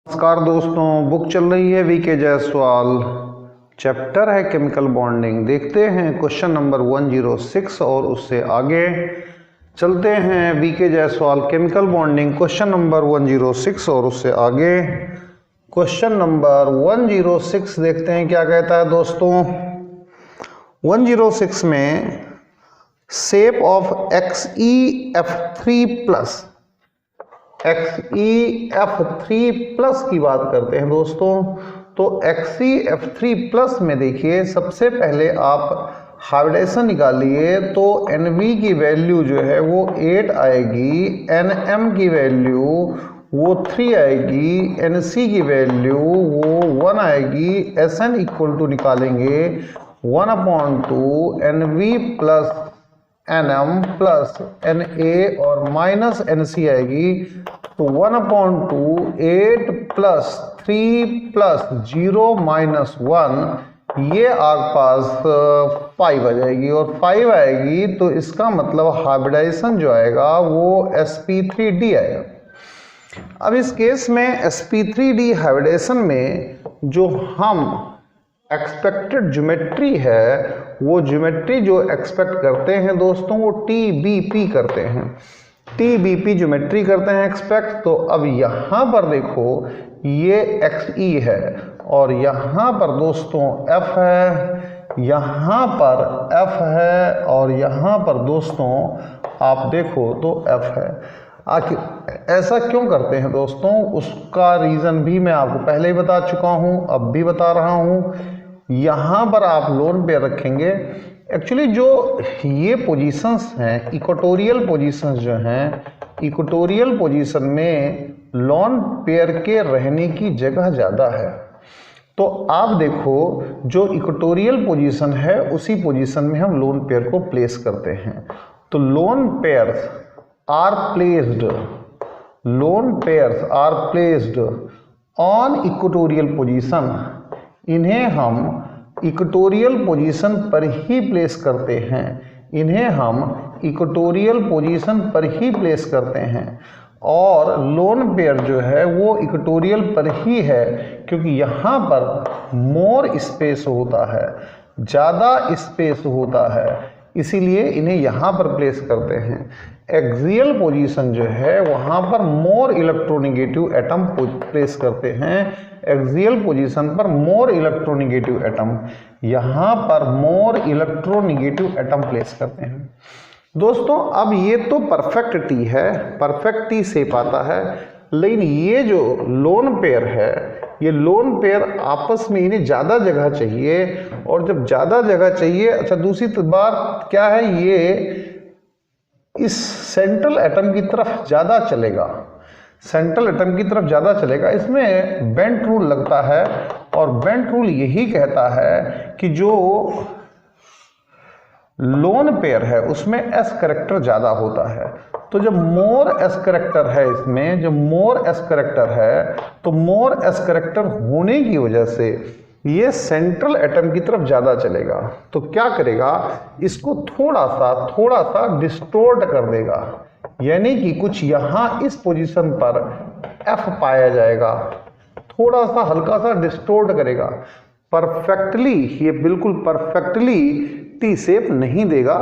नमस्कार दोस्तों, बुक चल रही है वीके जायसवाल, चैप्टर है केमिकल बॉन्डिंग। देखते हैं क्वेश्चन नंबर 106 और उससे आगे चलते हैं। V K Jaiswal chemical bonding question number 106 और उससे आगे क्वेश्चन नंबर 106 देखते हैं क्या कहता है दोस्तों। 106 में शेप ऑफ XeF3+ XeF3+ की बात करते हैं दोस्तों। तो XeF3+ में देखिए, सबसे पहले आप हाइब्रिडाइजेशन निकालिए तो Nv की वैल्यू जो है वो 8 आएगी, Nm की वैल्यू वो 3 आएगी, Nc की वैल्यू वो 1 आएगी। Sn इक्वल टू निकालेंगे 1/2 Nv plus Nm plus Na और माइनस Nc आएगी, तो 1/2 8 प्लस 3 प्लस 0 माइनस 1, ये आपके पास 5 आ जाएगी और 5 आएगी तो इसका मतलब हाइब्रिडाइजेशन जो आएगा वो sp3d आएगा। अब इस केस में sp3d हाइब्रिडाइजेशन में जो हम एक्सपेक्टेड ज्योमेट्री है, वो ज्योमेट्री जो एक्सपेक्ट करते हैं दोस्तों वो TBP करते हैं, TBP ज्योमेट्री करते हैं एक्सपेक्ट। तो अब यहाँ पर देखो ये Xe है और यहाँ पर दोस्तों F है, यहाँ पर F है और यहाँ पर दोस्तों आप देखो तो F है। आखिर ऐसा क्यों करते हैं दोस्तों, उसका रीज़न भी मैं आपको पहले ही बता चुका हूँ, अब भी बता रहा हूँ। यहाँ पर आप लोन पेयर रखेंगे। एक्चुअली जो ये पोजीशंस हैं, इक्वेटोरियल पोजीशंस जो हैं, इक्वेटोरियल पोजीशन में लोन पेयर के रहने की जगह ज़्यादा है। तो आप देखो जो इक्वेटोरियल पोजीशन है उसी पोजीशन में हम लोन पेयर को प्लेस करते हैं। तो lone pairs are placed on equatorial position. इन्हें हम इक्वेटोरियल पोजीशन पर ही प्लेस करते हैं, इन्हें हम इक्वेटोरियल पोजीशन पर ही प्लेस करते हैं। और लोन पेयर जो है वो इक्वेटोरियल पर ही है क्योंकि यहाँ पर मोर स्पेस होता है, ज़्यादा स्पेस होता है, इसीलिए इन्हें यहाँ पर प्लेस करते हैं। एक्सियल पोजीशन जो है वहाँ पर मोर इलेक्ट्रोनेगेटिव एटम प्लेस करते हैं, एक्सियल पोजीशन पर मोर इलेक्ट्रोनेगेटिव एटम, यहाँ पर मोर इलेक्ट्रोनेगेटिव एटम प्लेस करते हैं दोस्तों। अब ये तो परफेक्ट टी है, परफेक्ट टी शेप आता है, लेकिन ये जो लोन पेयर है, ये लोन पेयर आपस में इन्हें ज़्यादा जगह चाहिए, और जब ज़्यादा जगह चाहिए, अच्छा दूसरी बात क्या है, ये इस सेंट्रल एटम की तरफ ज़्यादा चलेगा, सेंट्रल एटम की तरफ ज़्यादा चलेगा। इसमें बेंट रूल लगता है और बेंट रूल यही कहता है कि जो लोन पेयर है उसमें S करेक्टर ज़्यादा होता है। तो जब मोर S करेक्टर है, इसमें जब मोर S करेक्टर है तो मोर S करेक्टर होने की वजह से ये सेंट्रल एटम की तरफ ज़्यादा चलेगा। तो क्या करेगा, इसको थोड़ा सा डिस्टोर्ट कर देगा, यानी कि कुछ यहाँ इस पोजीशन पर F पाया जाएगा, थोड़ा सा हल्का सा डिस्टोर्ट करेगा। परफेक्टली, ये बिल्कुल परफेक्टली टी शेप नहीं देगा।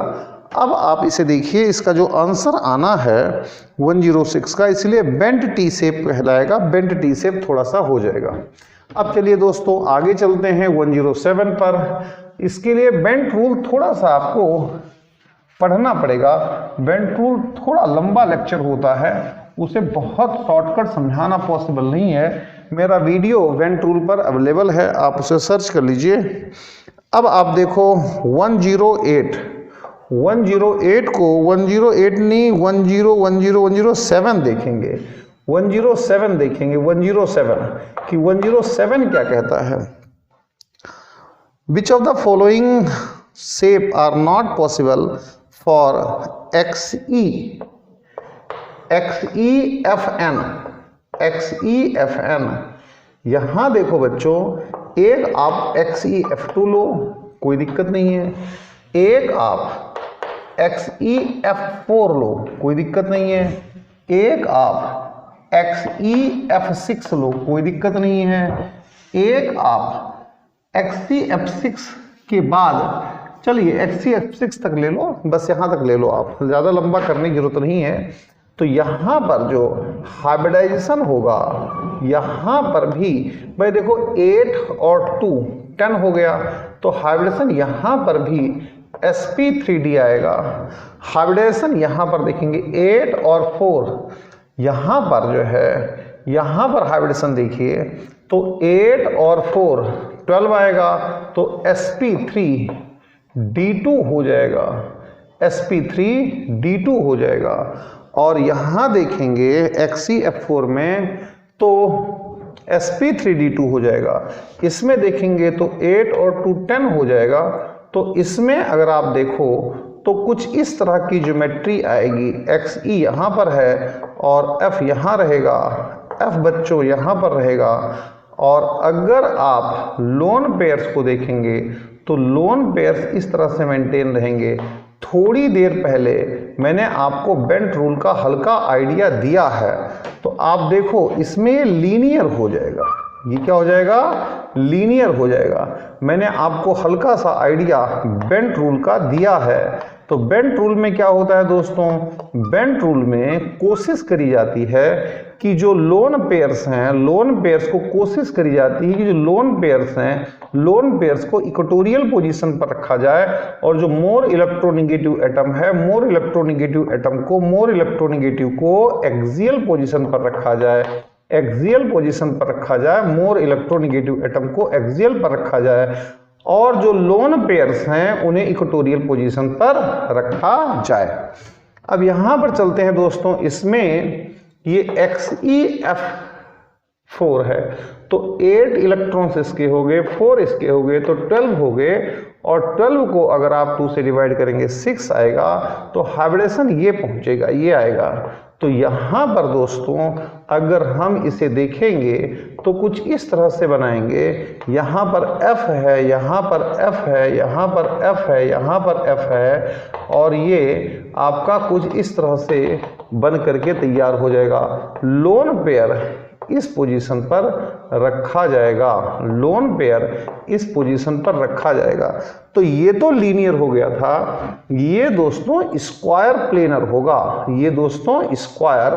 अब आप इसे देखिए, इसका जो आंसर आना है 106 का, इसलिए बेंट टी शेप कहलाएगा, बेंट टी शेप थोड़ा सा हो जाएगा। अब चलिए दोस्तों आगे चलते हैं 107 पर। इसके लिए बेंट रूल थोड़ा सा आपको पढ़ना पड़ेगा। बेंट रूल थोड़ा लंबा लेक्चर होता है, उसे बहुत शॉर्टकट समझाना पॉसिबल नहीं है। मेरा वीडियो बेंट रूल पर अवेलेबल है, आप उसे सर्च कर लीजिए। अब आप देखो 108 को 108 नहीं 107 देखेंगे, 107 देखेंगे, 107 कि 107 क्या कहता है। Which of the following shape are not possible for XeFn। यहाँ देखो बच्चों, एक आप XeF2 लो, कोई दिक्कत नहीं है, एक आप XeF4 लो, कोई दिक्कत नहीं है, एक आप XeF6 लो, कोई दिक्कत नहीं है। एक आप XeF6 के बाद चलिए XeF6 तक ले लो, बस यहाँ तक ले लो आप, ज़्यादा लंबा करने की जरूरत नहीं है। तो यहाँ पर जो हाइब्रिडाइजेशन होगा, यहाँ पर भी भाई देखो 8 और 2 10 हो गया, तो हाइब्रिडेशन यहाँ पर भी sp3d आएगा। हाइब्रिडेशन यहाँ पर देखेंगे 8 और 4, यहाँ पर जो है यहाँ पर हाइब्रिडेशन देखिए तो 8 और 4 12 आएगा, तो sp3d2 हो जाएगा, sp3d2 हो जाएगा। और यहाँ देखेंगे XeF4 में तो sp3d2 हो जाएगा। इसमें देखेंगे तो 8 और 2 10 हो जाएगा। तो इसमें अगर आप देखो तो कुछ इस तरह की ज्योमेट्री आएगी। Xe यहाँ पर है और F यहाँ रहेगा, F बच्चों यहाँ पर रहेगा। और अगर आप लोन पेयर्स को देखेंगे तो लोन पेयर्स इस तरह से मेंटेन रहेंगे। थोड़ी देर पहले मैंने आपको बेंट रूल का हल्का आइडिया दिया है, तो आप देखो इसमें लीनियर हो जाएगा। ये क्या हो जाएगा? लीनियर हो जाएगा। मैंने आपको हल्का सा आइडिया बेंट रूल का दिया है। तो बेंट रूल में क्या होता है दोस्तों? बेंट रूल में कोशिश करी जाती है कि जो लोन पेयर्स हैं, लोन पेयर्स को कोशिश करी जाती है कि जो लोन पेयर्स हैं, लोन पेयर्स को इक्वेटोरियल पोजीशन पर रखा जाए, और जो मोर इलेक्ट्रोनेगेटिव एटम है, मोर इलेक्ट्रोनेगेटिव एटम को, मोर इलेक्ट्रोनेगेटिव को एक्सियल पोजीशन पर रखा जाए, एक्सियल पोजीशन पर रखा जाए, मोर इलेक्ट्रोनेगेटिव एटम को एक्सियल पर रखा जाए, और जो लोन पेयर्स हैं उन्हें इक्वेटोरियल पोजीशन पर रखा जाए। अब यहां पर चलते हैं दोस्तों, इसमें ये XeF4 है, तो 8 इलेक्ट्रॉन्स इसके हो गए, 4 इसके हो गए, तो 12 हो गए, और 12 को अगर आप 2 से डिवाइड करेंगे 6 आएगा, तो हाइब्रिडेशन ये पहुंचेगा, ये आएगा। तो यहाँ पर दोस्तों अगर हम इसे देखेंगे तो कुछ इस तरह से बनाएंगे। यहाँ पर F है, यहाँ पर F है, यहाँ पर F है, यहाँ पर F है, और ये आपका कुछ इस तरह से बन करके तैयार हो जाएगा। लोन पेयर इस पोजीशन पर रखा जाएगा, लोन पेयर इस पोजीशन पर रखा जाएगा। तो ये तो लीनियर हो गया था, ये दोस्तों स्क्वायर प्लेनर होगा, ये दोस्तों स्क्वायर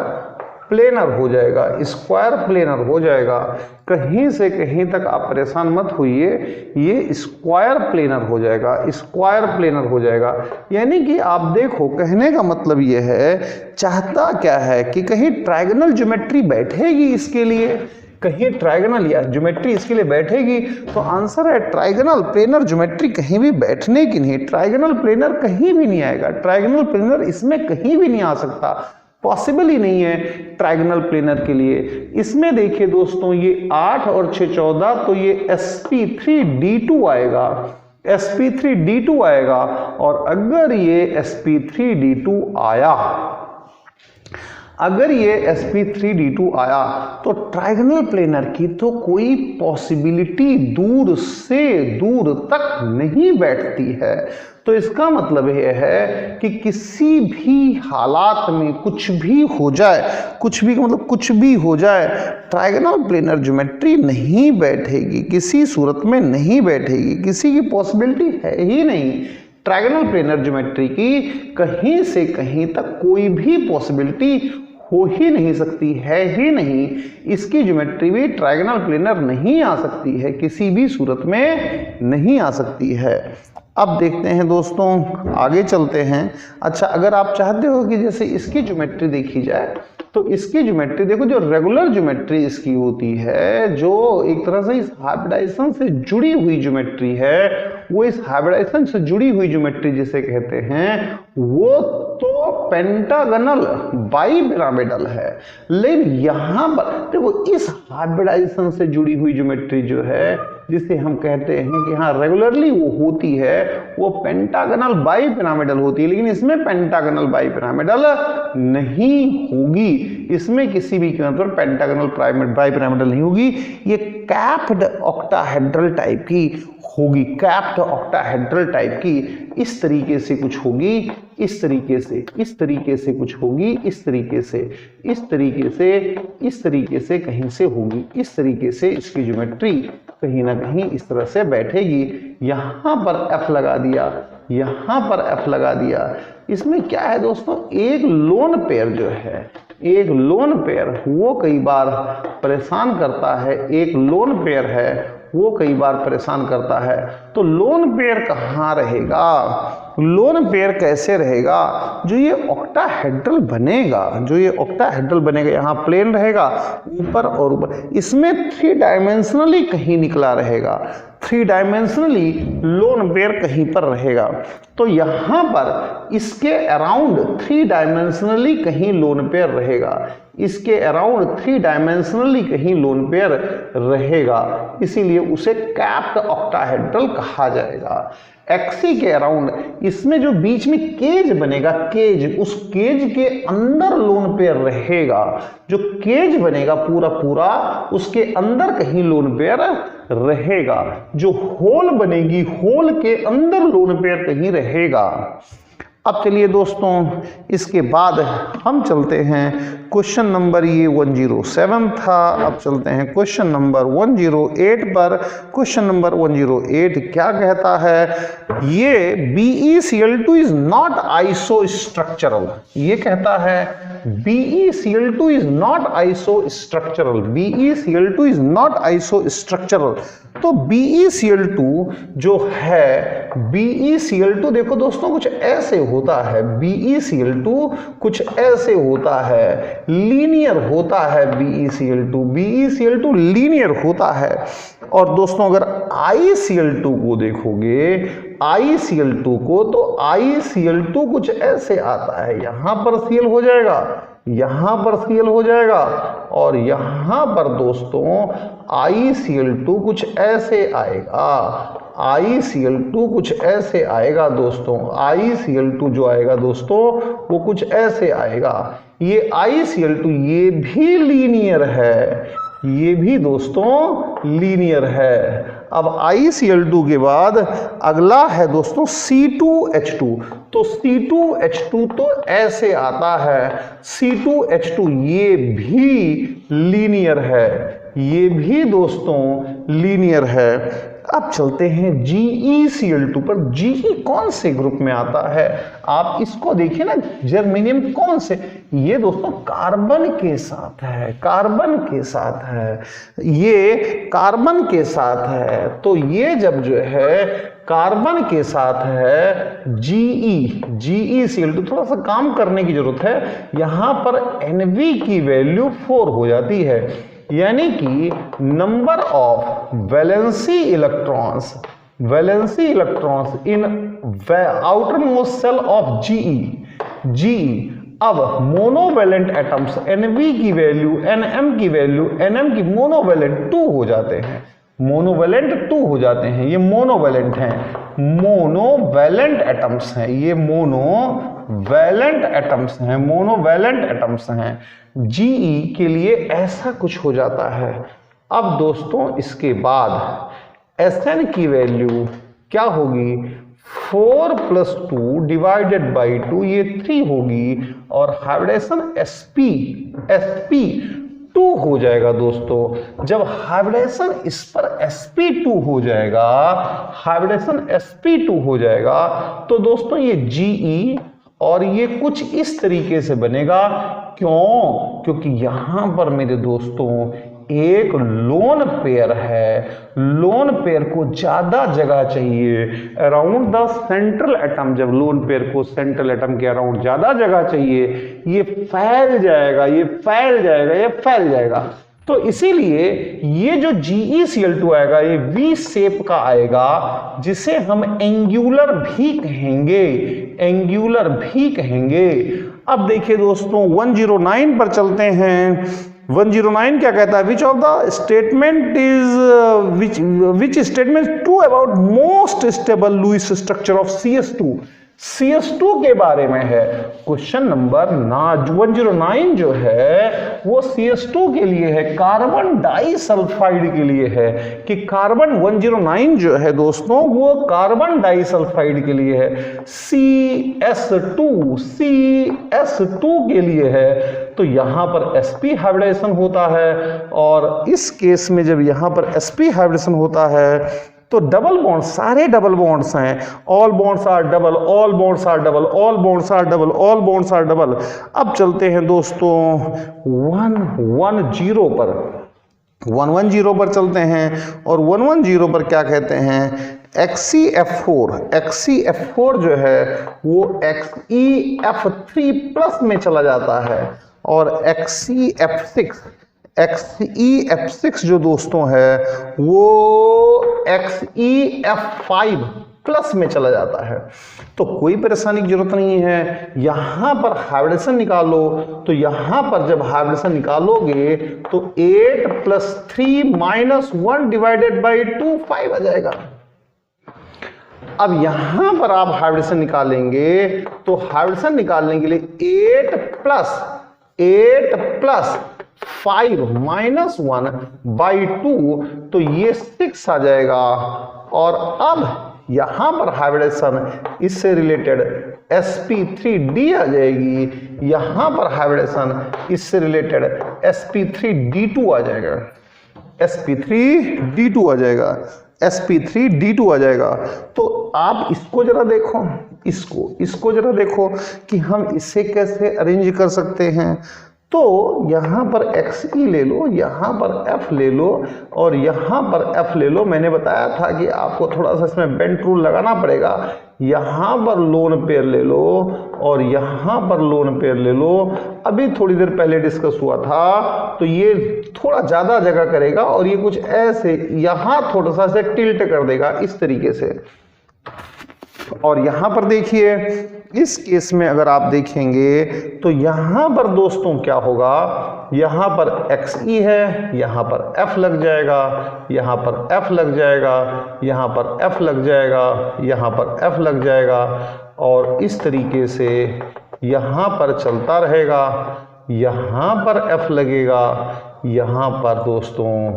प्लेनर हो जाएगा, स्क्वायर प्लेनर हो जाएगा। कहीं से कहीं तक आप परेशान मत होइए, ये स्क्वायर प्लेनर हो जाएगा, स्क्वायर प्लेनर हो जाएगा। यानी कि आप देखो, कहने का मतलब ये है, चाहता क्या है कि कहीं ट्रायगोनल ज्योमेट्री बैठेगी इसके लिए, कहीं ट्रायगोनल या ज्योमेट्री इसके लिए बैठेगी, तो आंसर है ट्रायगोनल प्लेनर ज्योमेट्री कहीं भी बैठने की नहीं, ट्रायगोनल प्लेनर कहीं भी नहीं आएगा, ट्रायगोनल प्लेनर इसमें कहीं भी नहीं आ सकता, पॉसिबल ही नहीं है ट्रायगोनल प्लेनर के लिए। इसमें देखिए दोस्तों, ये 8 और 6 14, तो ये sp3d2 आएगा, sp3d2 आएगा। और अगर ये sp3d2 आया, अगर ये sp3d2 आया, तो ट्रायगोनल प्लेनर की तो कोई पॉसिबिलिटी दूर से दूर तक नहीं बैठती है। तो इसका मतलब यह है कि किसी भी हालात में कुछ भी हो जाए, कुछ भी मतलब कुछ भी हो जाए, ट्रायगोनल प्लेनर ज्योमेट्री नहीं बैठेगी, किसी सूरत में नहीं बैठेगी, किसी की पॉसिबिलिटी है ही नहीं। ट्रायगोनल प्लेनर ज्योमेट्री की कहीं से कहीं तक कोई भी पॉसिबिलिटी हो ही नहीं सकती, है ही नहीं। इसकी ज्योमेट्री भी ट्रायगोनल प्लेनर नहीं आ सकती है, किसी भी सूरत में नहीं आ सकती है। अब देखते हैं दोस्तों, आगे चलते हैं। अच्छा, अगर आप चाहते हो कि जैसे इसकी ज्योमेट्री देखी जाए, तो इसकी ज्योमेट्री देखो, जो रेगुलर ज्योमेट्री इसकी होती है, जो एक तरह से इस हाइब्रिडाइजेशन से जुड़ी हुई ज्योमेट्री है, वो इस हाइब्रिडाइजेशन से जुड़ी हुई ज्योमेट्री जिसे कहते हैं, वो तो पेंटागनल बाइपिरामिडल है। लेकिन यहाँ पर देखो, इस हाइब्रिडाइजेशन से जुड़ी हुई ज्योमेट्री जो है, जिसे हम कहते हैं कि हाँ रेगुलरली वो होती है, वो पेंटागनल बाइपिरामिडल होती है। लेकिन इसमें पेंटागनल बाइपिरामिडल नहीं होगी, इसमें किसी भी कीमत पर पेंटागनल बाइपिरामिडल नहीं होगी। ये कैप्ड ऑक्टाहेड्रल टाइप की होगी, कैप्ड ऑक्टाहेड्रल टाइप की इस तरीके से कुछ होगी। इस तरीके से कुछ होगी, इस तरीके से कहीं से होगी, इस तरीके से इसकी ज्योमेट्री कहीं ना कहीं इस तरह से बैठेगी। यहाँ पर F लगा दिया, यहाँ पर F लगा दिया। इसमें क्या है दोस्तों, एक लोन पेयर जो है, एक लोन पेयर वो कई बार परेशान करता है, एक लोन पेयर है वो कई बार परेशान करता है। तो लोन पेयर कहाँ रहेगा, लोन पेयर कैसे रहेगा, जो ये ऑक्टाहेड्रल बनेगा, जो ये ऑक्टाहेड्रल बनेगा, यहाँ प्लेन रहेगा ऊपर और ऊपर, इसमें 3 डायमेंशनली कहीं निकला रहेगा, 3 डायमेंशनली लोन पेयर कहीं पर रहेगा। तो यहाँ पर इसके अराउंड 3 डायमेंशनली कहीं लोन पेयर रहेगा, इसके अराउंड 3 डायमेंशनली कहीं लोन पेयर रहेगा, इसीलिए उसे कैप्ड ऑक्टाहेड्रल कहा जाएगा। एक्सी के अराउंड इसमें जो बीच में केज बनेगा, केज, उस केज के अंदर लोन पेयर रहेगा, जो केज बनेगा पूरा पूरा उसके अंदर कहीं लोन पेयर रहेगा, जो होल बनेगी होल के अंदर लोन पेयर कहीं रहेगा। अब चलिए दोस्तों इसके बाद हम चलते हैं क्वेश्चन नंबर, ये 107 था, अब चलते हैं क्वेश्चन नंबर 108 पर। क्वेश्चन नंबर 108 क्या कहता है, ये BeCl2 इज नॉट आइसोस्ट्रक्चरल, ये कहता है BeCl2 is not isostructural, BeCl2 is not isostructural. तो BeCl2 जो है, BeCl2 देखो दोस्तों कुछ ऐसे होता है, BeCl2 कुछ ऐसे होता है, लीनियर होता है BeCl2 लीनियर होता है। और दोस्तों अगर ICl2 को देखोगे, ICl2 को, तो ICl2 कुछ ऐसे आता है, यहां पर Cl हो जाएगा, यहां पर Cl हो जाएगा, और यहां पर दोस्तों ICl2 कुछ ऐसे आएगा, ICl2 कुछ ऐसे आएगा दोस्तों, ICl2 जो आएगा दोस्तों वो कुछ ऐसे आएगा। ये ICl2 ये भी लीनियर है, ये भी दोस्तों लीनियर है। अब ICl2 के बाद अगला है दोस्तों C2H2, तो C2H2 तो ऐसे आता है, C2H2 ये भी लीनियर है, ये भी दोस्तों लीनियर है। अब चलते हैं GeCl2 पर। Ge कौन से ग्रुप में आता है, आप इसको देखिए ना, जर्मेनियम कौन से, ये दोस्तों कार्बन के साथ है, कार्बन के साथ है, ये कार्बन के साथ है। तो ये जब जो है कार्बन के साथ है GeCl2, थोड़ा सा काम करने की जरूरत है, यहां पर Nv की वैल्यू 4 हो जाती है, यानी कि number of valency electrons in outer most shell of Ge। अब मोनोवैलेंट एटम्स Nv की वैल्यू, Nm की वैल्यू, Nm की मोनोवैलेंट 2 हो जाते हैं, मोनोवैलेंट 2 हो जाते हैं, ये मोनोवैलेंट हैं, मोनोवैलेंट एटम्स हैं, ये मोनोवैलेंट एटम्स हैं, मोनोवैलेंट एटम्स हैं। Ge के लिए ऐसा कुछ हो जाता है। अब दोस्तों इसके बाद Sn की वैल्यू क्या होगी, 4 + 2 डिवाइडेड बाई 2, ये 3 होगी, और हाइब्रिडेशन sp2 हो जाएगा दोस्तों। जब हाइब्रिडेशन इस पर sp2 हो जाएगा, हाइब्रिडेशन sp2 हो जाएगा, तो दोस्तों ये Ge और ये कुछ इस तरीके से बनेगा। क्यों, क्योंकि यहां पर मेरे दोस्तों एक लोन पेयर है, लोन पेयर को ज्यादा जगह चाहिए अराउंड द सेंट्रल एटम। जब लोन पेयर को सेंट्रल एटम के अराउंड ज्यादा जगह चाहिए, ये फैल जाएगा, ये फैल जाएगा, ये फैल जाएगा। तो इसीलिए ये जो GeCl2 आएगा ये V शेप का आएगा, जिसे हम एंगुलर भी कहेंगे, एंगुलर भी कहेंगे। अब देखिए दोस्तों 109 पर चलते हैं। 109 क्या कहता है, which of the statement is which statement true about most stable Lewis structure of CS2। CS2 के बारे में है। क्वेश्चन नंबर 109 जो है वो CS2 के लिए है, कार्बन डाइसल्फाइड के लिए है कि कार्बन 109 जो है दोस्तों वो कार्बन डाइसल्फाइड के लिए है। CS2 के लिए है। तो यहां पर sp हाइब्रिडेशन होता है और इस केस में जब यहां पर sp हाइब्रिडेशन होता है तो डबल बॉन्ड, सारे डबल बॉन्ड्स हैं, all bonds are double, all bonds are double, all bonds are double, all bonds are double. अब चलते हैं दोस्तों 110 पर, 110 पर चलते हैं और 110 पर क्या कहते हैं, XeF4 जो है वो XeF3+ में चला जाता है और XeF6 जो दोस्तों है वो XeF5+ में चला जाता है। तो कोई परेशानी की जरूरत नहीं है। यहां पर हाइब्रिडेशन निकालो तो यहां पर जब हाइब्रिडेशन निकालोगे तो 8 + 3 - 1 / 2 5 आ जाएगा। अब यहां पर आप हाइब्रिडेशन निकालेंगे तो हाइब्रिडेशन निकालने के लिए 8 + 5 - 1 / 2 तो ये 6 आ जाएगा। और अब यहां पर हाइब्रिडेशन इससे रिलेटेड sp3d आ जाएगी, यहां पर हाइब्रिडेशन इससे रिलेटेड sp3d2 आ जाएगा, sp3d2 आ जाएगा, sp3d2 आ जाएगा। तो आप इसको जरा देखो, इसको जरा देखो कि हम इसे कैसे अरेंज कर सकते हैं। तो यहां पर Xe ले लो, यहां पर F ले लो और यहां पर F ले लो। मैंने बताया था कि आपको थोड़ा सा इसमें बेंट रूल लगाना पड़ेगा। यहां पर लोन पेयर ले लो और यहां पर लोन पेयर ले लो। अभी थोड़ी देर पहले डिस्कस हुआ था तो ये थोड़ा ज्यादा जगह करेगा और ये कुछ ऐसे यहां थोड़ा सा से टिल्ट कर देगा इस तरीके से। और यहां पर देखिए इस केस में अगर आप देखेंगे तो यहां पर दोस्तों क्या होगा, यहां पर Xe है, यहां पर F लग जाएगा, यहां पर F लग जाएगा, यहां पर F लग जाएगा, यहां पर F लग जाएगा और इस तरीके से यहां पर चलता रहेगा। यहां पर F लगेगा, यहां पर दोस्तों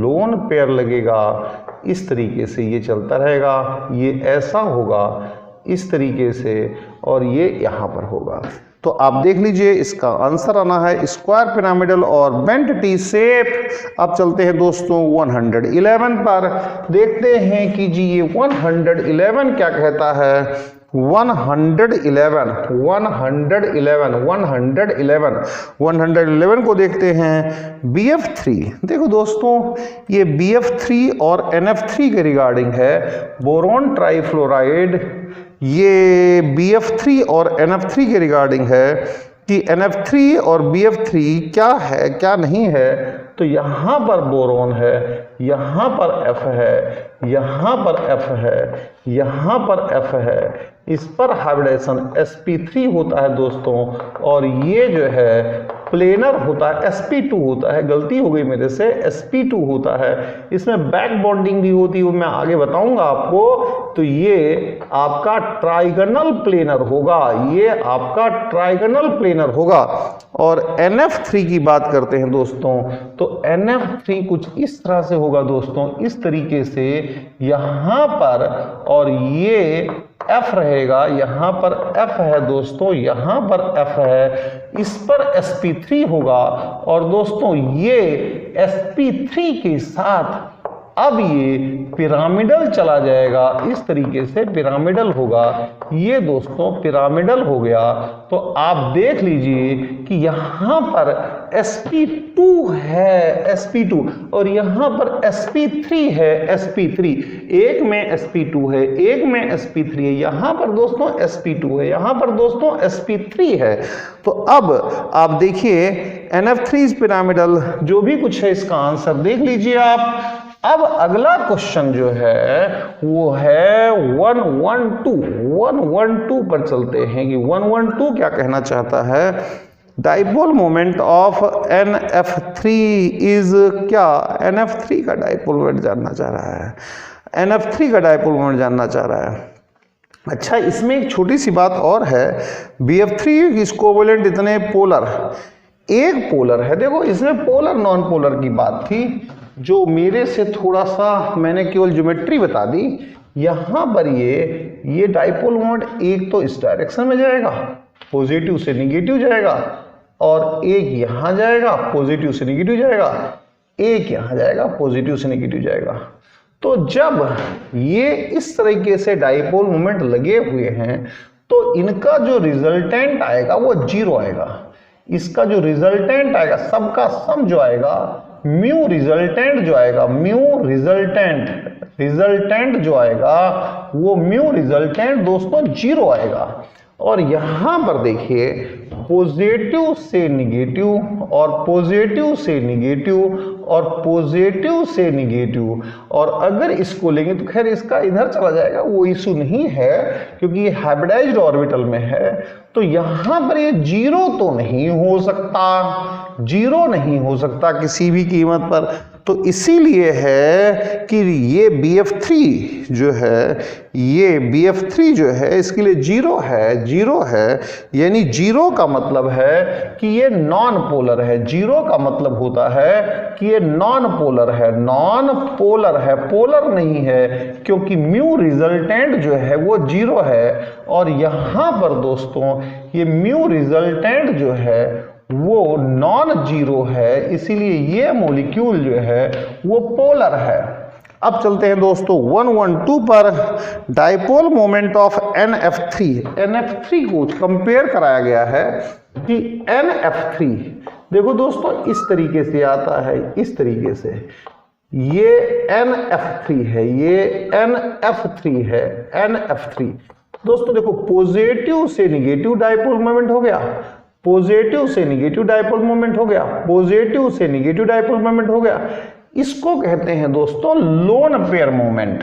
लोन पेयर लगेगा। इस तरीके से ये चलता रहेगा, ये ऐसा होगा इस तरीके से और ये यहां पर होगा। तो आप देख लीजिए इसका आंसर आना है स्क्वायर पिरामिडल और बेंट टी शेप। अब चलते हैं दोस्तों 111 पर, देखते हैं कि जी ये 111 क्या कहता है। 111 को देखते हैं। BF3 देखो दोस्तों, ये BF3 और NF3 के रिगार्डिंग है, बोरॉन ट्राइफ्लोराइड। ये BF3 और NF3 के रिगार्डिंग है कि NF3 और BF3 क्या है क्या नहीं है। तो यहाँ पर बोरॉन है, यहाँ पर F है, यहाँ पर F है, यहाँ पर F है, इस पर हाइब्रिडेशन sp3 होता है दोस्तों और ये जो है प्लेनर होता है, sp2 होता है। गलती हो गई मेरे से, sp2 होता है। इसमें बैक बॉन्डिंग भी होती है, वो मैं आगे बताऊंगा आपको। तो ये आपका ट्राइगोनल प्लेनर होगा, ये आपका ट्राइगोनल प्लेनर होगा। और NF3 की बात करते हैं दोस्तों, तो NF3 कुछ इस तरह से होगा दोस्तों, इस तरीके से यहाँ पर, और ये F रहेगा, यहाँ पर F है दोस्तों, यहाँ पर F है, इस पर sp3 होगा। और दोस्तों ये sp3 के साथ अब ये पिरामिडल चला जाएगा, इस तरीके से पिरामिडल होगा। ये दोस्तों पिरामिडल हो गया। तो आप देख लीजिए कि यहाँ पर sp2 है, sp2, और यहाँ पर sp3 है, sp3। एक में sp2 है, एक में sp3 है, यहाँ पर दोस्तों sp2 है, यहाँ पर दोस्तों sp3 है। तो अब आप देखिए NF3 पिरामिडल, जो भी कुछ है इसका आंसर देख लीजिए आप। अब अगला क्वेश्चन जो है वो है 112 पर चलते हैं कि 112 क्या कहना चाहता है। Dipole moment of NF3 is क्या, NF3 का डाइपोल मोमेंट जानना चाह रहा है, NF3 का डाइपोल मोमेंट जानना चाह रहा है। अच्छा, इसमें एक छोटी सी बात और है, BF3 इक्विवेलेंट इतने पोलर, एक पोलर है। देखो इसमें पोलर नॉन पोलर की बात थी, जो मेरे से थोड़ा सा मैंने केवल ज्योमेट्री बता दी। यहाँ पर ये डाइपोल मोमेंट एक तो इस डायरेक्शन में जाएगा, पॉजिटिव से निगेटिव जाएगा, और एक यहाँ जाएगा, पॉजिटिव से निगेटिव जाएगा, एक यहाँ जाएगा, पॉजिटिव से निगेटिव जाएगा। तो जब ये इस तरीके से डाइपोल मोमेंट लगे हुए हैं तो इनका जो रिजल्टेंट आएगा वो जीरो आएगा। इसका जो रिजल्टेंट आएगा, सबका सम जो आएगा, म्यू रिजल्टेंट जो आएगा, म्यू रिजल्टेंट जो आएगा वो म्यू रिजल्टेंट दोस्तों जीरो आएगा। और यहां पर देखिए पॉजिटिव से निगेटिव और पॉजिटिव से निगेटिव और पॉजिटिव से निगेटिव, और अगर इसको लेंगे तो खैर इसका इधर चला जाएगा, वो इशू नहीं है क्योंकि ये हाइब्रिडाइज्ड ऑर्बिटल में है। तो यहां पर ये जीरो तो नहीं हो सकता, जीरो नहीं हो सकता किसी भी कीमत पर। तो इसीलिए है कि ये BF3 जो है, ये BF3 जो है इसके लिए जीरो है, यानी जीरो का मतलब है कि ये नॉन पोलर है। जीरो का मतलब होता है कि ये नॉन पोलर है, पोलर नहीं है, क्योंकि म्यू रिजल्टेंट जो है वो जीरो है। और यहां पर दोस्तों ये म्यू रिजल्टेंट जो है वो नॉन जीरो है, इसीलिए ये मॉलिक्यूल जो है वो पोलर है। अब चलते हैं दोस्तों 112 पर, डाइपोल मोमेंट ऑफ NF3 को कंपेयर कराया गया है कि NF3 देखो दोस्तों इस तरीके से आता है, इस तरीके से, ये NF3 है, ये NF3 है, NF3 दोस्तों देखो पॉजिटिव से निगेटिव डाइपोल मोमेंट हो गया, पॉजिटिव से निगेटिव डाइपोल मोमेंट हो गया, पॉजिटिव से निगेटिव डाइपोल मोमेंट हो गया। इसको कहते हैं दोस्तों लोन पेयर मोमेंट।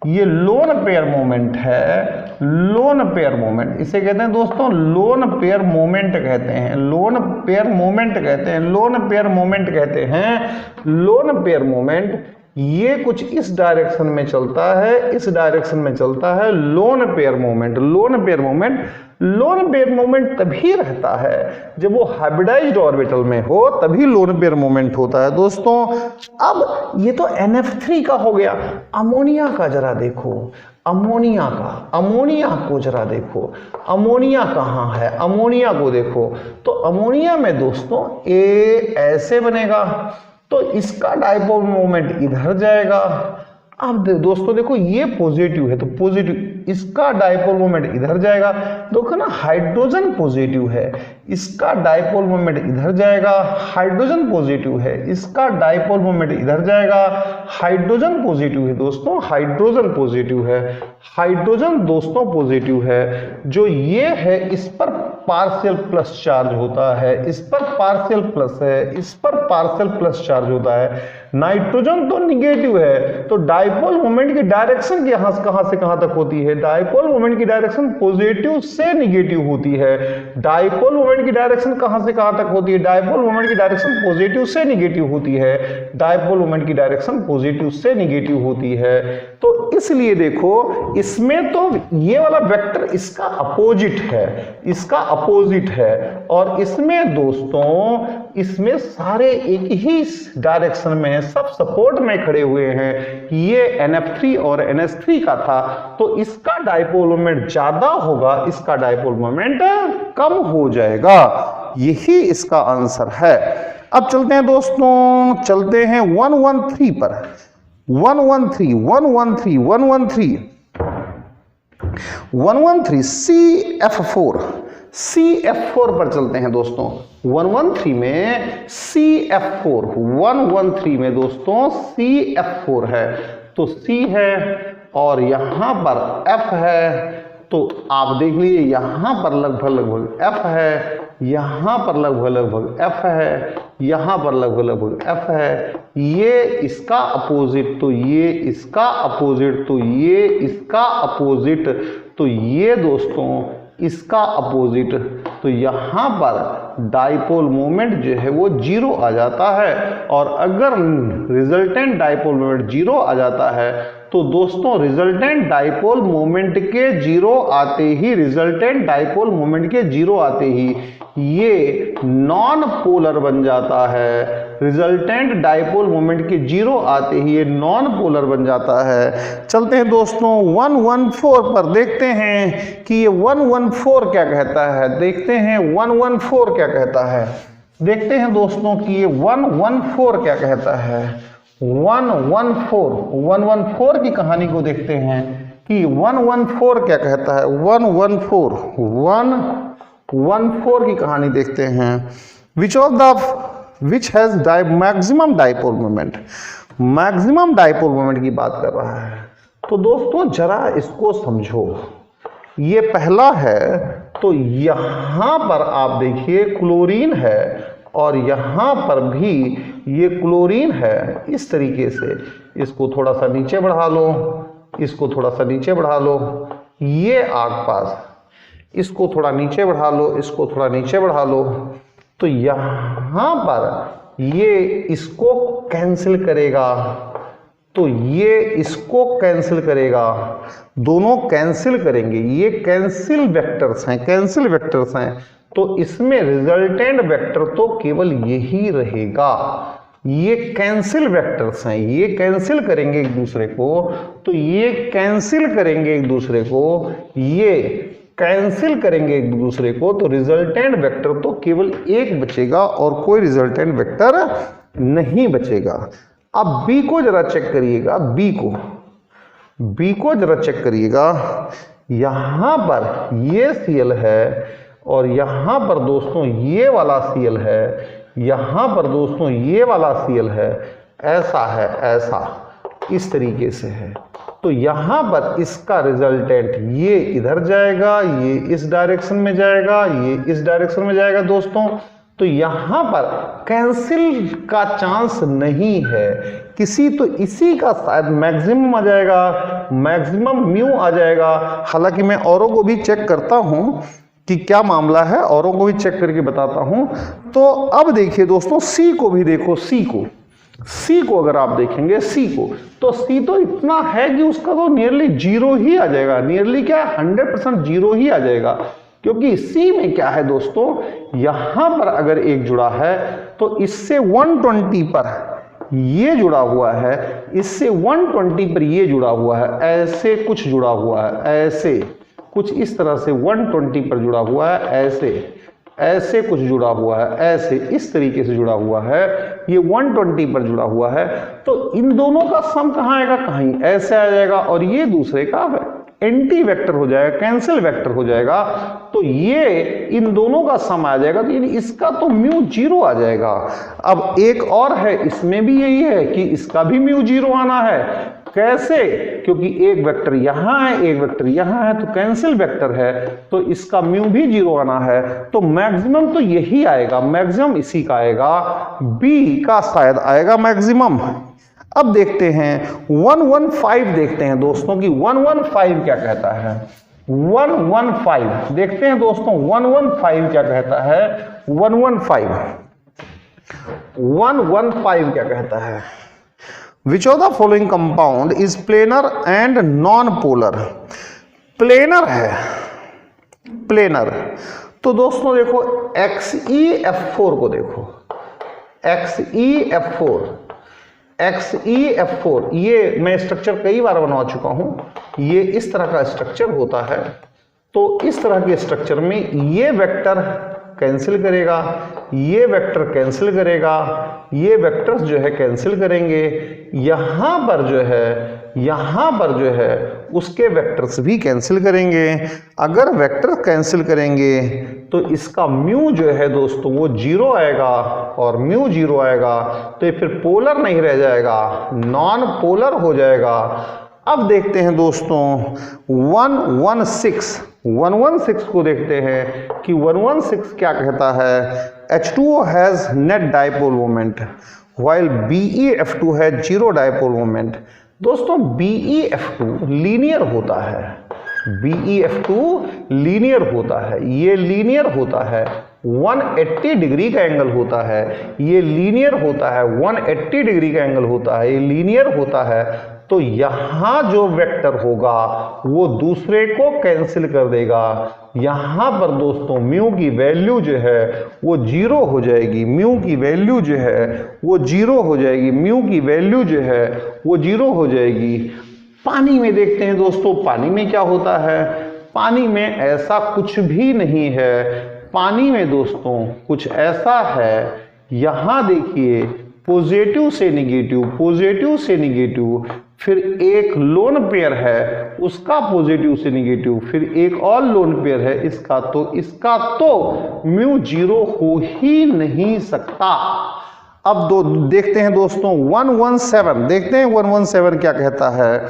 ये लोन पेयर मोमेंट है, लोन पेयर मोमेंट इसे कहते हैं दोस्तों, लोन पेयर मोमेंट कहते हैं, लोन पेयर मोमेंट कहते हैं, लोन पेयर मोमेंट कहते हैं, लोन पेयर मोमेंट। ये कुछ इस डायरेक्शन में चलता है, इस डायरेक्शन में चलता है, lone pair moment. Lone pair moment, lone pair moment तभी रहता है जब वो हाइब्रिडाइज्ड ऑर्बिटल में हो, तभी लोन पेयर मोमेंट होता है दोस्तों। अब ये तो NF3 का हो गया, अमोनिया का जरा देखो, अमोनिया का, अमोनिया को जरा देखो, अमोनिया कहाँ है, अमोनिया को देखो। तो अमोनिया में दोस्तों ए ऐसे बनेगा, तो इसका डाइपोल मोमेंट इधर जाएगा। अब दोस्तों देखो ये पॉजिटिव है तो पॉजिटिव, इसका डाइपोल मोमेंट इधर जाएगा। देखो ना हाइड्रोजन पॉजिटिव है, इसका डाइपोल मोमेंट इधर जाएगा, हाइड्रोजन पॉजिटिव है, इसका डाइपोल मोमेंट इधर जाएगा। हाइड्रोजन पॉजिटिव है दोस्तों, हाइड्रोजन पॉजिटिव है, हाइड्रोजन दोस्तों पॉजिटिव है। जो ये है इस पर पार्शियल प्लस चार्ज होता है, इस पर पार्शियल प्लस है, इस पर पार्शियल प्लस चार्ज होता है। नाइट्रोजन तो निगेटिव है, तो डाइपोल मोमेंट की डायरेक्शन कहां से कहां तक होती है? डाइपोल मोमेंट की डायरेक्शन पॉजिटिव से निगेटिव होती है। डाइपोल मोमेंट की डायरेक्शन कहां से कहां तक होती है? डाइपोल मोमेंट की डायरेक्शन पॉजिटिव से निगेटिव होती है। डाइपोल मोमेंट की डायरेक्शन पॉजिटिव से निगेटिव होती है। तो इसलिए देखो इसमें तो ये वाला वेक्टर इसका अपोजिट है, इसका अपोजिट है, और इसमें दोस्तों इसमें सारे एक ही डायरेक्शन में है, सब सपोर्ट में खड़े हुए हैं। ये NF3 और NH3 का था, तो इसका डाइपोल मोमेंट ज्यादा होगा, इसका डाइपोल मोमेंट कम हो जाएगा। यही इसका आंसर है। अब चलते हैं दोस्तों, चलते हैं 113 पर। 113 CF4 पर चलते हैं दोस्तों। 113 में CF4, 113 में दोस्तों CF4 है, तो C है और यहां पर F है। तो आप देख लीजिए यहां पर लगभग F है, यहां पर लगभग F है, यहां पर लगभग F है। ये इसका अपोजिट, तो ये इसका अपोजिट, तो ये इसका अपोजिट, तो ये दोस्तों इसका अपोजिट। तो यहां पर डाइपोल मोमेंट जो है वो जीरो आ जाता है, और अगर रिजल्टेंट डाइपोल मोमेंट जीरो आ जाता है तो दोस्तों रिजल्टेंट डाइपोल मोमेंट के जीरो आते ही, रिजल्टेंट डाइपोल मोमेंट के जीरो आते ही ये नॉन पोलर बन जाता है। रिजल्टेंट डाइपोल मोमेंट के जीरो आते ही ये नॉन पोलर बन जाता है। चलते हैं दोस्तों 114 पर, देखते हैं कि ये 114 क्या कहता है। देखते हैं 114 क्या कहता है। देखते हैं दोस्तों कि ये 114 क्या कहता है। 114 की कहानी को देखते हैं कि 114 क्या कहता है। 114 की कहानी देखते हैं। Which has maximum dipole moment, maximum dipole moment की बात कर रहा है। तो दोस्तों जरा इसको समझो, ये पहला है तो यहां पर आप देखिए क्लोरीन है और यहां पर भी ये क्लोरीन है। इस तरीके से इसको थोड़ा सा नीचे बढ़ा लो, इसको थोड़ा सा नीचे बढ़ा लो, ये आग पास, इसको थोड़ा नीचे बढ़ा लो, इसको थोड़ा नीचे बढ़ा लो, तो यहां पर ये इसको कैंसिल करेगा, तो ये इसको कैंसिल करेगा, दोनों कैंसिल करेंगे। ये कैंसिल वेक्टर्स हैं, कैंसिल वेक्टर्स हैं, तो इसमें रिजल्टेंट वेक्टर तो केवल यही रहेगा। ये कैंसिल वेक्टर्स हैं, ये कैंसिल करेंगे एक दूसरे को, तो ये कैंसिल करेंगे एक दूसरे को, ये कैंसिल करेंगे एक दूसरे को, तो रिजल्टेंट वेक्टर तो केवल एक बचेगा और कोई रिजल्टेंट वेक्टर नहीं बचेगा। अब बी को जरा चेक करिएगा, बी को जरा चेक करिएगा। यहां पर ये Cl है और यहां पर दोस्तों ये वाला Cl है, यहां पर दोस्तों ये वाला Cl है, ऐसा है, ऐसा इस तरीके से है। तो यहां पर इसका रिजल्टेंट ये इधर जाएगा, ये इस डायरेक्शन में जाएगा, ये इस डायरेक्शन में जाएगा दोस्तों। तो यहां पर कैंसिल का चांस नहीं है किसी, तो इसी का शायद मैक्सिमम आ जाएगा, मैक्सिमम म्यू आ जाएगा। हालांकि मैं औरों को भी चेक करता हूं कि क्या मामला है, औरों को भी चेक करके बताता हूं। तो अब देखिए दोस्तों सी को भी देखो, सी को अगर आप देखेंगे सी को, तो सी तो इतना है कि उसका तो नियरली जीरो ही आ जाएगा, नियरली क्या 100% जीरो ही आ जाएगा। क्योंकि सी में क्या है दोस्तों, यहां पर अगर एक जुड़ा है तो इससे 120 पर ये जुड़ा हुआ है, इससे 120 पर ये जुड़ा हुआ है, ऐसे कुछ जुड़ा हुआ है, ऐसे कुछ इस तरह से 120 पर जुड़ा हुआ है, ऐसे कुछ जुड़ा हुआ है, ऐसे इस तरीके से जुड़ा हुआ है, ये 120 पर जुड़ा हुआ है। तो इन दोनों का सम कहाँ आएगा, कहीं ऐसे आ जाएगा, और ये दूसरे का एंटी वेक्टर हो जाएगा, कैंसिल वेक्टर हो जाएगा। तो ये इन दोनों का सम आ जाएगा, तो इसका तो म्यू जीरो आ जाएगा। अब एक और है, इसमें भी यही है कि इसका भी म्यू जीरो आना है। कैसे? क्योंकि एक वेक्टर यहां है, एक वेक्टर यहां है, तो कैंसिल वेक्टर है, तो इसका म्यू भी जीरो आना है। तो मैक्सिमम तो यही आएगा, मैक्सिमम इसी का आएगा, बी का शायद आएगा मैक्सिमम। अब देखते हैं 115, देखते हैं दोस्तों कि 115 क्या कहता है। 115 देखते हैं दोस्तों, 115 क्या कहता है। 115 क्या कहता है। Which of the following compound is planar and non-polar? Planar है, प्लेनर। तो दोस्तों देखो XeF4 को देखो, XeF4, ये मैं स्ट्रक्चर कई बार बनवा चुका हूं। ये इस तरह का स्ट्रक्चर होता है। तो इस तरह के स्ट्रक्चर में ये वेक्टर कैंसिल करेगा, ये वेक्टर कैंसिल करेगा, ये वेक्टर्स जो है कैंसिल करेंगे, यहां पर जो है उसके वेक्टर्स भी कैंसिल करेंगे। अगर वेक्टर कैंसिल करेंगे तो इसका म्यू जो है दोस्तों वो जीरो आएगा, और म्यू जीरो आएगा तो ये फिर पोलर नहीं रह जाएगा, नॉन पोलर हो जाएगा। अब देखते हैं दोस्तों 116 को देखते हैं कि 116 क्या कहता है। H2O has net dipole moment while BeF2 है जीरो डाइपोल मोमेंट। दोस्तों BeF2 लीनियर होता है, BeF2 लीनियर होता है, ये लीनियर होता है, 180 डिग्री का एंगल होता है, ये लीनियर होता है, 180 डिग्री का एंगल होता है, ये लीनियर होता है। तो यहां जो वेक्टर होगा वो दूसरे को कैंसिल कर देगा। यहां पर दोस्तों म्यू की वैल्यू जो है वो 0 हो जाएगी, म्यू की वैल्यू जो है वो 0 हो जाएगी, म्यू की वैल्यू जो है वो 0 हो जाएगी। पानी में देखते हैं दोस्तों, पानी में क्या होता है? पानी में ऐसा कुछ भी नहीं है। पानी में दोस्तों कुछ ऐसा है, यहां देखिए पॉजिटिव से निगेटिव, पॉजिटिव से निगेटिव, फिर एक लोन पेयर है उसका पॉजिटिव से निगेटिव, फिर एक और लोन पेयर है इसका, तो इसका तो म्यू 0 हो ही नहीं सकता। अब देखते हैं दोस्तों 117, देखते हैं 117 क्या कहता है,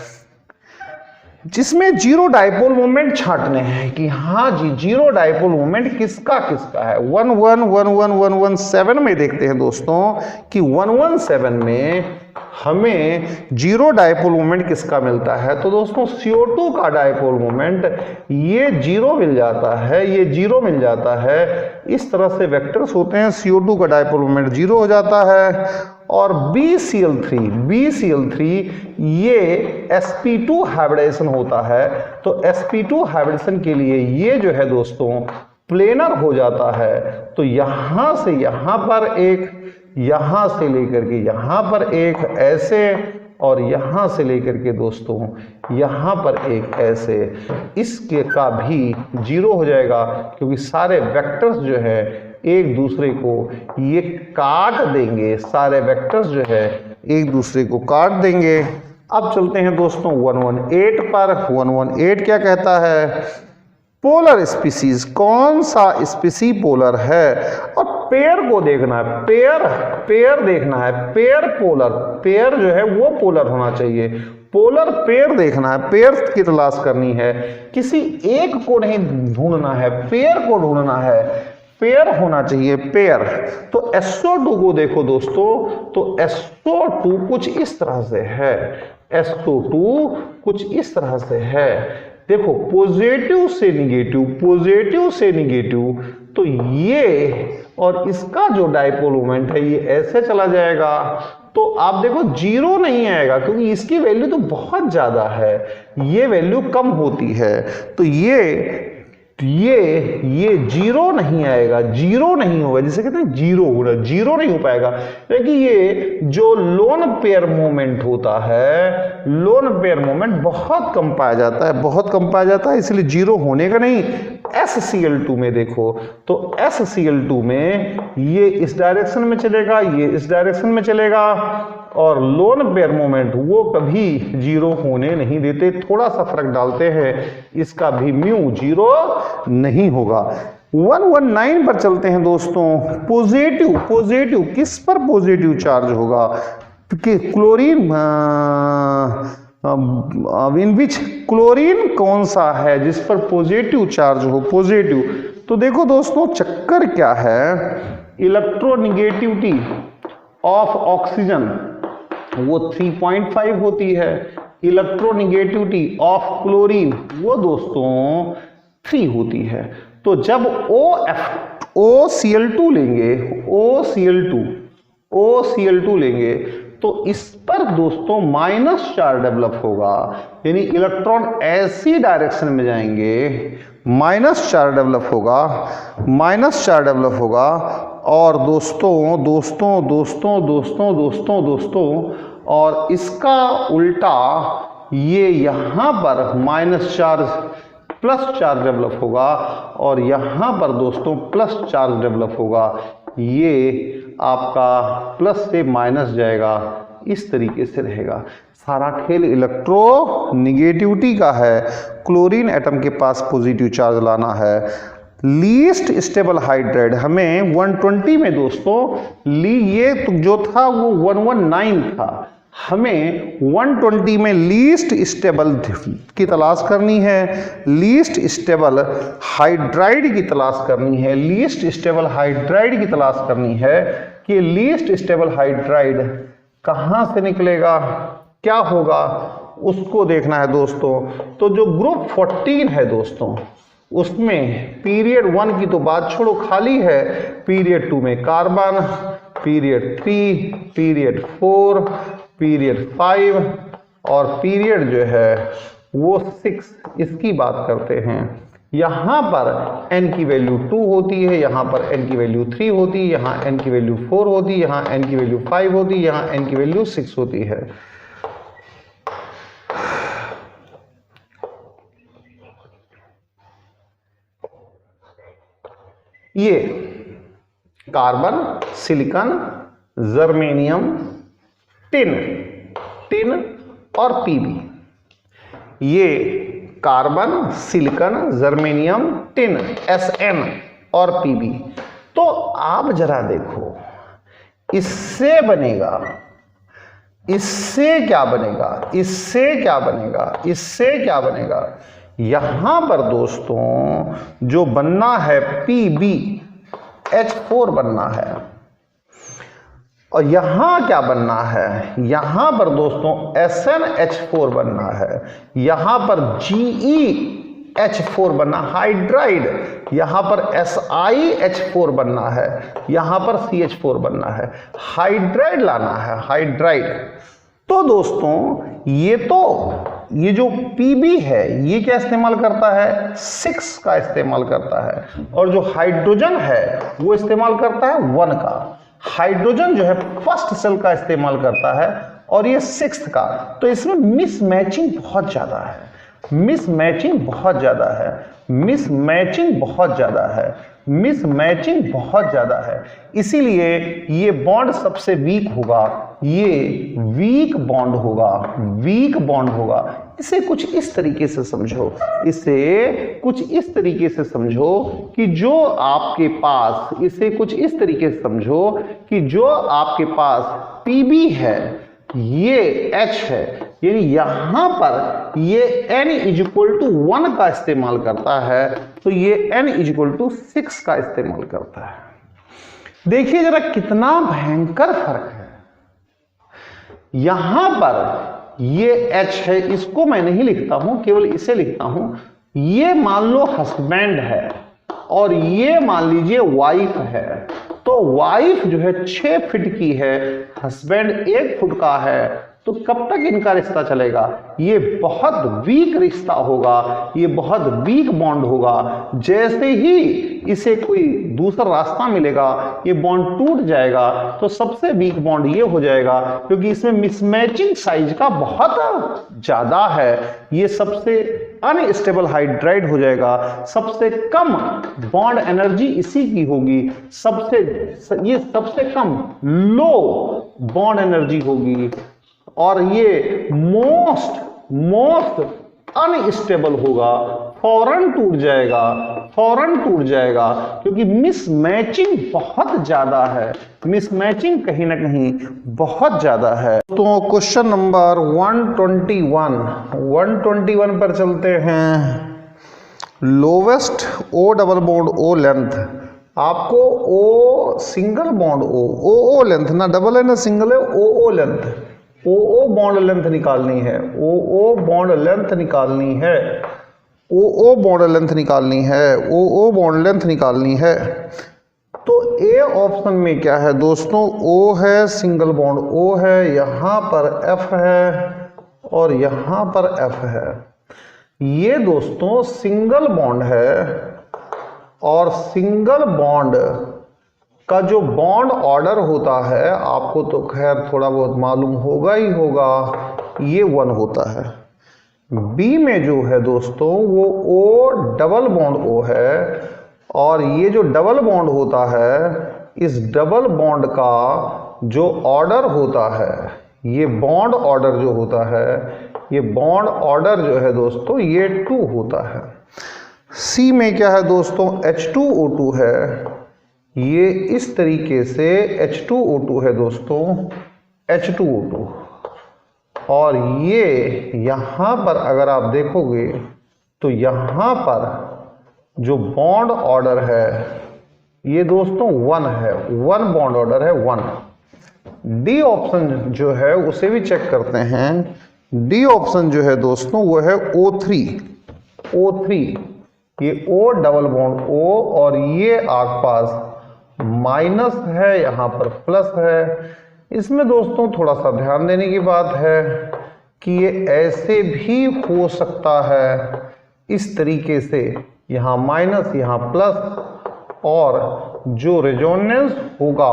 जिसमें जीरो डाइपोल मोमेंट छांटने हैं कि हाँ जी जीरो डाइपोल मोमेंट किसका किसका है। 117 में देखते हैं दोस्तों कि 117 में हमें जीरो डाइपोल मोमेंट किसका मिलता है। तो दोस्तों CO2 का डाइपोल मोमेंट ये 0 मिल जाता है, ये 0 मिल जाता है। इस तरह से वेक्टर्स होते हैं, CO2 का डाइपोल मोमेंट 0 हो जाता है। और BCl3 ये sp2 हाइब्रिडेशन होता है। तो sp2 हाइब्रिडेशन के लिए ये जो है दोस्तों प्लेनर हो जाता है। तो यहां से यहां पर एक, यहां से लेकर के यहां पर एक ऐसे, और यहां से लेकर के दोस्तों यहां पर एक ऐसे, इसके का भी 0 हो जाएगा क्योंकि सारे वेक्टर्स जो है एक दूसरे को ये काट देंगे, सारे वेक्टर्स जो है एक दूसरे को काट देंगे। अब चलते हैं दोस्तों 118 पर। 118 क्या कहता है? पोलर स्पीसीज, कौन सा स्पीसी पोलर है? और पेयर को देखना है, पेयर देखना है, पेयर पोलर, पेयर जो है वो पोलर होना चाहिए। पोलर पेयर देखना है, पेयर की तलाश करनी है, किसी एक को नहीं ढूंढना है, पेयर को ढूंढना है, पेयर होना चाहिए, पेयर। तो SO2 को देखो दोस्तों, तो SO2 कुछ इस तरह से है, SO2 कुछ इस तरह से है। देखो पॉजिटिव से निगेटिव, पॉजिटिव से निगेटिव, तो ये और इसका जो डाइपोल मोमेंट है ये ऐसे चला जाएगा। तो आप देखो 0 नहीं आएगा क्योंकि इसकी वैल्यू तो बहुत ज्यादा है, ये वैल्यू कम होती है। तो ये 0 नहीं आएगा, 0 नहीं होगा, जिसे कहते हैं 0 होना, 0 नहीं हो पाएगा क्योंकि ये जो लोन पेयर मोमेंट होता है, लोन पेयर मोमेंट बहुत कम पाया जाता है, बहुत कम पाया जाता है, इसलिए 0 होने का नहीं। SCl2 में देखो, तो SCl2 में ये इस डायरेक्शन में चलेगा, ये इस डायरेक्शन में चलेगा, और लोन पेयर मोमेंट वो कभी 0 होने नहीं देते, थोड़ा सा फर्क डालते हैं, इसका भी म्यू 0 नहीं होगा। 119 पर चलते हैं दोस्तों। पॉजिटिव किस पर पॉजिटिव चार्ज होगा? कि क्लोरीन, इन विच क्लोरीन कौन सा है जिस पर पॉजिटिव चार्ज हो? पॉजिटिव, तो देखो दोस्तों चक्कर क्या है, इलेक्ट्रोनिगेटिविटी ऑफ ऑक्सीजन वो 3.5 होती है, इलेक्ट्रोनिगेटिविटी ऑफ क्लोरीन वो दोस्तों 3 होती है। तो जब OCl2 लेंगे, OCl2 लेंगे, तो इस पर दोस्तों माइनस चार्ज डेवलप होगा, यानी इलेक्ट्रॉन ऐसी डायरेक्शन में जाएंगे, माइनस चार्ज डेवलप होगा, माइनस चार्ज डेवलप होगा। और दोस्तों और इसका उल्टा ये यहां पर minus charge plus charge develop होगा, और यहां पर दोस्तों प्लस चार्ज डेवलप होगा। ये आपका प्लस से माइनस जाएगा, इस तरीके से रहेगा। सारा खेल इलेक्ट्रोनिगेटिविटी का है। क्लोरीन एटम के पास पॉजिटिव चार्ज लाना है। लीस्ट स्टेबल हाइड्राइड हमें 120 में दोस्तों ये तो जो था वो 119 था, हमें 120 में लीस्ट स्टेबल की तलाश करनी है, लीस्ट स्टेबल हाइड्राइड की तलाश करनी है, लीस्ट स्टेबल हाइड्राइड की तलाश करनी है कि लीस्ट स्टेबल हाइड्राइड कहाँ से निकलेगा, क्या होगा, उसको देखना है दोस्तों। तो जो ग्रुप 14 है दोस्तों, उसमें पीरियड 1 की तो बात छोड़ो, खाली है। पीरियड 2 में कार्बन, पीरियड 3, पीरियड 4, पीरियड 5 और पीरियड जो है वो 6, इसकी बात करते हैं। यहाँ पर n की वैल्यू 2 होती है, यहाँ पर n की वैल्यू 3 होती है, यहाँ n की वैल्यू 4 होती है, यहाँ n की वैल्यू 5 होती है, यहाँ n की वैल्यू 6 होती है। ये कार्बन, सिलिकॉन, जर्मेनियम, टिन और पीबी, ये carbon, silicon, germanium, tin, Sn और पीबी। तो आप जरा देखो, इससे बनेगा, इससे क्या बनेगा, इससे क्या बनेगा, इससे क्या बनेगा। यहां पर दोस्तों जो बनना है PbH4 बनना है, और यहां क्या बनना है, यहां पर दोस्तों SnH4 बनना है, यहां पर GeH4 बनना हाइड्राइड, यहां पर SiH4 बनना है, यहां पर CH4 बनना है, हाइड्राइड लाना है, हाइड्राइड। तो दोस्तों ये जो Pb है ये क्या इस्तेमाल करता है, 6 का इस्तेमाल करता है, और जो हाइड्रोजन है वो इस्तेमाल करता है 1 का। हाइड्रोजन जो है फर्स्ट सेल का इस्तेमाल करता है और ये 6th का। तो इसमें मिसमैचिंग बहुत ज्यादा है, मिसमैचिंग बहुत ज्यादा है, मिसमैचिंग बहुत ज्यादा है, मिसमैचिंग बहुत ज्यादा है। इसीलिए ये बॉन्ड सबसे वीक होगा, ये वीक बॉन्ड होगा, वीक बॉन्ड होगा। इसे कुछ इस तरीके से समझो, इसे कुछ इस तरीके से समझो कि जो आपके पास, इसे कुछ इस तरीके से समझो कि जो आपके पास Pb है ये H है, यानी यहां पर ये n=1 का इस्तेमाल करता है, तो ये n=6 का इस्तेमाल करता है। देखिए जरा कितना भयंकर फर्क है। यहां पर ये H है, इसको मैं नहीं लिखता हूं, केवल इसे लिखता हूं। ये मान लो हस्बैंड है और ये मान लीजिए वाइफ है। तो वाइफ जो है 6 फीट की है, हस्बैंड 1 फुट का है, तो कब तक इनका रिश्ता चलेगा? ये बहुत वीक रिश्ता होगा, ये बहुत वीक बॉन्ड होगा। जैसे ही इसे कोई दूसरा रास्ता मिलेगा ये बॉन्ड टूट जाएगा, तो सबसे वीक बॉन्ड ये हो जाएगा, क्योंकि इसमें मिसमैचिंग साइज का बहुत ज्यादा है। ये सबसे अनस्टेबल हाइड्राइड हो जाएगा, सबसे कम बॉन्ड एनर्जी इसी की होगी, ये सबसे कम लो बॉन्ड एनर्जी होगी, और ये मोस्ट अनस्टेबल होगा, फौरन टूट जाएगा, फौरन टूट जाएगा, क्योंकि मिसमैचिंग बहुत ज्यादा है, मिसमैचिंग कहीं ना कहीं बहुत ज्यादा है। तो क्वेश्चन नंबर 121 पर चलते हैं। Lowest O double bond O length, आपको O single bond O length, ना डबल है ना सिंगल है, O length, O bond length निकालनी है, O बॉन्ड लेंथ निकालनी है, O बॉन्ड लेंथ निकालनी है, O बॉन्ड लेंथ निकालनी है। तो ए ऑप्शन में क्या है दोस्तों, O है, सिंगल बॉन्ड O है, यहाँ पर F है और यहाँ पर F है। ये दोस्तों सिंगल बॉन्ड है, और सिंगल बॉन्ड का जो बॉन्ड ऑर्डर होता है आपको तो खैर थोड़ा बहुत मालूम होगा ही होगा, ये 1 होता है। बी में जो है दोस्तों वो O डबल बॉन्ड O है, और ये जो डबल बॉन्ड होता है, इस डबल बॉन्ड का जो ऑर्डर होता है, ये बॉन्ड ऑर्डर जो होता है, ये बॉन्ड ऑर्डर जो है दोस्तों ये 2 होता है। सी में क्या है दोस्तों, H2O2 है, ये इस तरीके से H2O2 है दोस्तों, H2O2, और ये यहाँ पर अगर आप देखोगे तो यहाँ पर जो बॉन्ड ऑर्डर है ये दोस्तों 1 है, 1 बॉन्ड ऑर्डर है, 1। डी ऑप्शन जो है उसे भी चेक करते हैं। डी ऑप्शन जो है दोस्तों वो है O3, ये O डबल बॉन्ड O, और ये आग पास माइनस है, यहाँ पर प्लस है। इसमें दोस्तों थोड़ा सा ध्यान देने की बात है कि ये ऐसे भी हो सकता है, इस तरीके से, यहाँ माइनस यहाँ प्लस, और जो रेजोनेंस होगा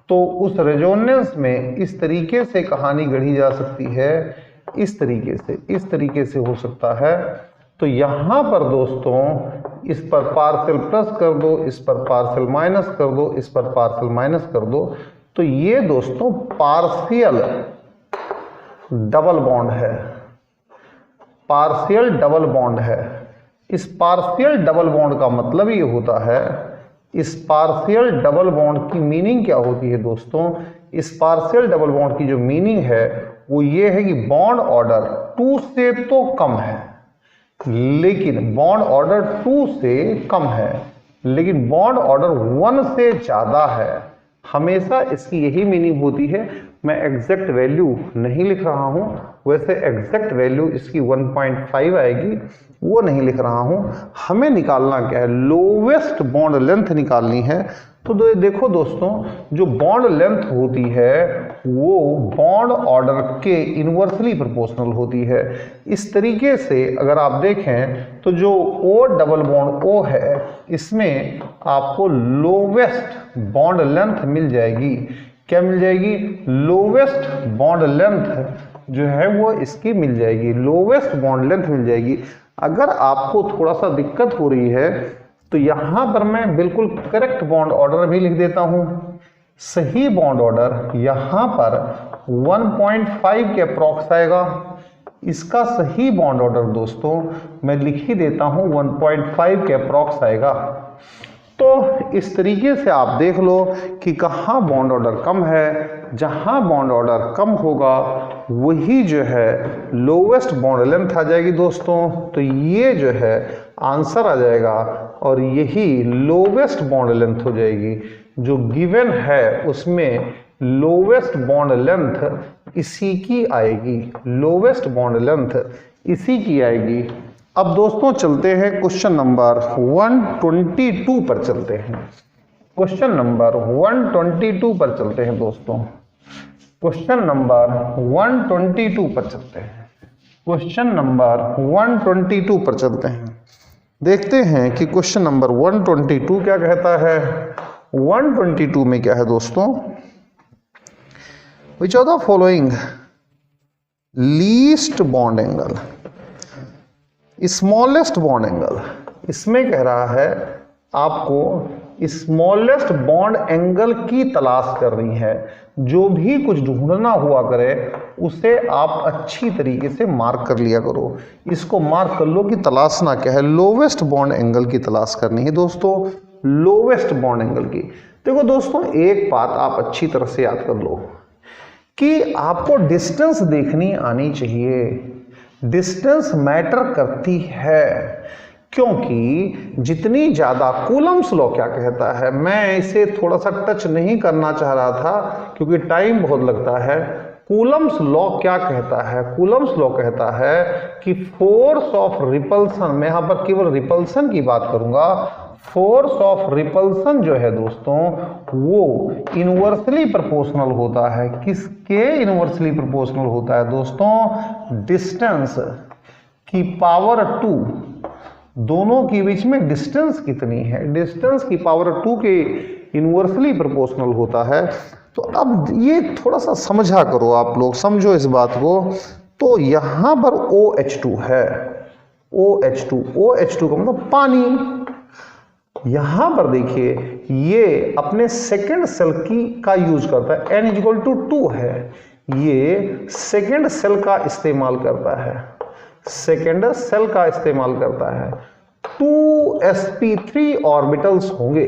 तो उस रेजोनेंस में इस तरीके से कहानी गढ़ी जा सकती है, इस तरीके से हो सकता है। तो यहाँ पर दोस्तों इस पर पार्शियल प्लस कर दो, इस पर पार्शियल माइनस कर दो, इस पर पार्शियल माइनस कर दो, तो ये दोस्तों पार्शियल डबल बॉन्ड है, पार्शियल डबल बॉन्ड है। इस पार्शियल डबल बॉन्ड का मतलब ये होता है, इस पार्शियल डबल बॉन्ड की मीनिंग क्या होती है दोस्तों? इस पार्शियल डबल बॉन्ड की जो मीनिंग है वो ये है कि बॉन्ड ऑर्डर 2 से तो कम है, लेकिन बॉन्ड ऑर्डर 2 से कम है, लेकिन बॉन्ड ऑर्डर 1 से ज़्यादा है। हमेशा इसकी यही मीनिंग होती है। मैं एग्जैक्ट वैल्यू नहीं लिख रहा हूँ, वैसे एग्जैक्ट वैल्यू इसकी 1.5 आएगी, वो नहीं लिख रहा हूँ। हमें निकालना क्या है? लोवेस्ट बॉन्ड लेंथ निकालनी है। तो देखो दोस्तों, जो बॉन्ड लेंथ होती है वो बॉन्ड ऑर्डर के इनवर्सली प्रोपोर्शनल होती है। इस तरीके से अगर आप देखें तो जो ओ डबल बॉन्ड ओ है, इसमें आपको लोवेस्ट बॉन्ड लेंथ मिल जाएगी। क्या मिल जाएगी? लोवेस्ट बॉन्ड लेंथ जो है वो इसकी मिल जाएगी, लोवेस्ट बॉन्ड लेंथ मिल जाएगी। अगर आपको थोड़ा सा दिक्कत हो रही है तो यहाँ पर मैं बिल्कुल करेक्ट बॉन्ड ऑर्डर भी लिख देता हूँ। सही बॉन्ड ऑर्डर यहाँ पर 1.5 के अप्रॉक्स आएगा। इसका सही बॉन्ड ऑर्डर दोस्तों मैं लिख ही देता हूँ, 1.5 के अप्रॉक्स आएगा। तो इस तरीके से आप देख लो कि कहाँ बॉन्ड ऑर्डर कम है। जहाँ बॉन्ड ऑर्डर कम होगा वही जो है लोवेस्ट बॉन्ड लेंथ आ जाएगी दोस्तों। तो ये जो है आंसर आ जाएगा और यही लोवेस्ट बॉन्ड लेंथ हो जाएगी। जो गिवन है उसमें लोवेस्ट बॉन्ड लेंथ इसी की आएगी, लोवेस्ट बॉन्ड लेंथ इसी की आएगी। अब दोस्तों चलते हैं क्वेश्चन नंबर 122 पर चलते हैं। क्वेश्चन नंबर 122 पर चलते हैं दोस्तों। क्वेश्चन नंबर 122 पर चलते हैं। क्वेश्चन नंबर 122 पर चलते हैं। देखते हैं कि क्वेश्चन नंबर 122 क्या कहता है। 122 में क्या है दोस्तों? विच of the following least bond angle, smallest bond angle, इसमें कह रहा है आपको स्मॉलेस्ट बॉन्ड एंगल की तलाश करनी है। जो भी कुछ ढूंढना हुआ करे उसे आप अच्छी तरीके से मार्क कर लिया करो। इसको मार्क कर लो कि तलाशना क्या है, लोवेस्ट बॉन्ड एंगल की तलाश करनी है दोस्तों, लोवेस्ट बॉन्ड एंगल की। देखो दोस्तों, एक बात आप अच्छी तरह से याद कर लो कि आपको डिस्टेंस देखनी आनी चाहिए। डिस्टेंस मैटर करती है, क्योंकि जितनी ज़्यादा कूलम्स लॉ क्या कहता है, मैं इसे थोड़ा सा टच नहीं करना चाह रहा था क्योंकि टाइम बहुत लगता है। कूलम्स लॉ क्या कहता है? कूलम्स लॉ कहता है कि फोर्स ऑफ रिपल्सन, मैं यहाँ पर केवल रिपल्सन की बात करूँगा, फोर्स ऑफ रिपल्सन जो है दोस्तों वो इनवर्सली प्रोपोर्शनल होता है। किसके इनवर्सली प्रोपोर्शनल होता है दोस्तों? डिस्टेंस की पावर 2, दोनों के बीच में डिस्टेंस कितनी है, डिस्टेंस की पावर 2 के इनवर्सली प्रोपोर्शनल होता है। तो अब ये थोड़ा सा समझा करो, आप लोग समझो इस बात को। तो यहाँ पर OH2 है, OH2 का मतलब पानी। यहां पर देखिए ये अपने सेकेंड सेल का यूज करता है, n=2 है, ये सेकेंड सेल का इस्तेमाल करता है, सेकेंड सेल का इस्तेमाल करता है। 2sp3 ऑर्बिटल्स होंगे।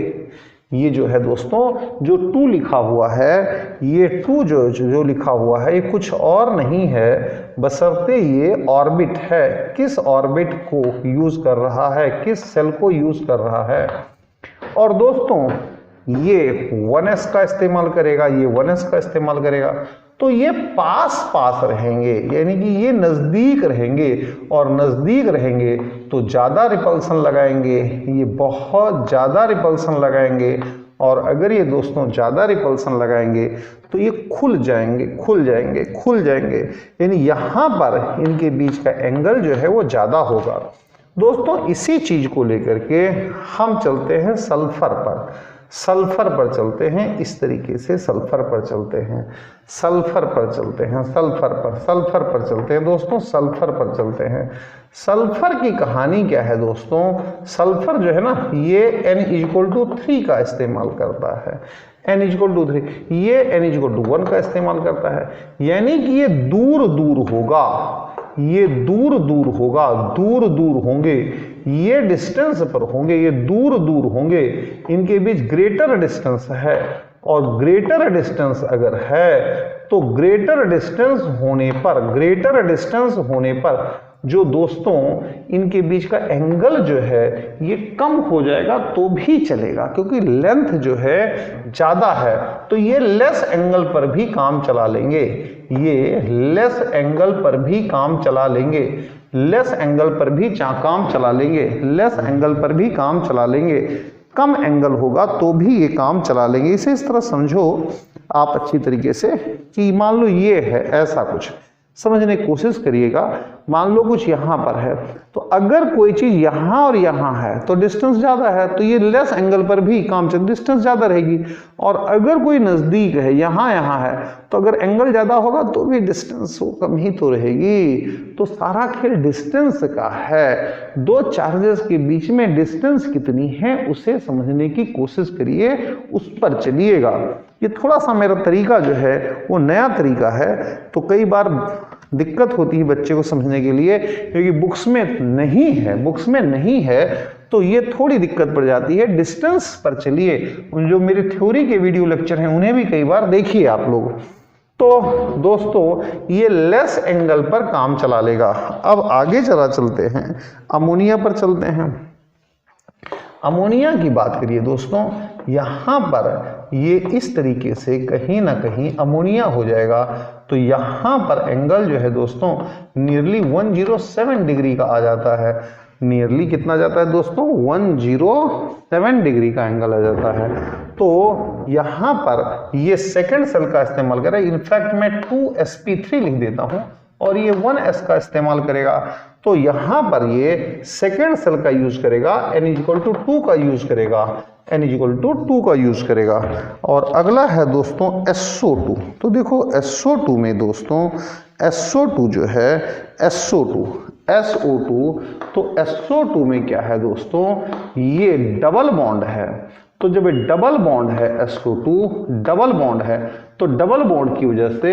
ये जो है दोस्तों जो 2 लिखा हुआ है, ये 2 जो लिखा हुआ है ये कुछ और नहीं है बशर्ते ये ऑर्बिट है। किस ऑर्बिट को यूज कर रहा है, किस सेल को यूज कर रहा है। और दोस्तों ये 1s का इस्तेमाल करेगा, ये 1s का इस्तेमाल करेगा। तो ये पास पास रहेंगे, यानी कि ये नज़दीक रहेंगे, और नज़दीक रहेंगे तो ज़्यादा रिपल्सन लगाएंगे, ये बहुत ज़्यादा रिपल्सन लगाएंगे। और अगर ये दोस्तों ज़्यादा रिपल्सन लगाएंगे तो ये खुल जाएंगे, यानी यहाँ पर इनके बीच का एंगल जो है वो ज़्यादा होगा। दोस्तों इसी चीज़ को लेकर के हम चलते हैं सल्फर पर चलते हैं, इस तरीके से सल्फर पर चलते हैं दोस्तों, सल्फर पर चलते हैं। सल्फर की कहानी क्या है दोस्तों, सल्फर जो है ना ये N=3 का इस्तेमाल करता है, N=3, ये N=1 का इस्तेमाल करता है, यानी कि ये दूर दूर होंगे, ये डिस्टेंस पर होंगे, ये दूर होंगे, इनके बीच ग्रेटर डिस्टेंस है, और ग्रेटर डिस्टेंस अगर है तो ग्रेटर डिस्टेंस होने पर जो दोस्तों इनके बीच का एंगल जो है ये कम हो जाएगा तो भी चलेगा, क्योंकि लेंथ जो है ज़्यादा है, तो ये लेस एंगल पर भी काम चला लेंगे, लेस एंगल पर भी काम चला लेंगे, कम एंगल होगा तो भी ये काम चला लेंगे। इसे इस तरह समझो आप अच्छी तरीके से कि मान लो ये है, ऐसा कुछ समझने की कोशिश करिएगा। मान लो कुछ यहाँ पर है, तो अगर कोई चीज़ यहाँ और यहाँ है तो डिस्टेंस ज़्यादा है, तो ये लेस एंगल पर भी काम चल, डिस्टेंस ज़्यादा रहेगी। और अगर कोई नज़दीक है, यहाँ है, तो अगर एंगल ज़्यादा होगा तो भी डिस्टेंस कम ही तो रहेगी। तो सारा खेल डिस्टेंस का है। दो चार्जेस के बीच में डिस्टेंस कितनी है उसे समझने की कोशिश करिए, उस पर चलिएगा। ये थोड़ा सा मेरा तरीका जो है वो नया तरीका है, तो कई बार दिक्कत होती है बच्चे को समझने के लिए, क्योंकि बुक्स में नहीं है तो ये थोड़ी दिक्कत पड़ जाती है। डिस्टेंस पर चलिए, जो मेरे थ्योरी के वीडियो लेक्चर हैं उन्हें भी कई बार देखिए आप लोग। तो दोस्तों ये लेस एंगल पर काम चला लेगा। अब आगे चलते हैं, अमोनिया पर चलते हैं। अमोनिया की बात करिए दोस्तों, यहाँ पर ये इस तरीके से कहीं ना कहीं अमोनिया हो जाएगा, तो यहाँ पर एंगल जो है दोस्तों नियरली 107 डिग्री का आ जाता है। नियरली कितना जाता है दोस्तों, 107 डिग्री का एंगल आ जाता है। तो यहाँ पर ये सेकंड सेल का इस्तेमाल करें, इनफैक्ट मैं 2sp3 लिख देता हूँ और ये 1s का इस्तेमाल करेगा, तो यहाँ पर ये सेकेंड सेल का यूज करेगा, N=2 का यूज करेगा, N=2 का यूज करेगा। और अगला है दोस्तों SO2। तो देखो SO2 में दोस्तों, SO2 जो है SO2, तो SO2 में क्या है दोस्तों, ये डबल बॉन्ड है। तो जब ये डबल बॉन्ड है, SO2 डबल बॉन्ड है, तो डबल बॉन्ड की वजह से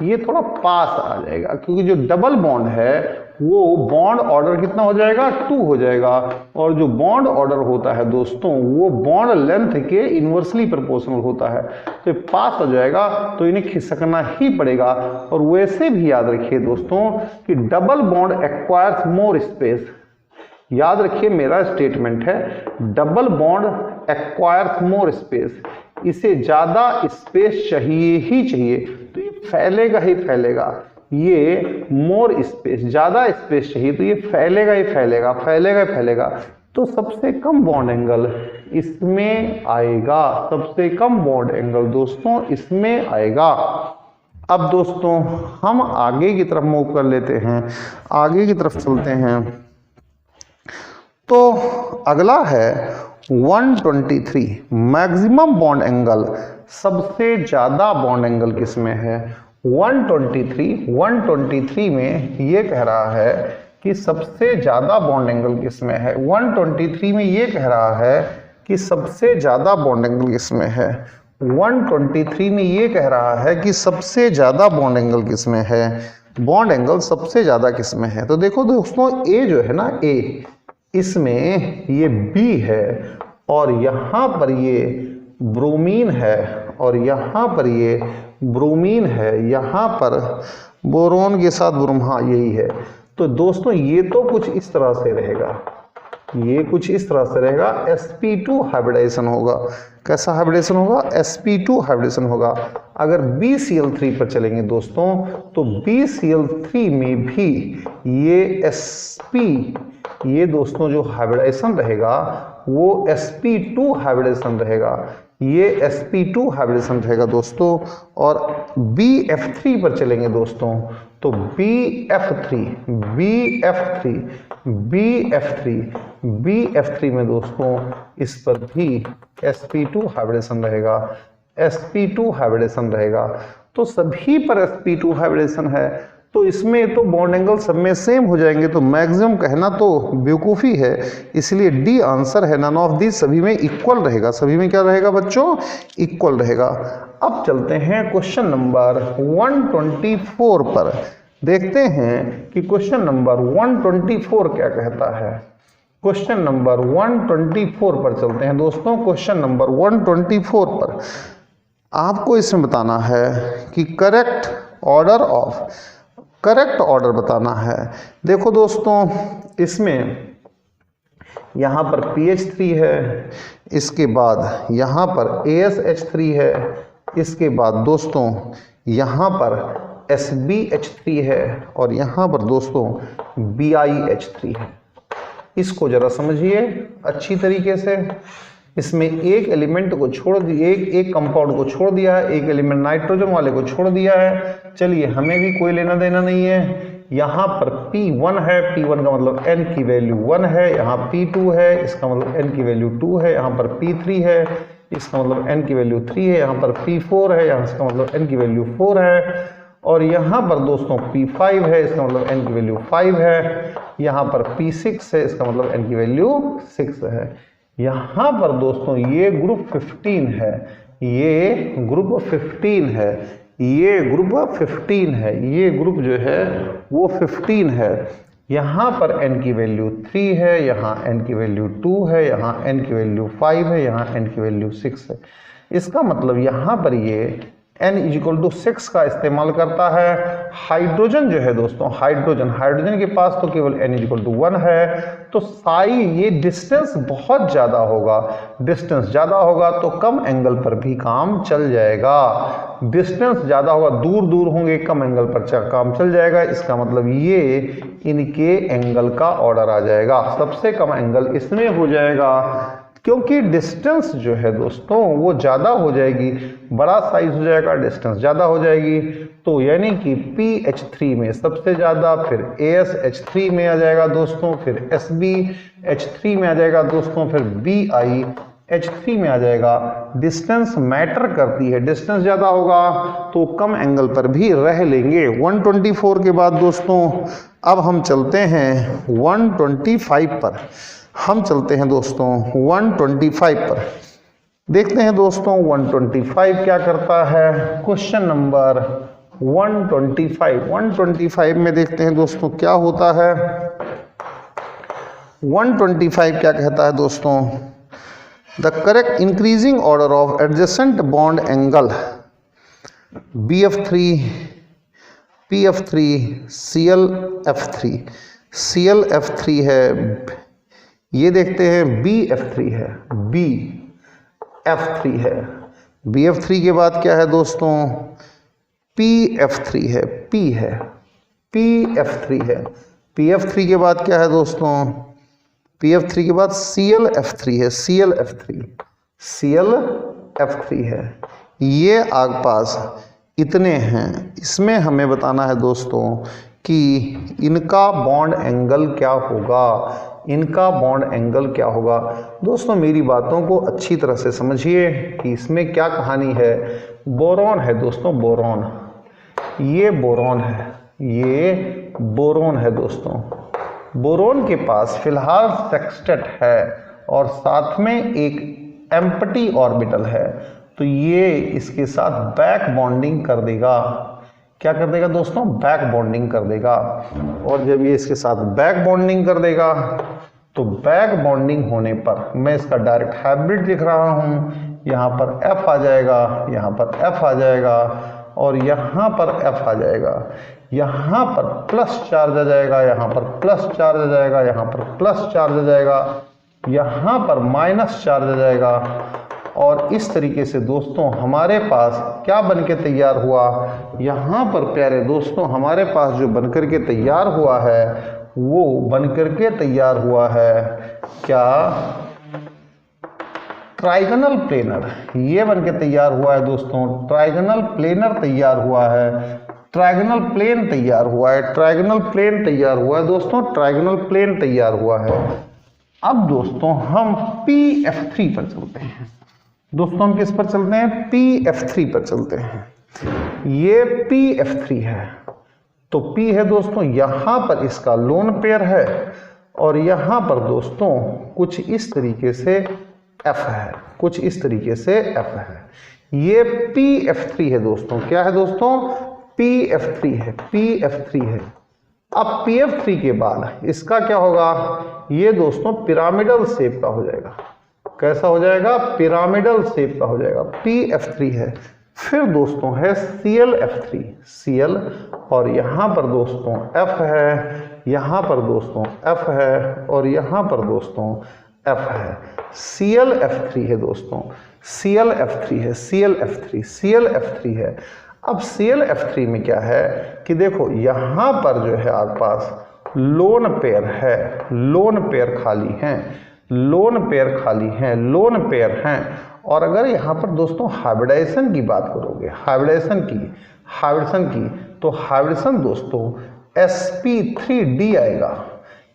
ये थोड़ा पास आ जाएगा, क्योंकि जो डबल बॉन्ड है वो बॉन्ड ऑर्डर कितना हो जाएगा, 2 हो जाएगा। और जो बॉन्ड ऑर्डर होता है दोस्तों वो बॉन्ड लेंथ के इन्वर्सली प्रोपोर्शनल होता है, तो पास हो जाएगा, तो इन्हें खिसकना ही पड़ेगा। और वैसे भी याद रखिए दोस्तों कि double bond acquires more space. याद रखिए मेरा स्टेटमेंट है, double bond acquires more space, इसे ज्यादा स्पेस चाहिए ही चाहिए, तो ये फैलेगा ही फैलेगा। ये मोर स्पेस, ज्यादा स्पेस चाहिए तो ये फैलेगा ही फैलेगा। तो सबसे कम बॉन्ड एंगल इसमें आएगा, सबसे कम बॉन्ड एंगल दोस्तों इसमें आएगा। अब दोस्तों हम आगे की तरफ मूव कर लेते हैं, आगे की तरफ चलते हैं। तो अगला है 123, मैक्सिमम बॉन्ड एंगल। सबसे ज्यादा बॉन्ड एंगल किसमें है, 123 में ये कह रहा है कि सबसे ज्यादा बॉन्ड एंगल किसमें है। 123 में ये कह रहा है कि सबसे ज्यादा बॉन्ड एंगल किसमें है। 123 में ये कह रहा है कि सबसे ज्यादा बॉन्ड एंगल किसमें है, बॉन्ड एंगल सबसे ज्यादा किसमें है। तो देखो दोस्तों ए जो है ना, ए, इसमें ये बी है, और यहाँ पर ये ब्रोमीन है, और यहाँ पर ये ब्रोमीन है, यहाँ पर बोरोन के साथ ब्रोम, हाँ यही है। तो दोस्तों ये तो कुछ इस तरह से रहेगा, ये कुछ इस तरह से रहेगा, sp2 हाइब्रिडाइजेशन होगा। कैसा हाइब्रिडेशन होगा, sp2 हाइब्रिडेशन होगा। अगर BCl3 पर चलेंगे दोस्तों, तो BCl3 में भी ये sp, ये दोस्तों जो हाइब्रिडेशन रहेगा वो sp2 हाइब्रिडेशन रहेगा। ये sp2 हाइब्रिडेशन रहेगा दोस्तों। और BF3 पर चलेंगे दोस्तों, तो BF3 में दोस्तों इस पर भी sp2 हाइब्रिडेशन रहेगा, sp2 हाइब्रिडेशन रहेगा। तो सभी पर sp2 हाइब्रिडेशन है, तो इसमें तो बॉन्ड एंगल सब में सेम हो जाएंगे, तो मैक्सिमम कहना तो बेवकूफ़ी है, इसलिए डी आंसर है। नन ऑफ दी सभी में इक्वल रहेगा, सभी में क्या रहेगा बच्चों, इक्वल रहेगा। अब चलते हैं क्वेश्चन नंबर 124 पर, देखते हैं कि क्वेश्चन नंबर 124 क्या कहता है। क्वेश्चन नंबर 124 पर चलते हैं दोस्तों। क्वेश्चन नंबर 124 पर आपको इसमें बताना है कि करेक्ट ऑर्डर बताना है। देखो दोस्तों, इसमें यहाँ पर PH3 है, इसके बाद यहाँ पर ASH3 है, इसके बाद दोस्तों यहाँ पर SBH3 है, और यहाँ पर दोस्तों BIH3 है। इसको जरा समझिए अच्छी तरीके से। इसमें एक एलिमेंट को छोड़ दिया, एक कंपाउंड को छोड़ दिया है, एक एलिमेंट नाइट्रोजन वाले को छोड़ दिया है। चलिए, हमें भी कोई लेना देना नहीं है। यहाँ पर P1 है, P1 का मतलब N की वैल्यू 1 है, यहाँ P2 है, इसका मतलब N की वैल्यू 2 है, यहाँ पर P3 है, इसका मतलब N की वैल्यू 3 है, यहाँ पर P4 है, यहाँ इसका मतलब N की वैल्यू 4 है, और यहाँ पर दोस्तों P5 है, इसका मतलब N की वैल्यू 5 है, यहाँ पर P6 है, इसका मतलब N की वैल्यू 6 है। यहाँ पर दोस्तों ये ग्रुप 15 है, ये ग्रुप 15 है, ये ग्रुप 15 है, ये ग्रुप जो है वो 15 है। यहाँ पर n की वैल्यू 3 है, यहाँ n की वैल्यू 2 है, यहाँ n की वैल्यू 5 है, यहाँ n की वैल्यू 6 है। इसका मतलब यहाँ पर ये n = 6 का इस्तेमाल करता है। हाइड्रोजन जो है दोस्तों, हाइड्रोजन के पास तो केवल n = 1 है, तो साई ये डिस्टेंस बहुत ज़्यादा होगा। डिस्टेंस ज़्यादा होगा तो कम एंगल पर भी काम चल जाएगा। डिस्टेंस ज़्यादा होगा, दूर होंगे, कम एंगल पर काम चल जाएगा। इसका मतलब ये इनके एंगल का ऑर्डर आ जाएगा, सबसे कम एंगल इसमें हो जाएगा, क्योंकि डिस्टेंस जो है दोस्तों वो ज़्यादा हो जाएगी, बड़ा साइज हो जाएगा, डिस्टेंस ज़्यादा हो जाएगी। तो यानी कि PH3 में सबसे ज़्यादा, फिर ASH3 में आ जाएगा दोस्तों, फिर SBH3 में आ जाएगा दोस्तों, फिर BIH3 में आ जाएगा। डिस्टेंस मैटर करती है, डिस्टेंस ज़्यादा होगा तो कम एंगल पर भी रह लेंगे। 124 के बाद दोस्तों अब हम चलते हैं 125 पर। हम चलते हैं दोस्तों 125 पर, देखते हैं दोस्तों 125 क्या करता है। क्वेश्चन नंबर 125 में देखते हैं दोस्तों क्या होता है। 125 क्या कहता है दोस्तों, the correct increasing order of adjacent bond angle BF3, PF3, CLF3 है। ये देखते हैं BF3 है, BF3 है। BF3 के बाद क्या है दोस्तों, PF3 है, PF3 है। PF3 के बाद क्या है दोस्तों, PF3 के बाद CLF3 है, CLF3 है। ये आग पास इतने हैं। इसमें हमें बताना है दोस्तों कि इनका बॉन्ड एंगल क्या होगा, इनका बॉन्ड एंगल क्या होगा। दोस्तों मेरी बातों को अच्छी तरह से समझिए कि इसमें क्या कहानी है। बोरॉन है दोस्तों, बोरॉन, ये बोरॉन है, ये बोरॉन है दोस्तों। बोरॉन के पास फिलहाल सेक्सटेट है और साथ में एक एम्प्टी ऑर्बिटल है, तो ये इसके साथ बैक बॉन्डिंग कर देगा। क्या कर देगा दोस्तों, बैक बॉन्डिंग कर देगा। और जब ये इसके साथ बैक बॉन्डिंग कर देगा तो बैक बॉन्डिंग होने पर मैं इसका डायरेक्ट हाइब्रिड लिख रहा हूँ। यहाँ पर F आ जाएगा, यहाँ पर F आ जाएगा, और यहाँ पर F आ जाएगा। यहाँ पर प्लस चार्ज आ जाएगा, यहाँ पर प्लस चार्ज आ जाएगा, यहाँ पर प्लस चार्ज आ जाएगा, यहाँ पर माइनस चार्ज आ जाएगा। और इस तरीके से दोस्तों हमारे पास क्या बनके तैयार हुआ, यहाँ पर प्यारे दोस्तों हमारे पास जो बनकर के तैयार हुआ है वो बनकर के तैयार हुआ है क्या, ट्राइगोनल प्लेनर, ये बन के तैयार हुआ है दोस्तों, ट्राइगोनल प्लेनर तैयार हुआ है, ट्राइगोनल प्लेन तैयार हुआ है, ट्राइगोनल प्लेन तैयार हुआ है दोस्तों, ट्राइगोनल प्लेन तैयार हुआ है। अब दोस्तों हम PF3 पर चलते हैं। दोस्तों हम किस पर चलते हैं? PF3 पर चलते हैं। ये PF3 है, तो P है दोस्तों, यहां पर इसका लोन पेयर है और यहां पर दोस्तों कुछ इस तरीके से F है, कुछ इस तरीके से F है। ये PF3 है दोस्तों। क्या है दोस्तों? PF3 है, PF3 है। अब PF3 के बाद इसका क्या होगा? ये दोस्तों पिरामिडल शेप का हो जाएगा। कैसा हो जाएगा? पिरामिडल शेप का हो जाएगा। PF3 है। फिर दोस्तों है ClF3, Cl, और यहां पर दोस्तों F है, यहां पर दोस्तों F है और यहां पर दोस्तों F है। ClF3 है दोस्तों, ClF3 है, ClF3, ClF3 है। अब ClF3 में क्या है कि देखो यहां पर जो है आपके पास लोन पेयर है, लोन पेयर खाली हैं, लोन पेयर खाली हैं, लोन पेयर हैं। और अगर यहाँ पर दोस्तों हाइब्रिडाइजेशन की बात करोगे, हाइब्रिडाइजेशन की, तो हाइब्रिडेशन दोस्तों sp3d आएगा।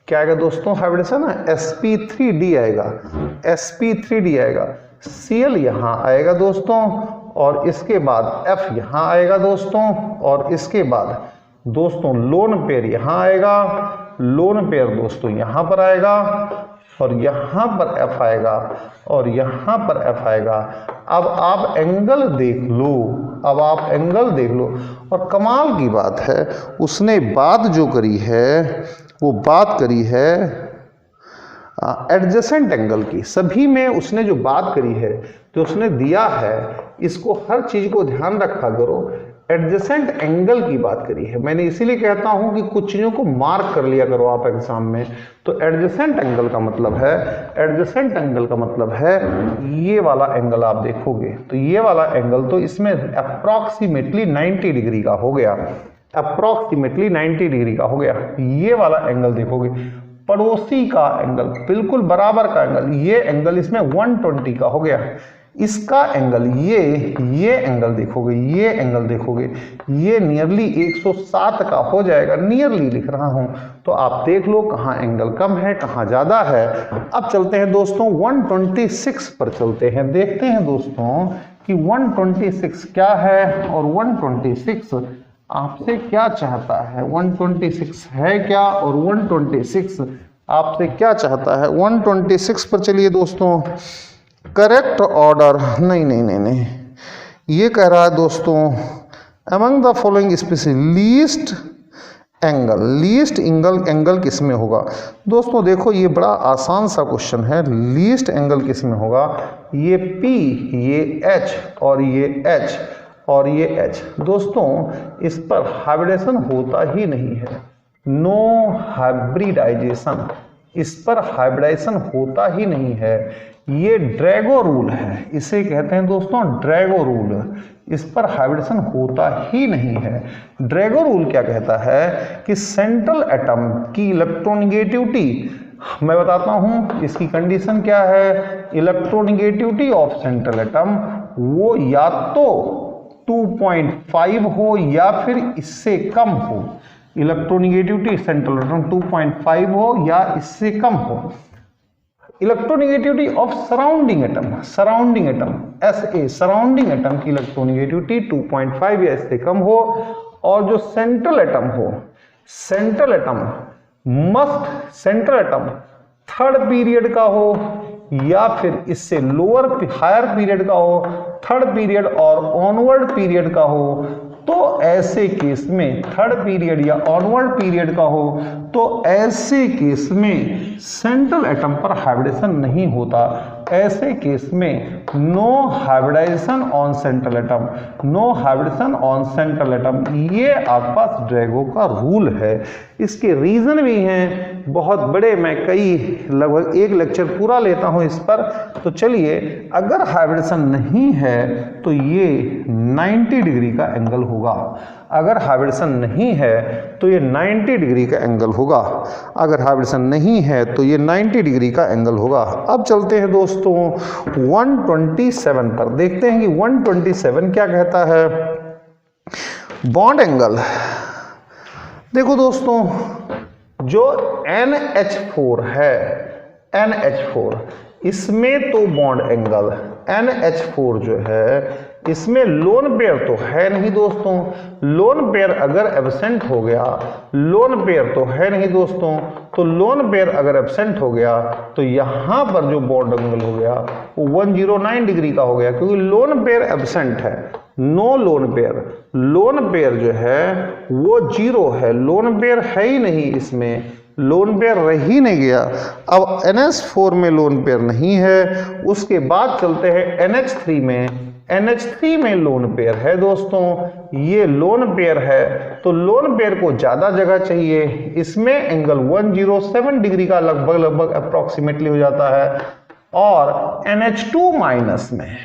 क्या आएगा दोस्तों? हाइब्रिडेशन है sp3d आएगा, sp3d आएगा। Cl यहाँ आएगा दोस्तों और इसके बाद F यहाँ आएगा दोस्तों, और इसके बाद दोस्तों लोन पेयर यहाँ आएगा, लोन पेयर दोस्तों यहाँ पर आएगा और यहाँ पर F आएगा और यहाँ पर F आएगा। अब आप एंगल देख लो, अब आप एंगल देख लो। और कमाल की बात है, उसने बात जो करी है वो बात करी है एडजेसेंट एंगल की। सभी में उसने जो बात करी है, तो उसने दिया है, इसको हर चीज को ध्यान रखा करो, एडजेसेंट एंगल की बात करी है। मैंने इसीलिए कहता हूं कि कुछ चीजों को मार्क कर लिया करो आप एग्जाम में। तो एडजेसेंट एंगल का मतलब है, एडजेसेंट एंगल का मतलब है ये वाला एंगल आप देखोगे, तो ये वाला एंगल तो इसमें अप्रॉक्सीमेटली 90 डिग्री का हो गया, अप्रॉक्सीमेटली 90 डिग्री का हो गया। ये वाला एंगल देखोगे, पड़ोसी का एंगल, बिल्कुल बराबर का एंगल, ये एंगल इसमें 120 का हो गया। इसका एंगल ये एंगल देखोगे, ये एंगल देखोगे, ये नियरली 107 का हो जाएगा। नियरली लिख रहा हूं, तो आप देख लो कहाँ एंगल कम है कहाँ ज्यादा है। अब चलते हैं दोस्तों 126 पर चलते हैं, देखते हैं दोस्तों कि 126 क्या है और 126 आपसे क्या चाहता है। 126 है क्या और 126 आपसे क्या चाहता है। 126 पर चलिए दोस्तों, करेक्ट ऑर्डर, नहीं, ये कह रहा है दोस्तों among the following species least angle, least angle किस में होगा। दोस्तों देखो ये बड़ा आसान सा क्वेश्चन है, लीस्ट एंगल किस में होगा। ये P, ये H और ये H और ये H। दोस्तों इस पर हाइब्रिडेशन होता ही नहीं है, नो हाइब्रिडाइजेशन, इस पर हाइब्रिडाइजेशन होता ही नहीं है। ये ड्रैगो रूल है, इसे कहते हैं दोस्तों ड्रैगो रूल, इस पर हाइब्रिडेशन होता ही नहीं है। ड्रैगो रूल क्या कहता है कि सेंट्रल एटम की इलेक्ट्रोनेगेटिविटी, मैं बताता हूं इसकी कंडीशन क्या है। इलेक्ट्रोनेगेटिविटी ऑफ सेंट्रल एटम वो या तो 2.5 हो या फिर इससे कम हो। इलेक्ट्रोनेगेटिविटी सेंट्रल एटम 2.5 हो या इससे कम हो। Electronegativity of surrounding atom, surrounding atom SA, surrounding atom की इलेक्ट्रोनेगेटिविटी 2.5 या इससे कम हो। और जो सेंट्रल एटम हो, central atom must, central atom third period का हो या फिर इससे लोअर हायर पीरियड का हो, थर्ड पीरियड और ऑनवर्ड पीरियड का हो। तो ऐसे केस में थर्ड पीरियड या ऑनवर्ड पीरियड का हो, तो ऐसे केस में सेंट्रल एटम पर हाइब्रिडेशन नहीं होता। ऐसे केस में no hybridisation on central atom, no hybridisation on central atom, ये आपके पास ड्रैगो का रूल है। इसके रीजन भी हैं बहुत बड़े, मैं कई लगभग एक लेक्चर पूरा लेता हूं इस पर। तो चलिए, अगर हाइब्रिडेशन नहीं है तो ये 90 डिग्री का एंगल होगा। अगर हाइब्रिडेशन नहीं है तो ये 90 डिग्री का एंगल होगा, अगर हाइब्रिडेशन नहीं है तो ये 90 डिग्री का एंगल होगा। अब चलते हैं दोस्तों 127 पर, देखते हैं कि 127 क्या कहता है। बॉन्ड एंगल देखो दोस्तों, जो NH4 है, NH4 इसमें तो बॉन्ड एंगल NH4 जो है इसमें लोन पेयर तो है नहीं दोस्तों, लोन पेयर अगर एब्सेंट हो गया, लोन पेयर तो है नहीं दोस्तों, तो लोन पेयर अगर एब्सेंट हो गया तो यहां पर जो बॉन्ड एंगल हो गया वो 109 डिग्री का हो गया, क्योंकि लोन पेयर एब्सेंट है। No lone pair, lone pair जो है वो 0 है, लोन पेयर है ही नहीं, इसमें लोन पेयर रह ही नहीं गया। अब NH4 में लोन पेयर नहीं है, उसके बाद चलते हैं NH3 में। NH3 में लोन पेयर है दोस्तों, ये लोन पेयर है, तो लोन पेयर को ज्यादा जगह चाहिए, इसमें एंगल 107 डिग्री का लगभग अप्रोक्सीमेटली हो जाता है। और NH2 माइनस में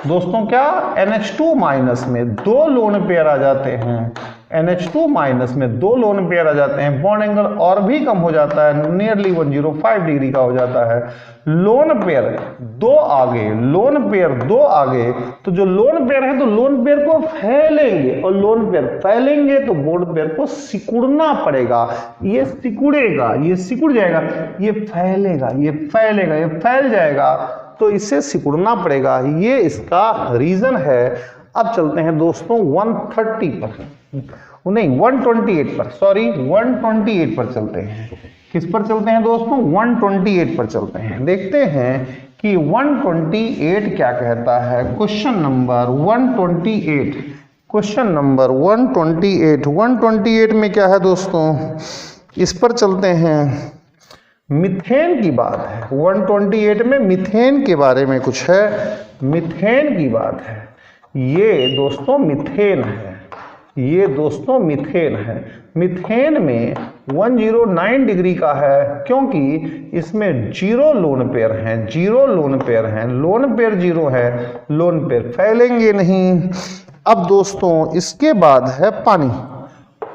दोस्तों क्या, NH2 माइनस में 2 लोन पेयर आ जाते हैं, NH2 माइनस में 2 लोन पेयर आ जाते हैं, बॉन्ड एंगल और भी कम हो जाता है, नियरली 105 डिग्री का हो जाता है। लोन पेयर 2 आगे, लोन पेयर 2 आगे, तो जो लोन पेयर है तो लोन पेयर को फैलेंगे, और लोन पेयर फैलेंगे तो बॉन्ड पेयर को सिकुड़ना पड़ेगा, ये सिकुड़ेगा, ये सिकुड़ जाएगा, ये फैलेगा, ये फैलेगा, ये फैल जाएगा, तो इसे सिकुड़ना पड़ेगा, ये इसका रीजन है। अब चलते हैं दोस्तों 130 पर, नहीं 128 पर, सॉरी 128 पर चलते हैं। किस पर चलते हैं दोस्तों, 128 पर चलते हैं। देखते हैं कि 128 क्या कहता है। क्वेश्चन नंबर 128, क्वेश्चन नंबर 128 में क्या है दोस्तों, इस पर चलते हैं। मीथेन की बात है, 128 में मीथेन के बारे में कुछ है, मीथेन की बात है। ये दोस्तों मीथेन है, ये दोस्तों मीथेन है। मीथेन में 109 डिग्री का है, क्योंकि इसमें 0 लोन पेयर हैं, 0 लोन पेयर हैं, लोन पेयर 0 है, लोन पेयर फैलेंगे नहीं। अब दोस्तों इसके बाद है पानी।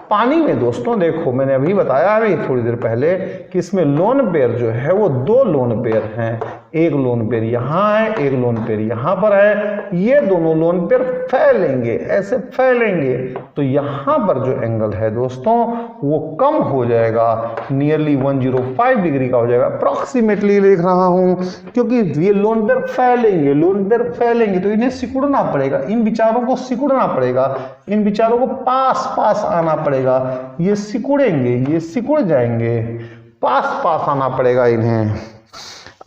पानी में दोस्तों देखो, मैंने अभी बताया अभी थोड़ी देर पहले कि इसमें लोन पेयर जो है वो 2 लोन पेयर हैं, एक लोन पेयर यहाँ है, एक लोन पेयर यहाँ पर है, ये दोनों लोन पेयर फैलेंगे, ऐसे फैलेंगे, तो यहाँ पर जो एंगल है दोस्तों वो कम हो जाएगा, नियरली 105 डिग्री का हो जाएगा, अप्रॉक्सीमेटली लिख रहा हूँ, क्योंकि ये लोन पेयर फैलेंगे, लोन पेयर फैलेंगे, तो इन्हें सिकुड़ना पड़ेगा, इन विचारों को सिकुड़ना पड़ेगा, इन विचारों को पास पास आना पड़ेगा, ये सिकुड़ेंगे, ये सिकुड़ जाएंगे, पास पास आना पड़ेगा इन्हें।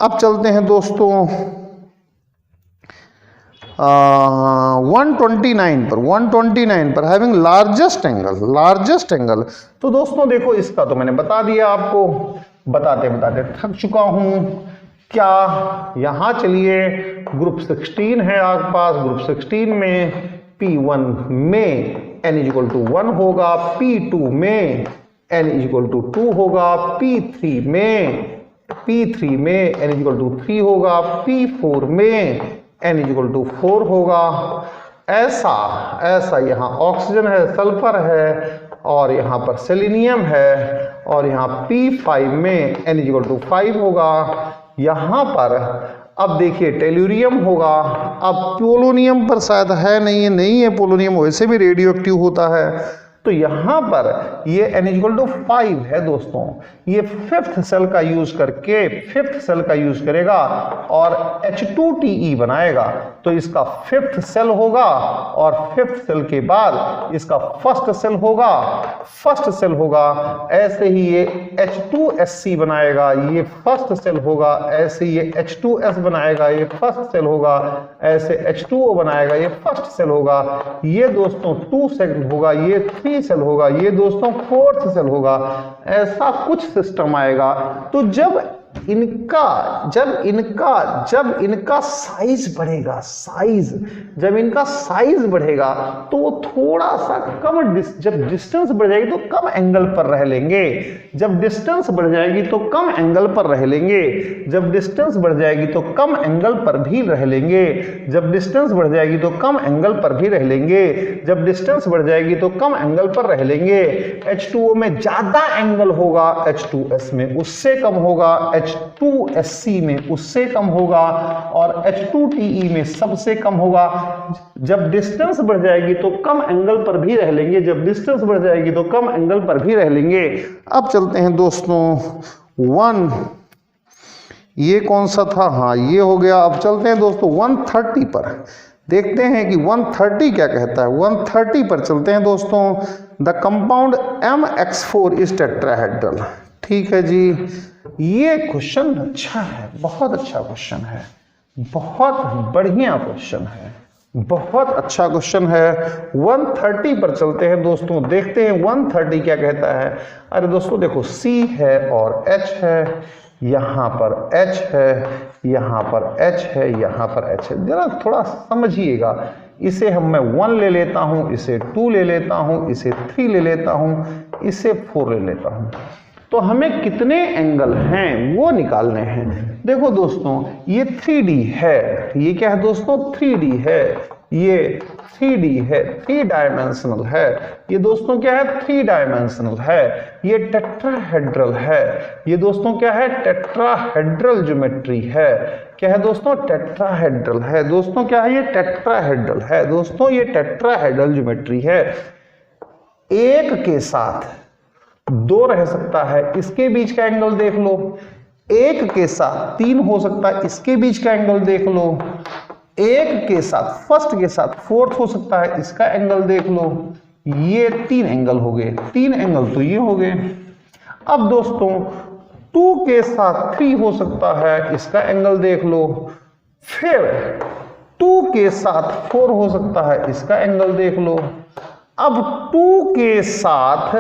अब चलते हैं दोस्तों 129 पर having largest angle, largest angle. तो दोस्तों देखो, इसका तो मैंने बता दिया आपको, बताते बताते थक चुका हूं। क्या यहाँ चलिए ग्रुप 16 है आपके पास, ग्रुप 16 में P1 में n = 1 होगा, P2 में n = 2 होगा, P3 में n = 3 होगा, P4 में n = 4 होगा। ऐसा यहाँ ऑक्सीजन है, सल्फर है, और यहाँ पर सेलेनियम है, और यहाँ P5 में n = 5 होगा। यहाँ पर अब देखिए टेल्यूरियम होगा, अब पोलोनियम पर शायद है नहीं है पोलोनियम, वैसे भी रेडियो एक्टिव होता है, तो यहाँ पर ये n = 5 है दोस्तों, ये 5th सेल का यूज करके 5th सेल का यूज करेगा और H2Te बनाएगा, तो इसका 5th सेल होगा, और 5th सेल के बाद इसका फर्स्ट सेल होगा, फर्स्ट सेल होगा, ऐसे ही ये H2SC बनाएगा, ये फर्स्ट सेल होगा, ऐसे ये H2S बनाएगा, ये फर्स्ट सेल होगा, ऐसे H2O बनाएगा, ये फर्स्ट सेल होगा, ये दोस्तों 2 सेल होगा, ये 3 सेल होगा, ये दोस्तों 4th सेल होगा, ऐसा कुछ सिस्टम आएगा। तो जब जब इनका साइज बढ़ेगा, जब इनका साइज बढ़ेगा तो वो थोड़ा सा कम जब डिस्टेंस बढ़ जाएगी तो कम एंगल पर रह लेंगे, जब डिस्टेंस बढ़ जाएगी तो कम एंगल पर रह लेंगे, जब डिस्टेंस बढ़ जाएगी तो कम एंगल पर भी रह लेंगे, जब डिस्टेंस बढ़ जाएगी तो कम एंगल पर भी रह लेंगे, जब डिस्टेंस बढ़ जाएगी तो कम एंगल पर रह लेंगे। H2O में ज्यादा एंगल होगा, H2S में उससे कम होगा, H2SC में उससे कम होगा और H2TE में सबसे कम होगा। जब डिस्टेंस बढ़ जाएगी तो कम एंगल पर भी रह लेंगे, जब डिस्टेंस बढ़ जाएगी तो कम एंगल पर भी रह लेंगे। अब चलते हैं दोस्तों 1, ये कौन सा था, हाँ ये हो गया। अब चलते हैं दोस्तों 130 पर, देखते हैं कि 130 क्या कहता है। 130 पर चलते हैं दोस्तों। The compound MX4 is tetrahedral. ठीक है जी, ये क्वेश्चन अच्छा है, बहुत अच्छा क्वेश्चन है, बहुत बढ़िया क्वेश्चन है, बहुत अच्छा क्वेश्चन है। 130 पर चलते हैं दोस्तों, देखते हैं 130 क्या कहता है। अरे दोस्तों देखो, C है और H है, यहाँ पर H है, यहाँ पर H है, यहाँ पर H है। जरा थोड़ा समझिएगा, इसे मैं 1 ले लेता हूँ, इसे 2 ले लेता हूँ, इसे 3 ले लेता हूँ, इसे 4 ले लेता हूँ, तो हमें कितने एंगल हैं वो निकालने हैं। देखो दोस्तों, ये 3D है, ये क्या है दोस्तों 3D है, ये 3D है, 3 डायमेंशनल है। ये दोस्तों क्या है 3 डायमेंशनल है। ये टेट्राहेड्रल है, ये दोस्तों क्या है टेट्राहेड्रल ज्योमेट्री है। क्या है दोस्तों टेट्राहेड्रल है। दोस्तों क्या है ये टेट्राहेड्रल है। दोस्तों ये टेट्राहेड्रल ज्योमेट्री है। एक के साथ 2 रह सकता है, इसके बीच का एंगल देख लो। एक के साथ 3 हो सकता है, इसके बीच का एंगल देख लो। एक के साथ फर्स्ट के साथ 4th हो सकता है, इसका एंगल देख लो। ये 3 एंगल हो गए, 3 एंगल तो ये हो गए। अब दोस्तों 2 के साथ 3 हो सकता है, इसका एंगल देख लो। फिर 2 के साथ 4 हो सकता है, इसका एंगल देख लो। अब 2 के साथ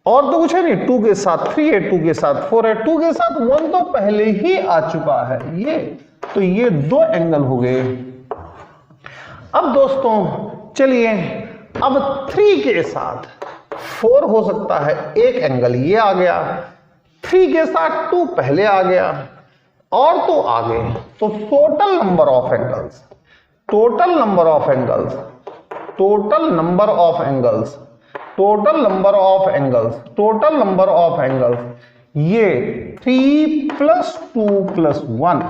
और तो कुछ है नहीं, 2 के साथ 3 है, 2 के साथ 4 है, 2 के साथ 1 तो पहले ही आ चुका है, ये तो ये 2 एंगल हो गए। अब दोस्तों चलिए, अब 3 के साथ 4 हो सकता है, एक एंगल ये आ गया। 3 के साथ 2 पहले आ गया और तो आ गए, तो total number of angles, total number of angles, total number of angles, total number of angles, total number of angles, ये 3 + 2 + 1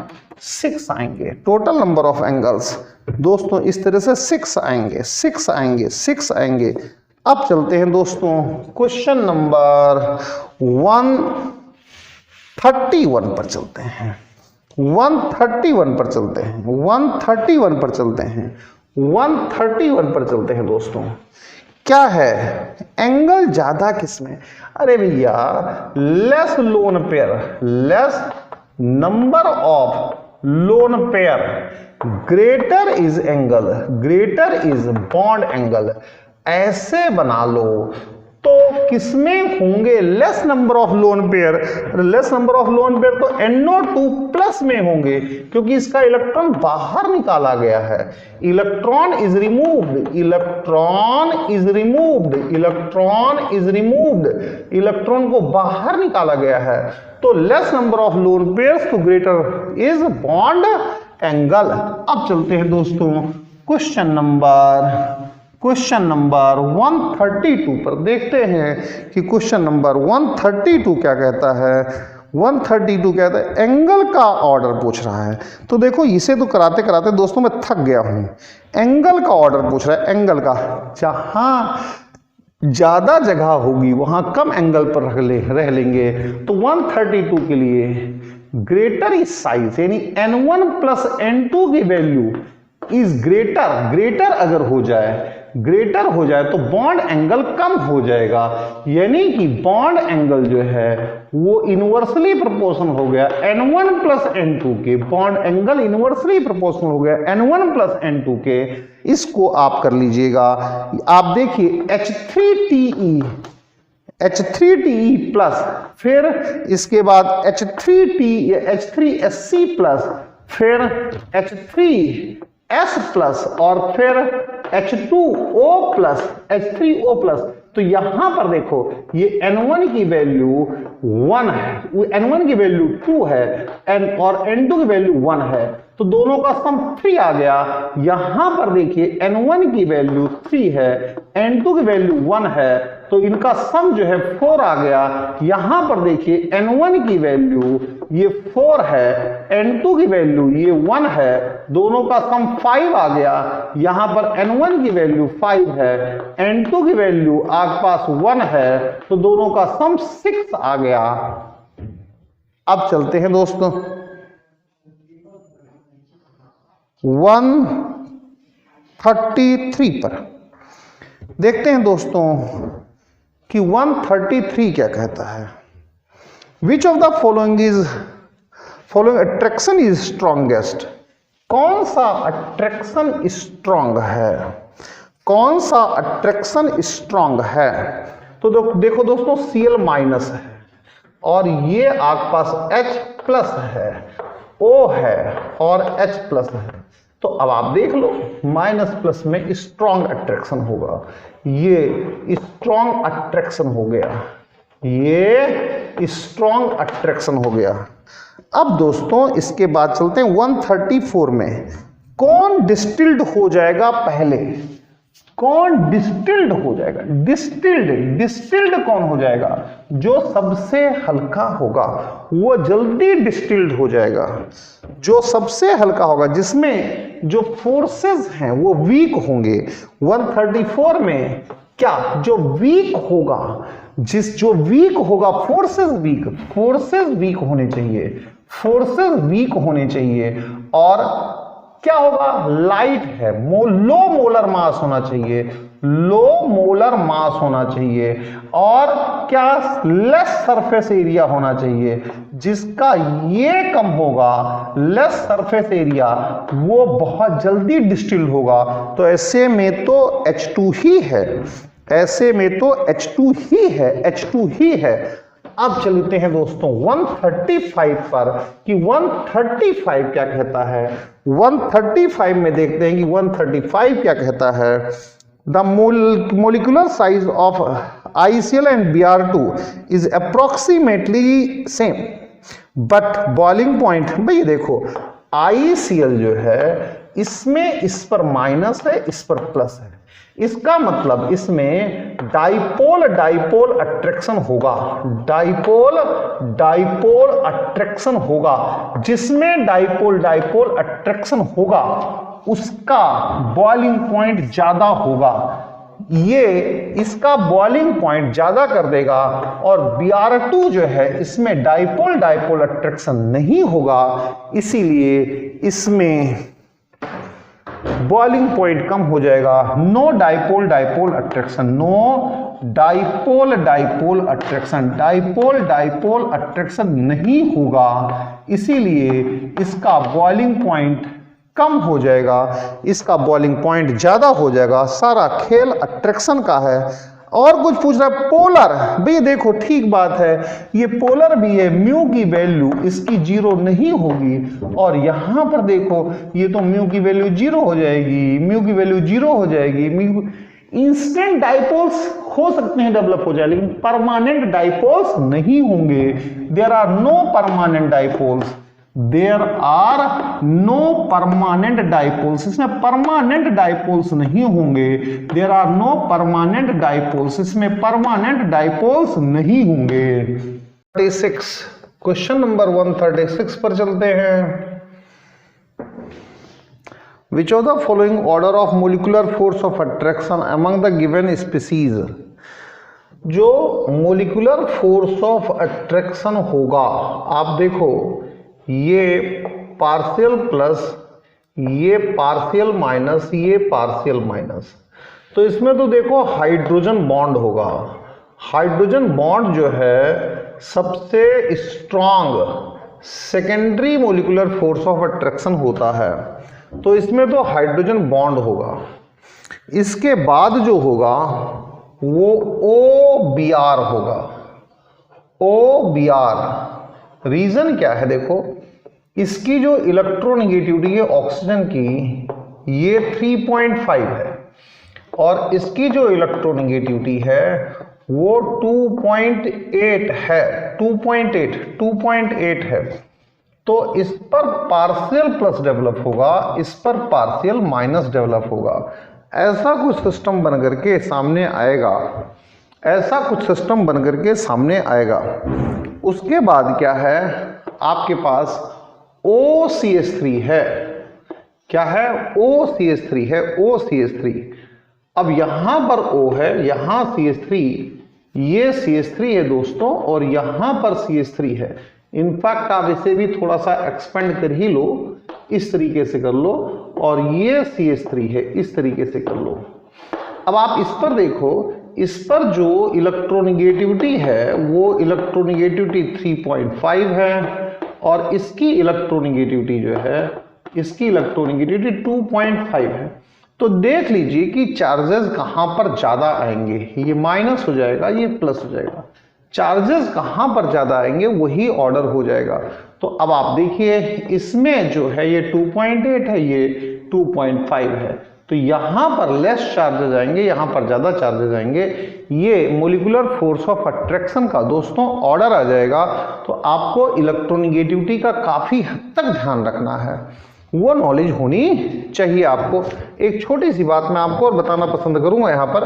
6 आएंगे। टोटल नंबर ऑफ एंगल्स दोस्तों इस तरह से 6 आएंगे, 6 आएंगे, 6 आएंगे। अब चलते हैं दोस्तों क्वेश्चन नंबर 131 पर चलते हैं। 131 पर चलते हैं, 131 पर चलते हैं, 131 पर चलते हैं दोस्तों। क्या है एंगल ज्यादा किसमें? अरे भैया less lone pair, less number of lone pair, greater is angle, greater is bond angle. ऐसे बना लो तो किसमें होंगे less number of lone pair? Less number of lone pair तो NO2+ में होंगे, क्योंकि इसका इलेक्ट्रॉन बाहर निकाला गया है। Electron is removed, electron is removed, electron is removed, electron को बाहर निकाला गया है। तो less number of lone pairs तो ग्रेटर इज बॉन्ड एंगल। अब चलते हैं दोस्तों क्वेश्चन नंबर 132 पर, देखते हैं कि क्वेश्चन नंबर 132 क्या कहता है। 132 कहता है एंगल का ऑर्डर पूछ रहा है। तो देखो इसे तो कराते कराते दोस्तों मैं थक गया हूं। एंगल का ऑर्डर पूछ रहा है, एंगल का, जहां ज्यादा जगह होगी वहां कम एंगल पर रह लेंगे। तो 132 के लिए ग्रेटर इज साइज, यानी N1 + N2 की वैल्यू इज ग्रेटर, ग्रेटर अगर हो जाए, ग्रेटर हो जाए तो बॉन्ड एंगल कम हो जाएगा, यानी कि बॉन्ड एंगल जो है वो इनवर्सली प्रोपोर्शनल हो गया N1 + N2 के। बॉन्ड एंगल इनवर्सली प्रोपोर्शनल हो गया N1 + N2 के। इसको आप कर लीजिएगा। आप देखिए H3TE, H3Te प्लस, फिर इसके बाद H3SC प्लस, फिर H3S प्लस और फिर H2O प्लस, H3O प्लस। तो यहां पर देखो ये N1 की वैल्यू 1 है, N1 की वैल्यू 2 है और N2 की वैल्यू 1 है, तो दोनों का सम 3 आ गया। यहां पर देखिए N1 की वैल्यू 3 है, N2 की वैल्यू 1 है, तो इनका सम जो है 4 आ गया। यहां पर देखिए N1 की वैल्यू ये 4 है, N2 की वैल्यू ये 1 है, दोनों का सम 5 आ गया। यहां पर N1 की वैल्यू 5 है, N2 की वैल्यू आपके पास 1 है, तो दोनों का सम 6 आ गया। अब चलते हैं दोस्तों 133 पर, देखते हैं दोस्तों कि 133 क्या कहता है। Which of the following attraction is strongest, कौन सा अट्रैक्शन स्ट्रॉन्ग है, कौन सा अट्रैक्शन स्ट्रॉन्ग है। तो देखो दोस्तों Cl माइनस है और ये आपके पास H प्लस है, O है और H प्लस है, तो अब आप देख लो माइनस प्लस में स्ट्रॉन्ग अट्रैक्शन होगा, ये स्ट्रॉन्ग अट्रैक्शन हो गया, ये स्ट्रॉन्ग अट्रैक्शन हो गया। अब दोस्तों इसके बाद चलते हैं 134 में, कौन डिस्टिल्ड हो जाएगा पहले, कौन डिस्टिल्ड हो जाएगा, डिस्टिल्ड कौन हो जाएगा, जो सबसे हल्का होगा वो जल्दी डिस्टिल्ड हो जाएगा, जो सबसे हल्का होगा, जिसमें जो फोर्सेस हैं वो वीक होंगे। 134 में क्या जो वीक होगा, जो वीक होगा, फोर्सेस वीक होने चाहिए, फोर्सेस वीक होने चाहिए, और क्या होगा, लाइट है, लो मोलर मास होना चाहिए, लो मोलर मास होना चाहिए, और क्या लेस सरफेस एरिया होना चाहिए, जिसका ये कम होगा, लेस सरफेस एरिया, वो बहुत जल्दी डिस्टिल होगा। तो ऐसे में तो H2 ही है, ऐसे में तो H2 ही है, H2 ही है। अब चलते हैं दोस्तों 135 पर कि 135 क्या कहता है। 135 में देखते हैं कि 135 क्या कहता है। The molecular size of ICl and Br2 is approximately same but boiling point, भाई देखो ICl जो है इसमें इस पर माइनस है, इस पर प्लस है, इसका मतलब इसमें डाइपोल अट्रैक्शन होगा, डाइपोल अट्रैक्शन होगा, जिसमें डाइपोल अट्रैक्शन होगा उसका बॉइलिंग पॉइंट ज्यादा होगा, ये इसका बॉइलिंग पॉइंट ज्यादा कर देगा। और Br2 जो है इसमें डाइपोल अट्रैक्शन नहीं होगा, इसीलिए इसमें बॉइलिंग पॉइंट कम हो जाएगा। No dipole attraction, no dipole attraction, dipole attraction नहीं होगा, इसीलिए इसका बॉइलिंग पॉइंट कम हो जाएगा, इसका बॉइलिंग पॉइंट ज्यादा हो जाएगा। सारा खेल अट्रैक्शन का है। और कुछ पूछ रहा है पोलर, भाई देखो ठीक बात है, ये पोलर भी है, म्यू की वैल्यू इसकी 0 नहीं होगी, और यहां पर देखो ये तो म्यू की वैल्यू 0 हो जाएगी, म्यू की वैल्यू 0 हो जाएगी। इंस्टेंट डाइपोल्स हो सकते हैं डेवलप हो जाए, लेकिन परमानेंट डाइपोल्स नहीं होंगे। There are no permanent dipoles, there are no permanent dipoles, इसमें परमानेंट डाइपोल्स नहीं होंगे। There are no permanent dipoles, इसमें परमानेंट डाइपोल्स नहीं होंगे। 36 क्वेश्चन नंबर 136 पर चलते हैं। Which of the following order of molecular force of attraction among the given species, जो मोलिकुलर फोर्स ऑफ अट्रैक्शन होगा, आप देखो ये पार्शियल प्लस, ये पार्शियल माइनस, ये पार्शियल माइनस, तो इसमें तो देखो हाइड्रोजन बॉन्ड होगा। हाइड्रोजन बॉन्ड जो है सबसे strong secondary molecular force of attraction होता है, तो इसमें तो हाइड्रोजन बॉन्ड होगा। इसके बाद जो होगा वो OBr होगा, OBr। रीजन क्या है, देखो इसकी जो इलेक्ट्रोनेगेटिविटी है ऑक्सीजन की ये 3.5 है और इसकी जो इलेक्ट्रोनेगेटिविटी है वो 2.8 है, 2.8 है। तो इस पर पार्शियल प्लस डेवलप होगा, इस पर पार्शियल माइनस डेवलप होगा। ऐसा कुछ सिस्टम बन करके सामने आएगा, ऐसा कुछ सिस्टम बन करके सामने आएगा। उसके बाद क्या है, आपके पास OCH3 है, क्या है, OCH3 है, OCH3। अब यहां पर O है, यहां CH3, ये CH3 है दोस्तों और यहां पर CH3 है। इनफैक्ट आप इसे भी थोड़ा सा एक्सपेंड कर ही लो, इस तरीके से कर लो, और ये CH3 है, इस तरीके से कर लो। अब आप इस पर देखो, इस पर जो इलेक्ट्रोनेगेटिविटी है वो इलेक्ट्रोनेगेटिविटी 3.5 है और इसकी इलेक्ट्रोनेगेटिविटी जो है, इसकी इलेक्ट्रोनेगेटिविटी 2.5 है। तो देख लीजिए कि चार्जेस कहां पर ज्यादा आएंगे, ये माइनस हो जाएगा, ये प्लस हो जाएगा। चार्जेस कहां पर ज्यादा आएंगे वही ऑर्डर हो जाएगा। तो अब आप देखिए इसमें जो है ये 2.8 है, ये 2.5 है, तो यहां पर लेस चार्जेस आएंगे, यहां पर ज्यादा चार्जेस आएंगे। ये मोलिकुलर फोर्स ऑफ अट्रैक्शन का दोस्तों ऑर्डर आ जाएगा। तो आपको इलेक्ट्रोनेगेटिविटी का काफी हद तक ध्यान रखना है, वो नॉलेज होनी चाहिए आपको। एक छोटी सी बात मैं आपको और बताना पसंद करूंगा यहाँ पर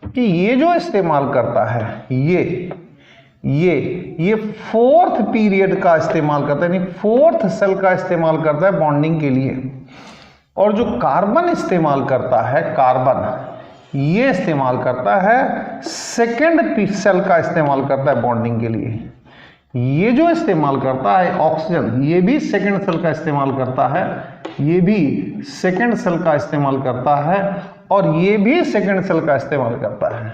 कि ये जो इस्तेमाल करता है, ये फोर्थ पीरियड का इस्तेमाल करता है, यानी फोर्थ सेल का इस्तेमाल करता है बॉन्डिंग के लिए। और जो कार्बन इस्तेमाल करता है, कार्बन ये इस्तेमाल करता है सेकेंड सेल का इस्तेमाल करता है बॉन्डिंग के लिए। ये जो इस्तेमाल करता है ऑक्सीजन, ये भी सेकेंड सेल का इस्तेमाल करता है, ये भी सेकेंड सेल का इस्तेमाल करता है, और ये भी सेकेंड सेल का इस्तेमाल करता है।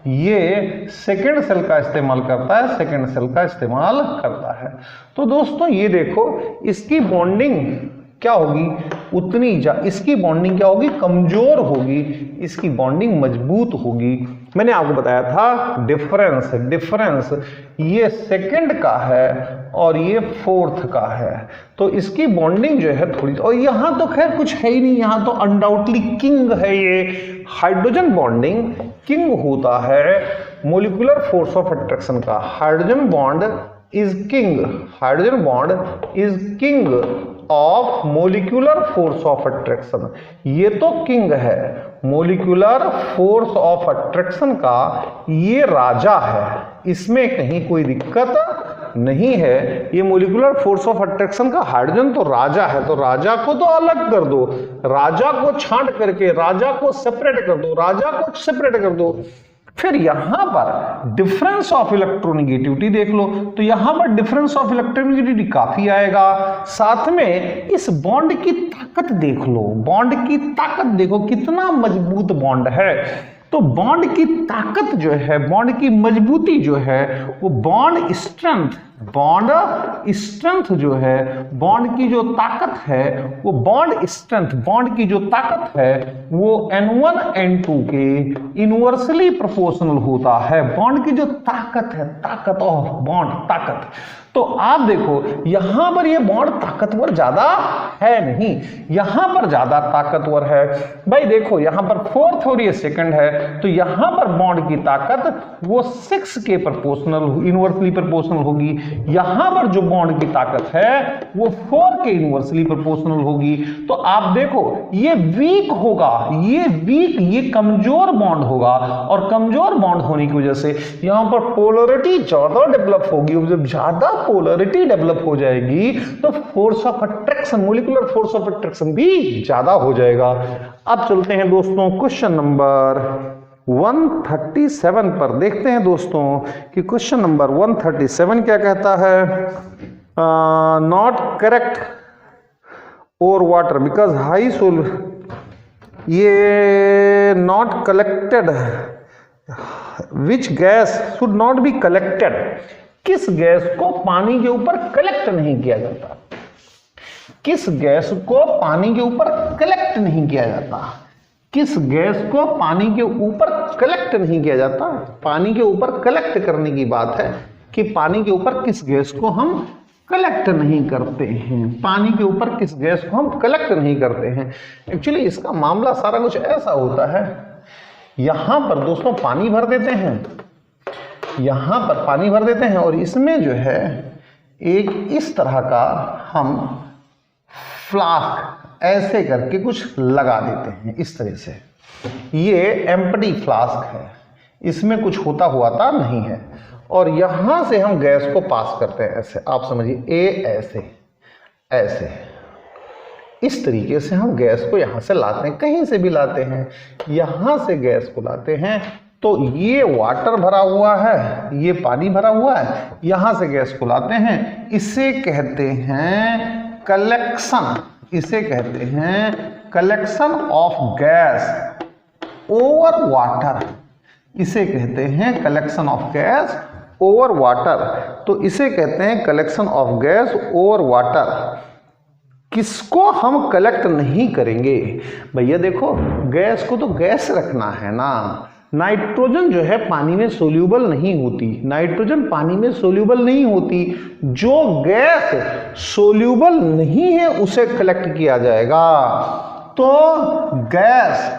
ये सेकेंड सेल का इस्तेमाल करता है, सेकेंड सेल का इस्तेमाल करता है। तो दोस्तों ये देखो, इसकी बॉन्डिंग क्या होगी, उतनी इसकी बॉन्डिंग क्या होगी, कमजोर होगी, इसकी बॉन्डिंग मजबूत होगी। मैंने आपको बताया था डिफरेंस ये सेकंड का है और ये फोर्थ का है, तो इसकी बॉन्डिंग जो है थोड़ी, और यहां तो खैर कुछ है ही नहीं, यहां तो अनडाउटली किंग है, ये हाइड्रोजन बॉन्डिंग किंग होता है मोलिकुलर फोर्स ऑफ अट्रैक्शन का। Hydrogen bond is king of molecular force of attraction. ये तो किंग है मोलिकुलर फोर्स ऑफ अट्रैक्शन का, ये राजा है, इसमें कहीं कोई दिक्कत नहीं है। ये मोलिकुलर फोर्स ऑफ अट्रैक्शन का हाइड्रोजन तो राजा है, तो राजा को तो अलग कर दो, राजा को छांट करके राजा को सेपरेट कर दो, फिर यहां पर डिफरेंस ऑफ इलेक्ट्रोनेगेटिविटी देख लो, तो यहां पर डिफरेंस ऑफ इलेक्ट्रोनेगेटिविटी काफी आएगा। साथ में इस बॉन्ड की ताकत देख लो, बॉन्ड की ताकत देखो कितना मजबूत बॉन्ड है। तो बॉन्ड की ताकत जो है, बॉन्ड की मजबूती जो है, वो बॉन्ड स्ट्रेंथ जो है, बॉन्ड की जो ताकत है, वो बॉन्ड स्ट्रेंथ, बॉन्ड की जो ताकत है वो N1 N2 के इनवर्सली प्रोपोर्शनल होता है। बॉन्ड की जो ताकत है, ताकत ऑफ बॉन्ड, ताकत, तो आप देखो यहां पर ये बॉन्ड ताकतवर ज्यादा है नहीं, यहां पर ज्यादा ताकतवर है। भाई देखो यहां पर फोर्थ और ये सेकंड है, तो यहां पर बॉन्ड की ताकत वो 6 के प्रोपोर्शनल, इनवर्सली प्रोपोर्शनल होगी। यहां पर जो बॉन्ड की ताकत है वो 4 के इनवर्सली प्रोपोर्शनल होगी। तो आप देखो ये वीक होगा, ये कमजोर बॉन्ड होगा, और कमजोर बॉन्ड होने की वजह से यहां पर पोलरिटी ज्यादा डेवलप होगी। जब ज्यादा पोलरिटी डेवलप हो जाएगी तो force of attraction, molecular force of attraction भी ज्यादा हो जाएगा। अब चलते हैं दोस्तों क्वेश्चन नंबर 137 पर, देखते हैं दोस्तों कि क्वेश्चन नंबर 137 क्या कहता है। नॉट करेक्ट और वाटर बिकॉज हाई सोल, ये not collected, which gas should not be collected, किस गैस को पानी के ऊपर कलेक्ट नहीं किया जाता, किस गैस को पानी के ऊपर कलेक्ट नहीं किया जाता। किस गैस को पानी के ऊपर कलेक्ट नहीं किया जाता? पानी के ऊपर कलेक्ट करने की बात है कि पानी के ऊपर किस गैस को हम कलेक्ट नहीं करते हैं, पानी के ऊपर किस गैस को हम कलेक्ट नहीं करते हैं। एक्चुअली इसका मामला सारा कुछ ऐसा होता है, यहां पर दोस्तों पानी भर देते हैं, यहां पर पानी भर देते हैं और इसमें जो है एक इस तरह का हम फ्लास्क ऐसे करके कुछ लगा देते हैं इस तरह से। ये एम्प्टी फ्लास्क है, इसमें कुछ होता हुआ था नहीं है, और यहां से हम गैस को पास करते हैं ऐसे, आप समझिए ए ऐसे ऐसे, इस तरीके से हम गैस को यहां से लाते हैं, कहीं से भी लाते हैं, यहां से गैस को लाते हैं। तो ये वाटर भरा हुआ है, ये पानी भरा हुआ है, यहां से गैस को लाते हैं, इसे कहते हैं कलेक्शन, इसे कहते हैं collection of gas over water, इसे कहते हैं collection of gas over water. तो इसे कहते हैं collection of gas over water. किसको हम कलेक्ट नहीं करेंगे? भैया देखो, गैस को तो गैस रखना है ना। नाइट्रोजन जो है पानी में सोल्यूबल नहीं होती, नाइट्रोजन पानी में सोल्यूबल नहीं होती। जो गैस सोल्यूबल नहीं है उसे कलेक्ट किया जाएगा। तो gas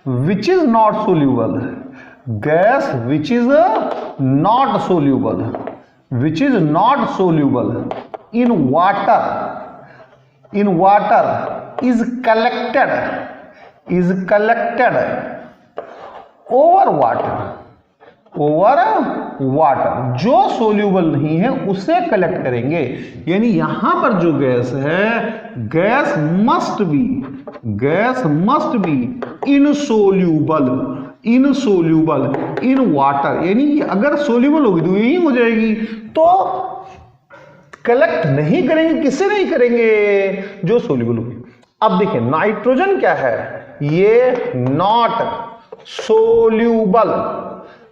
which is not soluble, gas which is not soluble, which is not soluble in water, in water is collected over water, over water. जो सोल्यूबल नहीं है उसे कलेक्ट करेंगे। यानी यहां पर जो गैस है, gas must be insoluble, insoluble in water. यानी अगर सोल्यूबल होगी तो यही हो जाएगी। तो कलेक्ट नहीं करेंगे, किससे नहीं करेंगे? जो सोल्यूबल होगी। अब देखिए नाइट्रोजन क्या है, ये not soluble,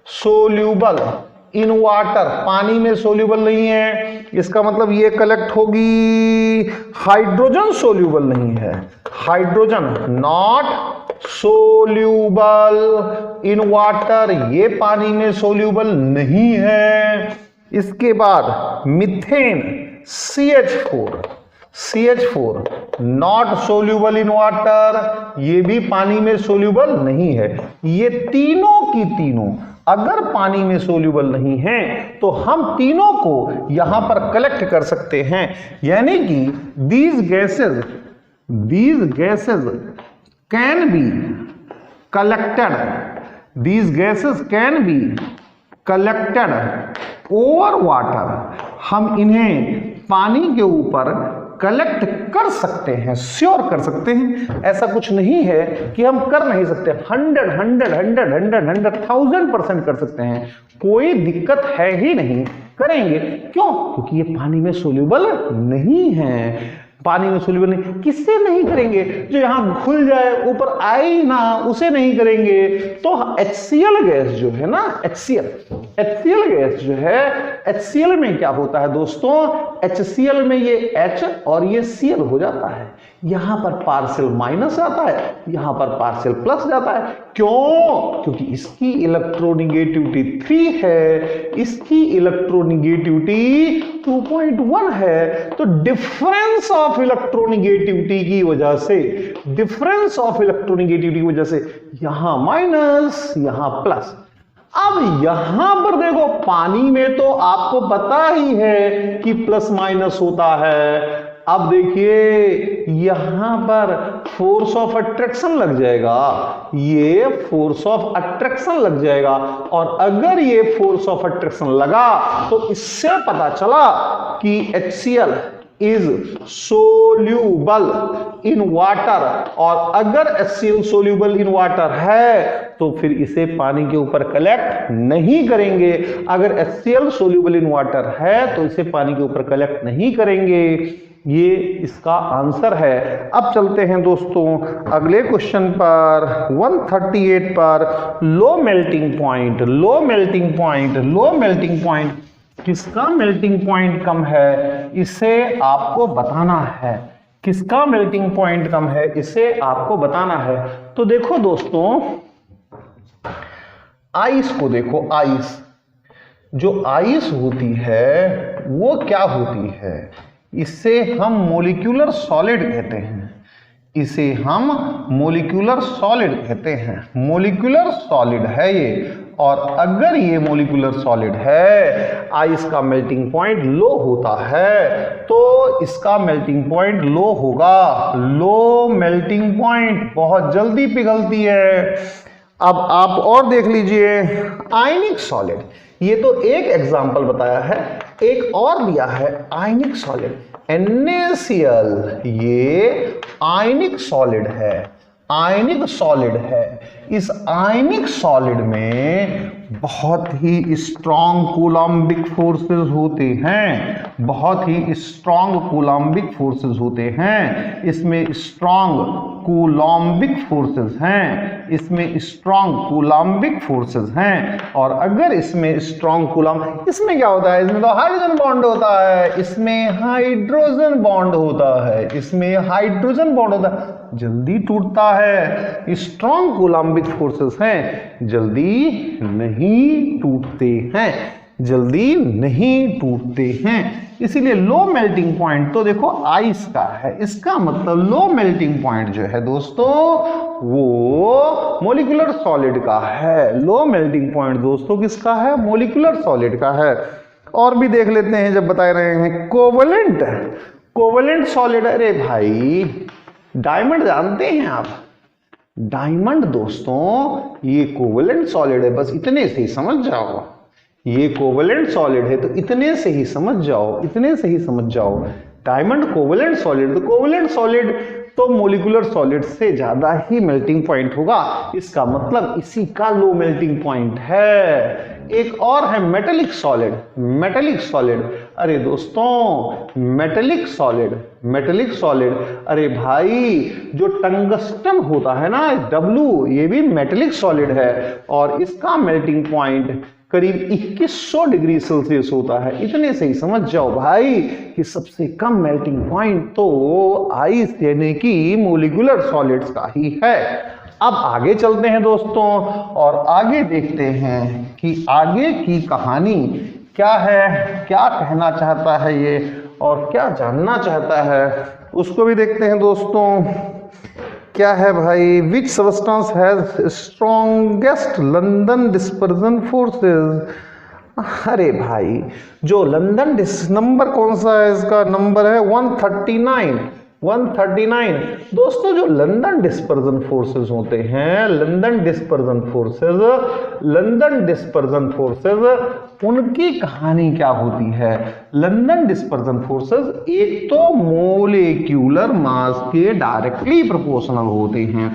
soluble in water, पानी में सोल्यूबल नहीं है, इसका मतलब ये कलेक्ट होगी। हाइड्रोजन सोल्यूबल नहीं है, hydrogen not soluble in water, ये पानी में सोल्यूबल नहीं है। इसके बाद methane CH4, CH4 not soluble in water, ये भी पानी में सोल्यूबल नहीं है। ये तीनों की तीनों अगर पानी में सोल्यूबल नहीं है तो हम तीनों को यहां पर कलेक्ट कर सकते हैं। यानी कि these gases can be collected, these gases can be collected over water। हम इन्हें पानी के ऊपर कलेक्ट कर सकते हैं, श्योर कर सकते हैं। ऐसा कुछ नहीं है कि हम कर नहीं सकते, 100% कर सकते हैं, कोई दिक्कत है ही नहीं, करेंगे। क्यों? क्योंकि ये पानी में सोल्यूबल नहीं है, पानी में सोल्यूबल नहीं। किससे नहीं करेंगे? जो यहां घुल जाए, ऊपर आए ही ना, उसे नहीं करेंगे। तो HCl गैस जो है ना, HCl गैस जो है, HCl में क्या होता है दोस्तों? HCl में ये H और ये Cl हो जाता है, यहां पर पार्शियल माइनस आता है, यहां पर पार्शियल प्लस जाता है। क्यों? क्योंकि इसकी इलेक्ट्रोनेगेटिविटी 3 है, इसकी इलेक्ट्रोनेगेटिविटी 2.1 है। तो डिफरेंस ऑफ इलेक्ट्रोनेगेटिविटी की वजह से, डिफरेंस ऑफ इलेक्ट्रोनेगेटिविटी की वजह से यहां माइनस, यहां प्लस। अब यहां पर देखो, पानी में तो आपको पता ही है कि प्लस माइनस होता है। अब देखिए यहां पर फोर्स ऑफ अट्रैक्शन लग जाएगा, ये फोर्स ऑफ अट्रैक्शन लग जाएगा। और अगर ये फोर्स ऑफ अट्रैक्शन लगा तो इससे पता चला कि HCl is soluble in water. और अगर HCl सोल्यूबल इन वाटर है तो फिर इसे पानी के ऊपर कलेक्ट नहीं करेंगे। अगर HCl सोल्यूबल इन वाटर है तो इसे पानी के ऊपर कलेक्ट नहीं करेंगे। ये इसका आंसर है। अब चलते हैं दोस्तों अगले क्वेश्चन पर, 138 पर। Low melting point, low melting point, low melting point, किसका मेल्टिंग पॉइंट कम है इसे आपको बताना है। किसका मेल्टिंग पॉइंट कम है इसे आपको बताना है। तो तो देखो दोस्तों, आइस को देखो, आइस, जो आइस होती है वो क्या होती है, इससे हम मोलिक्यूलर सॉलिड कहते हैं, इसे हम मोलिक्यूलर सॉलिड कहते हैं। मोलिक्यूलर सॉलिड है ये, और अगर ये मोलिक्यूलर सॉलिड है, आइस का मेल्टिंग पॉइंट लो होता है, तो इसका मेल्टिंग पॉइंट लो होगा, लो मेल्टिंग पॉइंट, बहुत जल्दी पिघलती है। अब आप और देख लीजिए, आयनिक सॉलिड, ये तो एक एग्जांपल बताया है, एक और दिया है आयनिक सॉलिड, NaCl, ये आयनिक सॉलिड है, आयनिक सॉलिड है। इस आयनिक सॉलिड में बहुत ही स्ट्रॉन्ग कूलम्बिक फोर्सेस होते हैं, बहुत ही स्ट्रॉन्ग कूलम्बिक फोर्सेस होते हैं, इसमें स्ट्रॉन्ग कूलम्बिक फोर्सेस हैं, इसमें स्ट्रॉन्ग कूलम्बिक फोर्सेस हैं। और अगर इसमें स्ट्रॉन्ग कूलम्ब, इसमें क्या होता है, इसमें तो हाइड्रोजन बॉन्ड होता है, इसमें हाइड्रोजन बॉन्ड होता है, इसमें हाइड्रोजन बॉन्ड होता है, जल्दी टूटता है। स्ट्रॉन्ग कूलम्बिक फोर्सेस हैं, जल्दी नहीं टूटते हैं, जल्दी नहीं टूटते हैं। इसीलिए लो मेल्टिंग पॉइंट तो देखो आइस का है, इसका मतलब लो मेल्टिंग पॉइंट जो है दोस्तों वो मोलिकुलर सॉलिड का है। लो मेल्टिंग पॉइंट दोस्तों किसका है, मोलिकुलर सॉलिड का है। और भी देख लेते हैं, जब बता रहे हैं कोवलेंट, कोवलेंट सॉलिड, अरे भाई डायमंड जानते हैं आप, डायमंड दोस्तों ये कोवलेंट सॉलिड है, बस इतने से ही समझ जाओ, ये कोवलेंट सॉलिड है, तो इतने से ही समझ जाओ, इतने से ही समझ जाओ, डायमंड कोवलेंट सॉलिड। तो कोवलेंट सॉलिड तो मोलिकुलर सॉलिड से ज्यादा ही मेल्टिंग पॉइंट होगा, इसका मतलब इसी का लो मेल्टिंग पॉइंट है। एक और है मेटेलिक सॉलिड, मेटेलिक सॉलिड, अरे दोस्तों मेटेलिक सॉलिड, मेटेलिक सॉलिड, अरे भाई जो टंगस्टन होता है ना W, ये भी मेटेलिक सॉलिड है, और इसका मेल्टिंग पॉइंट करीब 2100 डिग्री सेल्सियस होता है। इतने से ही समझ जाओ भाई कि सबसे कम मेल्टिंग पॉइंट तो आइस यानी कि मोलिकुलर सॉलिड्स का ही है। अब आगे चलते हैं दोस्तों, और आगे देखते हैं कि आगे की कहानी क्या है, क्या कहना चाहता है ये, और क्या जानना चाहता है, उसको भी देखते हैं दोस्तों। क्या है भाई, which substance has strongest London dispersion forces. अरे भाई जो लंदन नंबर कौन सा है, इसका नंबर है 139, 139। दोस्तों जो लंदन डिस्पर्जन फोर्सेस होते हैं, London dispersion forces, London dispersion forces, उनकी कहानी क्या होती है। लंदन डिस्पर्जन फोर्सेस एक तो मोलिक्यूलर मास के डायरेक्टली प्रोपोर्शनल होते हैं।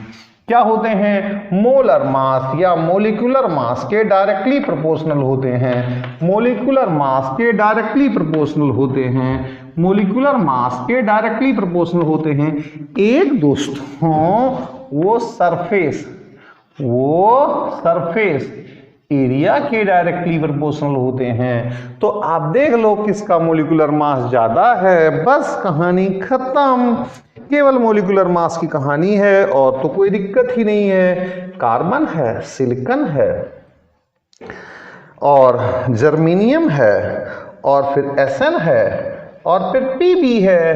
क्या होते हैं, मोलर मास या मोलिकुलर मास के डायरेक्टली प्रोपोर्शनल होते हैं, मोलिकुलर मास के डायरेक्टली प्रोपोर्शनल होते हैं, मोलिकुलर मास के डायरेक्टली प्रोपोर्शनल होते हैं। एक दोस्तों वो सरफेस एरिया के डायरेक्टली प्रोपोर्शनल होते हैं। तो आप देख लो किसका मोलिकुलर मास ज्यादा है, बस कहानी खत्म। केवल मोलिकुलर मास की कहानी है, और तो कोई दिक्कत ही नहीं है। कार्बन है, सिलिकॉन है, और जर्मेनियम है, और फिर Sn है, और फिर Pb है।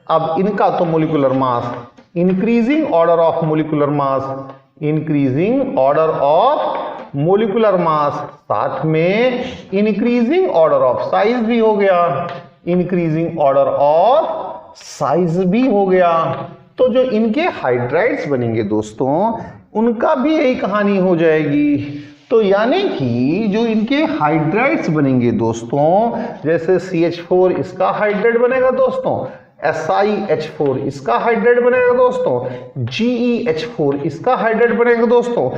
अब इनका तो molecular mass, increasing order of molecular mass, increasing order of molecular mass, साथ में इंक्रीजिंग ऑर्डर ऑफ साइज भी हो गया, इंक्रीजिंग ऑर्डर ऑफ साइज भी हो गया। तो जो इनके हाइड्राइड्स बनेंगे दोस्तों, उनका भी यही कहानी हो जाएगी। तो यानी कि जो इनके हाइड्राइड्स बनेंगे दोस्तों, जैसे CH4 इसका हाइड्राइड बनेगा दोस्तों, SiH4 इसका हाइड्राइड बनेगा दोस्तों, GeH4 इसका हाइड्राइड बनेगा दोस्तों,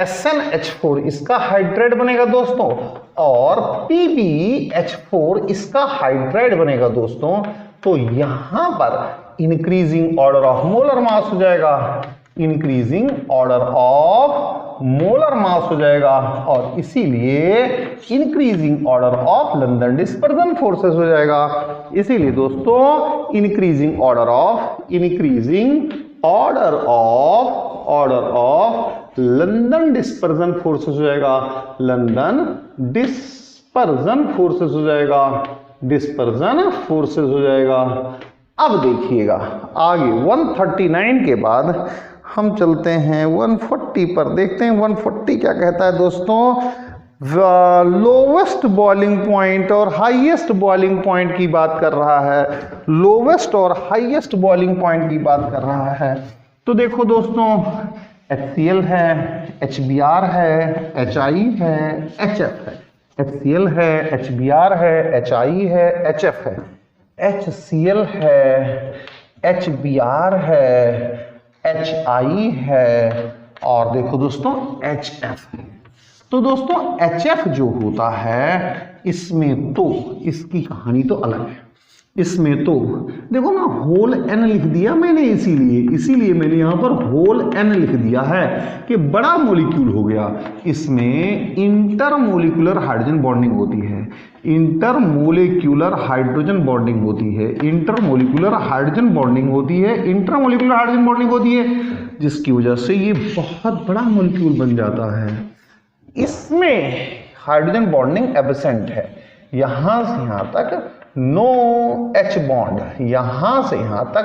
SnH4 इसका हाइड्राइड बनेगा दोस्तों, और PbH4 इसका हाइड्राइड बनेगा दोस्तों। तो यहां पर increasing order of molar mass हो जाएगा, increasing order of molar mass हो जाएगा, और इसीलिए increasing order of London dispersion forces हो जाएगा। इसीलिए दोस्तों increasing order of order of London dispersion forces हो जाएगा, लंदन डिस्पर्जन फोर्सेस हो जाएगा, डिस्पर्जन फोर्सेस हो जाएगा। अब देखिएगा आगे 139 के बाद हम चलते हैं 140 पर, देखते हैं 140 क्या कहता है दोस्तों। लोवेस्ट बॉइलिंग पॉइंट और हाईएस्ट बॉइलिंग पॉइंट की बात कर रहा है, लोवेस्ट और हाईएस्ट बॉइलिंग पॉइंट की बात कर रहा है। तो देखो दोस्तों HCl है, HBr है, HI है, HF है, HCl है, HBr है, HI है, HF है, HCl है, HBr है, HI है और देखो दोस्तों HF है। तो दोस्तों HF जो होता है इसमें तो इसकी कहानी तो अलग है। इसमें तो देखो ना होल N लिख दिया मैंने, इसीलिए मैंने यहां पर होल N लिख दिया है कि बड़ा मॉलिक्यूल हो गया। इसमें इंटरमोलिकुलर हाइड्रोजन बॉन्डिंग होती है, इंटरमोलिकुलर हाइड्रोजन बॉन्डिंग होती है, इंटरमोलिकुलर हाइड्रोजन बॉन्डिंग होती है, इंटरमोलिकुलर हाइड्रोजन बॉन्डिंग होती है, जिसकी वजह से ये बहुत बड़ा मॉलिक्यूल बन जाता है। इसमें हाइड्रोजन बॉन्डिंग एब्सेंट है, यहां से यहां तक नो H बॉन्ड, यहां से यहां तक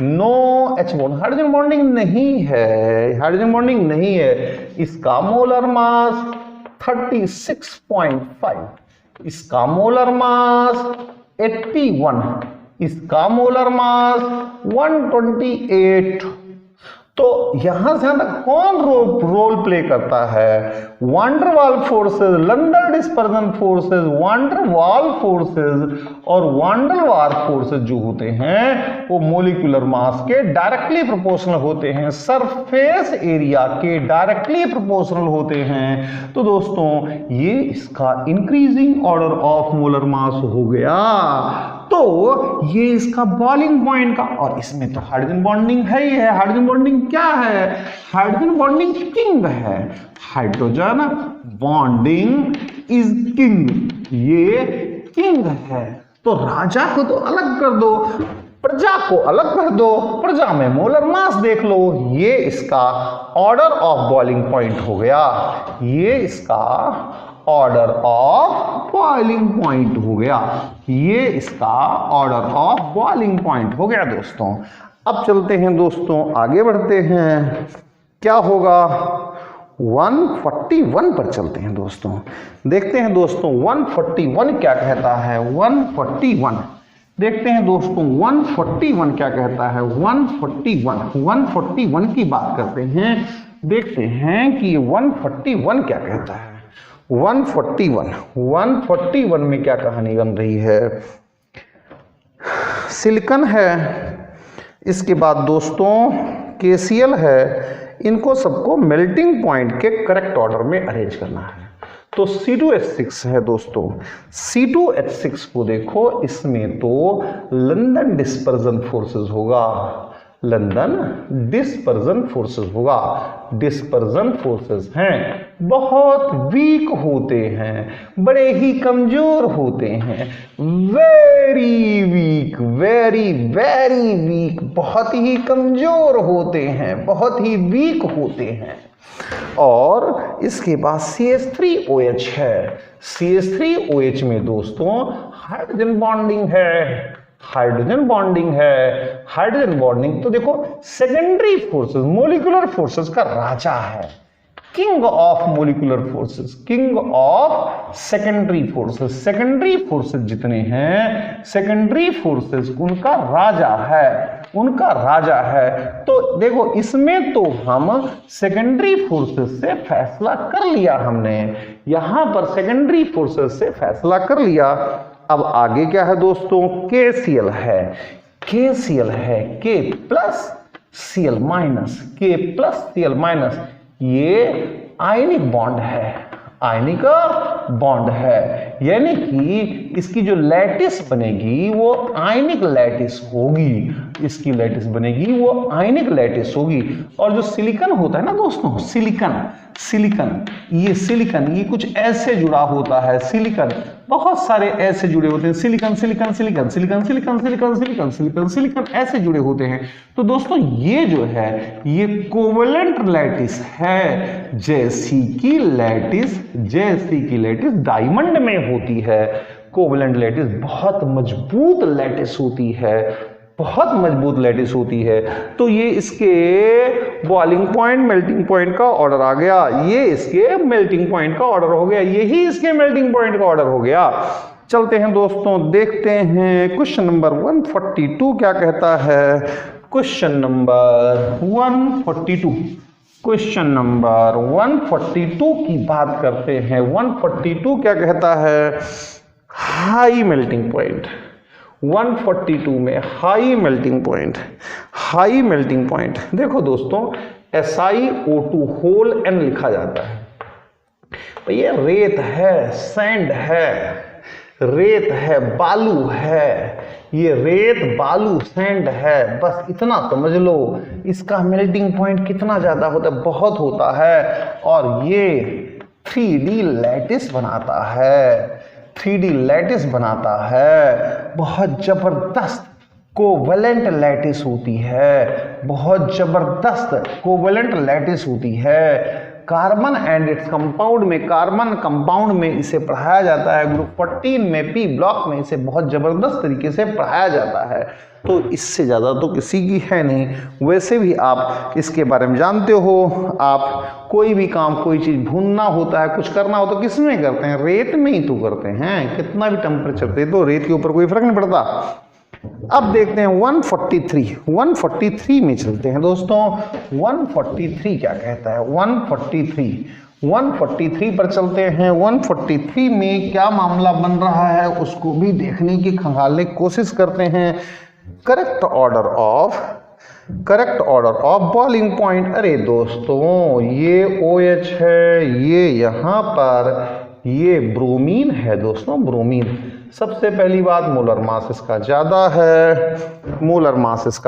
no H bond, hydrogen bonding नहीं है, हाइड्रोजन बॉन्डिंग नहीं है। इसका मोलर मास 36.5, इसका मोलर मास 81, इसका मोलर मास 128। तो यहां से तक कौन रोल प्ले करता है? वान डर वाल फोर्सेस, लंदन डिस्पर्जन फोर्सेस, वान डर वाल फोर्सेस और वान डर वाल फोर्सेस जो होते हैं वो मोलिकुलर मास के डायरेक्टली प्रोपोर्शनल होते हैं, सरफेस एरिया के डायरेक्टली प्रोपोर्शनल होते हैं। तो दोस्तों ये इसका increasing order of molar mass हो गया। तो ये इसका बॉइलिंग पॉइंट का, और इसमें तो हाइड्रोजन बॉन्डिंग है ही है। हाइड्रोजन बॉन्डिंग क्या है? हाइड्रोजन बॉन्डिंग किंग है, हाइड्रोजन बॉन्डिंग इज किंग, ये किंग है। तो राजा को तो अलग कर दो, प्रजा को अलग कर दो, प्रजा में मोलर मास देख लो, ये इसका ऑर्डर ऑफ बॉइलिंग पॉइंट हो गया, ये इसका ऑर्डर ऑफ बॉइलिंग पॉइंट हो गया, ये इसका ऑर्डर ऑफ बॉइलिंग पॉइंट हो गया दोस्तों। अब चलते हैं दोस्तों, आगे बढ़ते हैं, क्या होगा 141 पर चलते हैं दोस्तों। देखते हैं दोस्तों 141 क्या कहता है। 141 देखते हैं दोस्तों 141 क्या कहता है। 141 की बात करते हैं, देखते हैं कि 141 क्या कहता है। 141 में क्या कहानी बन रही है। सिलिकॉन है, इसके बाद दोस्तों KCl है, इनको सबको मेल्टिंग पॉइंट के करेक्ट ऑर्डर में अरेंज करना है। तो C2H6 है दोस्तों, C2H6 को देखो, इसमें तो लंदन डिस्पर्जन फोर्सेस होगा, लंदन डिस्पर्जन फोर्सेस होगा। डिस्पर्जन फोर्सेस हैं, बहुत वीक होते हैं, बड़े ही कमजोर होते हैं, very weak, very very weak, बहुत ही कमजोर होते हैं, बहुत ही वीक होते हैं। और इसके बाद CH3OH है, CH3OH में दोस्तों हाइड्रोजन बॉन्डिंग है, हाइड्रोजन बॉन्डिंग है, हाइड्रोजन बॉन्डिंग। तो देखो सेकेंडरी फोर्सेस, मोलिकुलर फोर्सेस का राजा है, king of molecular forces, king of secondary forces. Secondary forces जितने हैं, सेकेंडरी फोर्सेस उनका राजा है, उनका राजा है। तो देखो इसमें तो हम सेकेंडरी फोर्सेस से फैसला कर लिया, हमने यहां पर सेकेंडरी फोर्सेस से फैसला कर लिया। अब आगे क्या है दोस्तों, KCl है, KCl है, K plus Cl minus, K plus Cl minus, ये आयनिक बॉन्ड है, आयनिक बॉन्ड है, यानी कि इसकी जो लैटिस बनेगी वो आयनिक लैटिस होगी, इसकी लैटिस बनेगी वो आयनिक लैटिस होगी। और जो सिलिकॉन होता है ना दोस्तों, सिलिकॉन, सिलिकॉन, ये सिलिकॉन ये कुछ ऐसे जुड़ा होता है, सिलिकॉन बहुत सारे ऐसे जुड़े होते हैं, silicon silicon silicon silicon silicon silicon silicon silicon silicon ऐसे जुड़े होते हैं। तो दोस्तों ये जो है ये कोवलेंट लैटिस है, जैसी की लैटिस डायमंड में होती है। कोवलेंट लैटिस बहुत मजबूत लैटिस होती है, बहुत मजबूत लैटिस होती है। तो ये इसके बॉइलिंग पॉइंट मेल्टिंग पॉइंट का ऑर्डर आ गया, ये इसके मेल्टिंग पॉइंट का ऑर्डर हो गया, यही इसके मेल्टिंग पॉइंट का ऑर्डर हो गया। चलते हैं दोस्तों, देखते हैं क्वेश्चन नंबर 142 क्या कहता है। क्वेश्चन नंबर 142, क्वेश्चन नंबर 142 की बात करते हैं। 142 क्या कहता है, हाई मेल्टिंग पॉइंट। 142 में हाई मेल्टिंग पॉइंट देखो दोस्तों, SiO2 होल N लिखा जाता है। भैया रेत है, सैंड है, रेत है, बालू है, ये रेत बालू सैंड है, बस इतना समझ लो। इसका मेल्टिंग पॉइंट कितना ज्यादा होता है, बहुत होता है, और ये 3D लैटिस बनाता है, 3D लैटिस बनाता है। बहुत जबरदस्त कोवलेंट लैटिस होती है, बहुत जबरदस्त कोवलेंट लैटिस होती है। कार्बन एंड इट्स कंपाउंड में, कार्बन कंपाउंड में इसे पढ़ाया जाता है। ग्रुप 14 में पी ब्लॉक में इसे बहुत जबरदस्त तरीके से पढ़ाया जाता है। तो इससे ज़्यादा तो किसी की है नहीं। वैसे भी आप इसके बारे में जानते हो, आप कोई भी काम, कोई चीज़ भूनना होता है, कुछ करना हो तो किस में करते हैं, रेत में ही तो करते हैं। कितना भी टेम्परेचर दे दो, रेत के ऊपर कोई फर्क नहीं पड़ता। अब देखते हैं 143 में चलते हैं दोस्तों। 143 क्या कहता है, 143 पर चलते हैं। 143 में क्या मामला बन रहा है उसको भी देखने की, खंगालने की कोशिश करते हैं। Correct order of boiling point. अरे दोस्तों ये OH है, ये यहाँ पर ये ब्रोमीन है दोस्तों, ब्रोमीन। सबसे पहली बात, मोलर मास इसका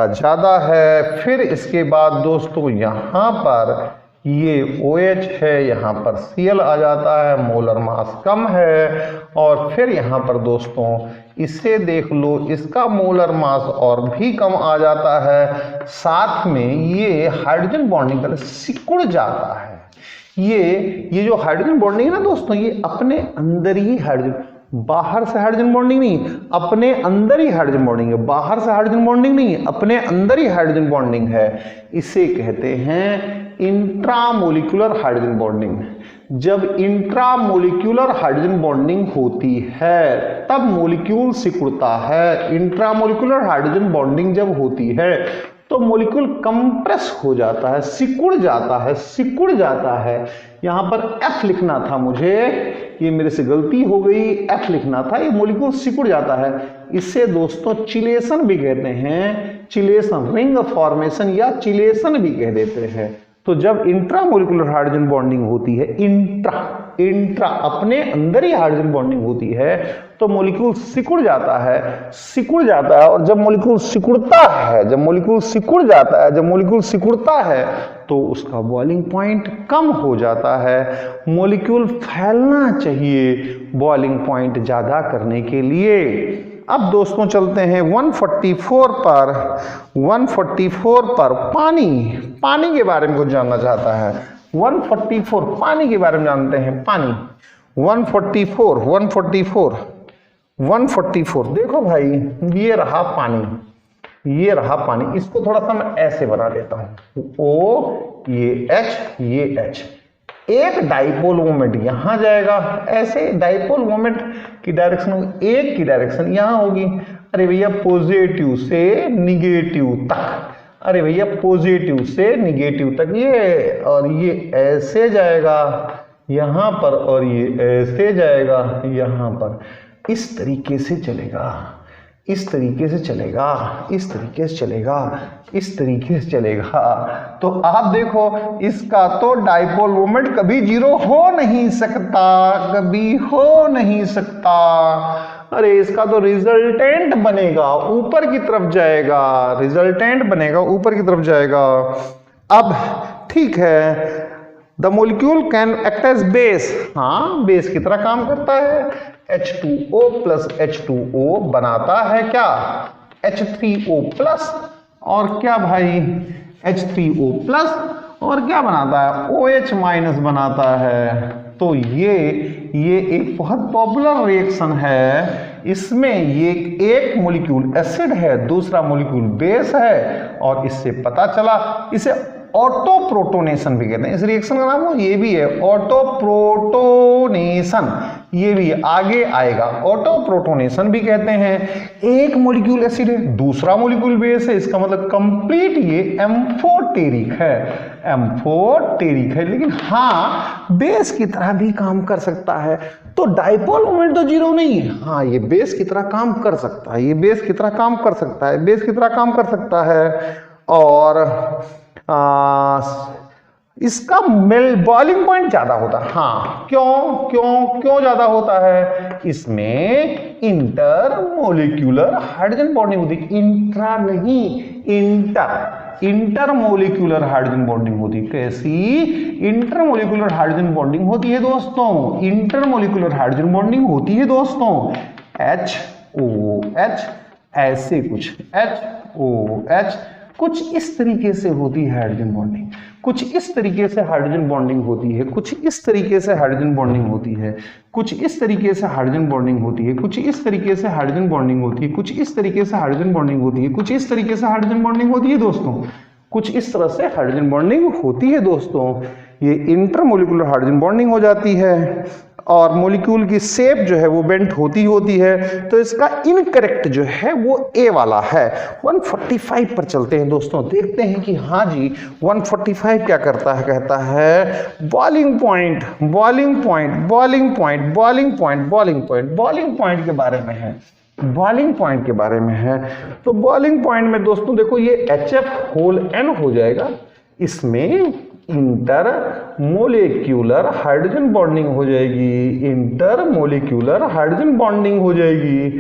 ज़्यादा है, फिर इसके बाद दोस्तों यहाँ पर ये OH है, यहाँ पर Cl आ जाता है, मोलर मास कम है। और फिर यहाँ पर दोस्तों इसे देख लो, इसका मोलर मास और भी कम आ जाता है। साथ में ये हाइड्रोजन बॉन्डिंग कर सिकुड़ जाता है। ये जो हाइड्रोजन बॉन्डिंग है ना दोस्तों, ये अपने अंदर ही हाइड्रोजन, बाहर से हाइड्रोजन बॉन्डिंग नहीं, अपने अंदर ही हाइड्रोजन बॉन्डिंग है। बाहर से हाइड्रोजन बॉन्डिंग नहीं, अपने अंदर ही हाइड्रोजन बॉन्डिंग है। इसे कहते हैं इंट्रामोलिकुलर हाइड्रोजन बॉन्डिंग। जब इंट्रामोलिकुलर हाइड्रोजन बॉन्डिंग होती है तब मॉलिक्यूल सिकुड़ता है। इंट्रामोलिकुलर हाइड्रोजन बॉन्डिंग जब होती है तो मॉलिक्यूल कंप्रेस हो जाता है, सिकुड़ जाता है। यहाँ पर F लिखना था मुझे, ये मेरे से गलती हो गई, F लिखना था। ये मॉलिक्यूल सिकुड़ जाता है। इससे दोस्तों चिलेशन भी कहते हैं, चिलेशन, रिंग फॉर्मेशन या चिलेशन भी कह देते हैं। तो जब इंट्रामोलिकुलर हाइड्रोजन बॉन्डिंग होती है, इंट्रा अपने अंदर ही हाइड्रोजन बॉन्डिंग होती है, तो मॉलिक्यूल सिकुड़ जाता है। और जब मॉलिक्यूल सिकुड़ता है तो उसका बॉइलिंग पॉइंट कम हो जाता है। मॉलिक्यूल फैलना चाहिए बॉइलिंग पॉइंट ज्यादा करने के लिए। अब दोस्तों चलते हैं 144 पर पानी के बारे में कुछ जानना चाहता है। 144 पानी के बारे में जानते हैं। पानी 144 देखो भाई, ये रहा पानी, इसको थोड़ा सा मैं ऐसे बना देता हूं, O ये H, एक डाइपोल मोमेंट यहां जाएगा, ऐसे डाइपोल मोमेंट की डायरेक्शन, एक की डायरेक्शन यहां होगी। अरे भैया पॉजिटिव से निगेटिव तक, ये और ये ऐसे जाएगा यहां पर, और ये ऐसे जाएगा यहां पर। इस तरीके से चलेगा। तो आप देखो, इसका तो डाइपोल मोमेंट कभी जीरो हो नहीं सकता, अरे इसका तो रिजल्टेंट बनेगा, ऊपर की तरफ जाएगा। अब ठीक है, the molecule can act as base, हाँ बेस की तरह काम करता है। H2O प्लस H2O बनाता है क्या, H3O प्लस, और क्या भाई H3O प्लस, और क्या बनाता है, OH माइनस बनाता है। तो ये एक बहुत पॉपुलर रिएक्शन है। इसमें ये एक मॉलिक्यूल एसिड है, दूसरा मॉलिक्यूल बेस है, और इससे पता चला, इसे ऑटो प्रोटोनेशन भी कहते हैं। इस रिएक्शन का नाम ये भी है, ऑटो प्रोटोनेशन, ये भी आगे आएगा, ऑटो प्रोटोनेशन भी कहते हैं। एक मॉलिक्यूल एसिड है, दूसरा मॉलिक्यूल बेस है, इसका मतलब कंप्लीट ये एम्फोटेरिक है, एम्फोटेरिक है। लेकिन हाँ, बेस की तरह भी काम कर सकता है। तो डाइपोल मोमेंट तो जीरो नहीं है, हाँ ये बेस की तरह काम कर सकता है, ये बेस की तरह काम कर सकता है, बेस की तरह काम कर सकता है। और इसका बॉइलिंग पॉइंट ज्यादा होता है। हाँ, क्यों ज्यादा होता है, इसमें इंटरमोलिक्यूलर हाइड्रोजन बॉन्डिंग होती है, इंट्रा नहीं, इंटरमोलिक्यूलर हाइड्रोजन बॉन्डिंग होती है। कैसी, इंटरमोलिक्यूलर हाइड्रोजन बॉन्डिंग होती है दोस्तों, इंटरमोलिक्यूलर हाइड्रोजन बॉन्डिंग होती है दोस्तों। HOH ऐसे कुछ, HOH कुछ इस तरीके से होती है हाइड्रोजन बॉन्डिंग, कुछ इस तरीके से हाइड्रोजन बॉन्डिंग होती है, कुछ इस तरीके से हाइड्रोजन बॉन्डिंग होती है, कुछ इस तरीके से हाइड्रोजन बॉन्डिंग होती है, कुछ इस तरीके से हाइड्रोजन बॉन्डिंग होती है, कुछ इस तरीके से हाइड्रोजन बॉन्डिंग होती है, कुछ इस तरीके से हाइड्रोजन बॉन्डिंग होती है दोस्तों, कुछ इस तरह से हाइड्रोजन बॉन्डिंग होती है दोस्तों। ये इंटरमोलिकुलर हाइड्रोजन बॉन्डिंग हो जाती है, और मॉलिक्यूल की शेप जो है वो बेंट होती है। तो इसका इनकरेक्ट जो है वो ए वाला है। 145 पर चलते हैं दोस्तों, देखते हैं कि हाँ जी 145 क्या करता है। कहता है boiling point, boiling point, boiling point, boiling point, boiling point, boiling point के बारे में है, बॉइलिंग पॉइंट के बारे में है। तो बॉइलिंग पॉइंट में दोस्तों देखो ये HF हो जाएगा, इसमें इंटरमोलिक्यूलर हाइड्रोजन बॉन्डिंग हो जाएगी, इंटरमोलिक्यूलर हाइड्रोजन बॉन्डिंग हो जाएगी,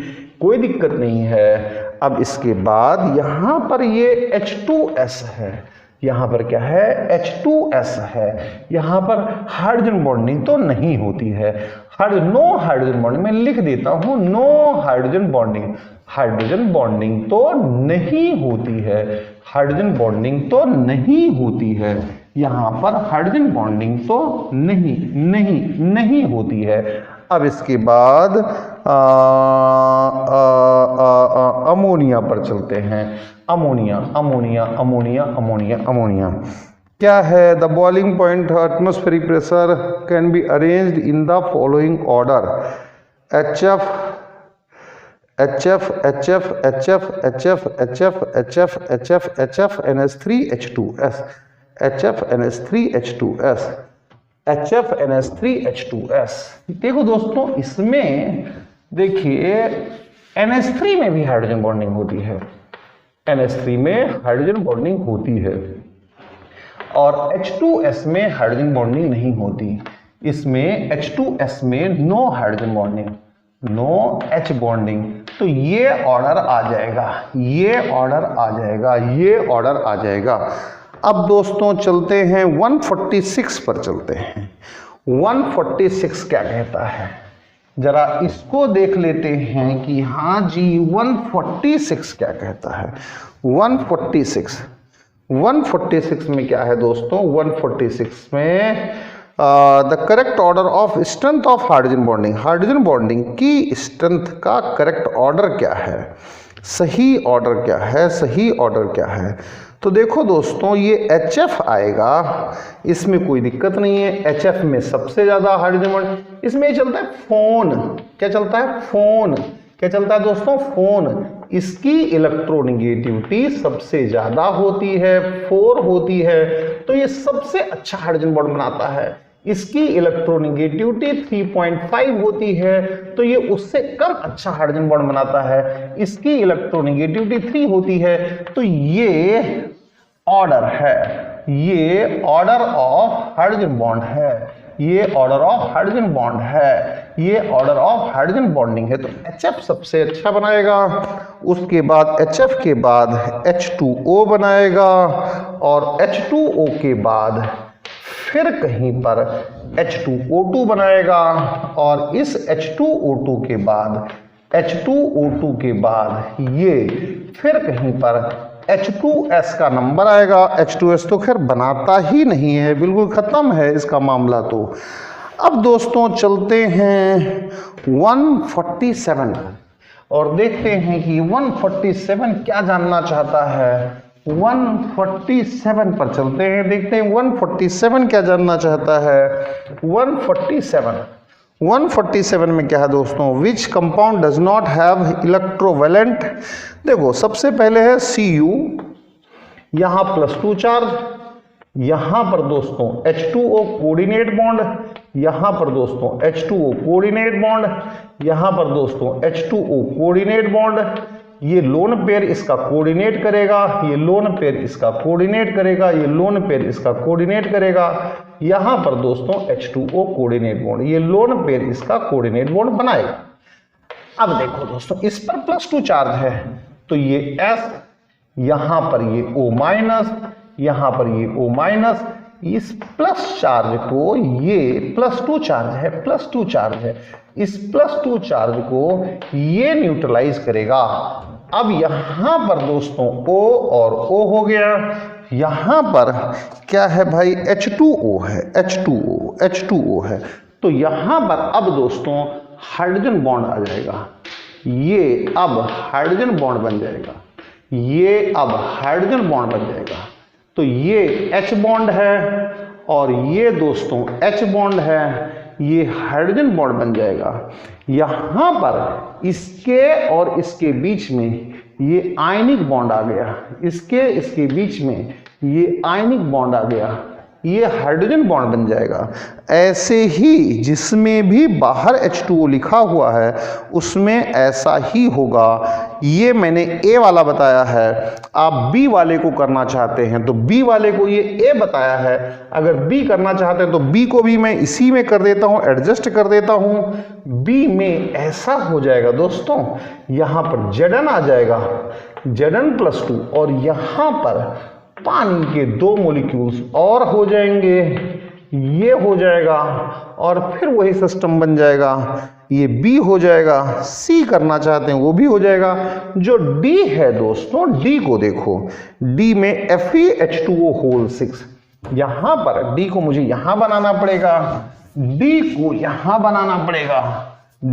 कोई दिक्कत नहीं है। अब इसके बाद यहां पर ये H2S है, यहां पर क्या है, H2S है, यहां पर हाइड्रोजन बॉन्डिंग तो नहीं होती है, नो हाइड्रोजन बॉन्डिंग, मैं लिख देता हूं no hydrogen bonding, hydrogen bonding तो नहीं होती है, हाइड्रोजन बॉन्डिंग तो नहीं होती है, यहां पर हाइड्रोजन बॉन्डिंग तो नहीं होती है। अब इसके बाद अमोनिया पर चलते हैं। Ammonia, ammonia, ammonia, ammonia, ammonia क्या है? The boiling point atmospheric pressure can be arranged in the following order: HF, HF, HF, HF, HF, HF, HF, HF, HF, NH3H2S, HF, NH3H2S, HF, NH3H2S। देखो दोस्तों, इसमें देखिए NH3 में भी hydrogen bonding होती है, NH3 में हाइड्रोजन बॉन्डिंग होती है, और H2S में हाइड्रोजन बॉन्डिंग नहीं होती। इसमें H2S में no hydrogen bonding, no H bonding. तो ये ऑर्डर आ जाएगा, ये ऑर्डर आ जाएगा, ये ऑर्डर आ जाएगा। अब दोस्तों चलते हैं 146 पर चलते हैं। 146 क्या कहता है, जरा इसको देख लेते हैं कि हाँ जी 146 क्या कहता है। 146 में क्या है दोस्तों? 146 में the correct order of strength of hydrogen bonding, hydrogen bonding की स्ट्रेंथ का करेक्ट ऑर्डर क्या है, सही ऑर्डर क्या है, सही ऑर्डर क्या है? तो देखो दोस्तों, ये HF आएगा, इसमें कोई दिक्कत नहीं है, HF में सबसे ज्यादा हाइड्रोजन बॉन्ड, इसमें चलता है फोन। क्या चलता है? फोन। क्या चलता है दोस्तों? फोन। इसकी इलेक्ट्रोनेगेटिविटी सबसे ज्यादा होती है, 4 होती है, तो ये सबसे अच्छा हाइड्रोजन बॉन्ड बनाता है। इसकी इलेक्ट्रोनेगेटिविटी 3.5 होती है, तो ये उससे कम अच्छा हाइड्रोजन बॉन्ड बनाता है। इसकी इलेक्ट्रोनेगेटिविटी 3 होती है, तो ये ऑर्डर है, ये ऑर्डर ऑफ हाइड्रोजन बॉन्ड है, ये ऑर्डर ऑफ हाइड्रोजन बॉन्ड है, ये ऑर्डर ऑफ हाइड्रोजन बॉन्डिंग है। तो HF सबसे अच्छा बनाएगा, उसके बाद HF के बाद H2O बनाएगा, और H2O के बाद फिर कहीं पर H2O2 बनाएगा और इस H2O2 के बाद H2O2 के बाद ये फिर कहीं पर H2S का नंबर आएगा। H2S तो खैर बनाता ही नहीं है, बिल्कुल ख़त्म है इसका मामला। तो अब दोस्तों चलते हैं 147 और देखते हैं कि 147 क्या जानना चाहता है। 147 पर चलते हैं, देखते हैं 147 क्या जानना चाहता है। 147 में क्या है दोस्तों, which compound does not have electrovalent. देखो सबसे पहले है Cu, यहाँ +2 चार्ज, यहाँ पर दोस्तों H2O कोऑर्डिनेट बॉन्ड, यहाँ पर दोस्तों H2O कोऑर्डिनेट बॉन्ड, यहाँ पर दोस्तों H2O कोऑर्डिनेट बॉन्ड। ये लोन पेयर इसका कोऑर्डिनेट करेगा, ये लोन पेयर इसका कोऑर्डिनेट करेगा, ये लोन पेयर इसका कोऑर्डिनेट करेगा। यहाँ पर दोस्तों H2O कोऑर्डिनेट बॉन्ड, ये लोन पेयर इसका कोऑर्डिनेट बॉन्ड बनाएगा। अब देखो दोस्तों इस पर +2 चार्ज है तो ये S, यहाँ पर ये O-, यहाँ पर ये O-, इस प्लस चार्ज को, ये +2 चार्ज है, +2 चार्ज है, इस +2 चार्ज को ये न्यूट्रलाइज करेगा। अब यहाँ पर दोस्तों O और O हो गया, यहाँ पर क्या है भाई H2O है, H2O है। तो यहाँ पर अब दोस्तों हाइड्रोजन बॉन्ड आ जाएगा, ये अब हाइड्रोजन बॉन्ड बन जाएगा, ये अब हाइड्रोजन बॉन्ड बन जाएगा। तो ये H बॉन्ड है और ये दोस्तों H बॉन्ड है, ये हाइड्रोजन बॉन्ड बन जाएगा। यहाँ पर इसके और इसके बीच में ये आयनिक बॉन्ड आ गया, इसके बीच में ये आयनिक बॉन्ड आ गया, ये हाइड्रोजन बॉन्ड बन जाएगा। ऐसे ही जिसमें भी बाहर H2O लिखा हुआ है उसमें ऐसा ही होगा। ये मैंने A वाला बताया है, आप B वाले को करना चाहते हैं तो B वाले को ये A बताया है, अगर B करना चाहते हैं तो B को भी मैं इसी में कर देता हूँ, एडजस्ट कर देता हूँ। B में ऐसा हो जाएगा दोस्तों, यहाँ पर Zn आ जाएगा, Zn+2 और यहाँ पर पानी के 2 मॉलिक्यूल्स और हो जाएंगे, ये हो जाएगा और फिर वही सिस्टम बन जाएगा। ये B हो जाएगा, C करना चाहते हैं वो भी हो जाएगा। जो D है दोस्तों, D को देखो, D में FeH2O6, यहाँ पर D को मुझे यहाँ बनाना पड़ेगा, D को यहाँ बनाना पड़ेगा।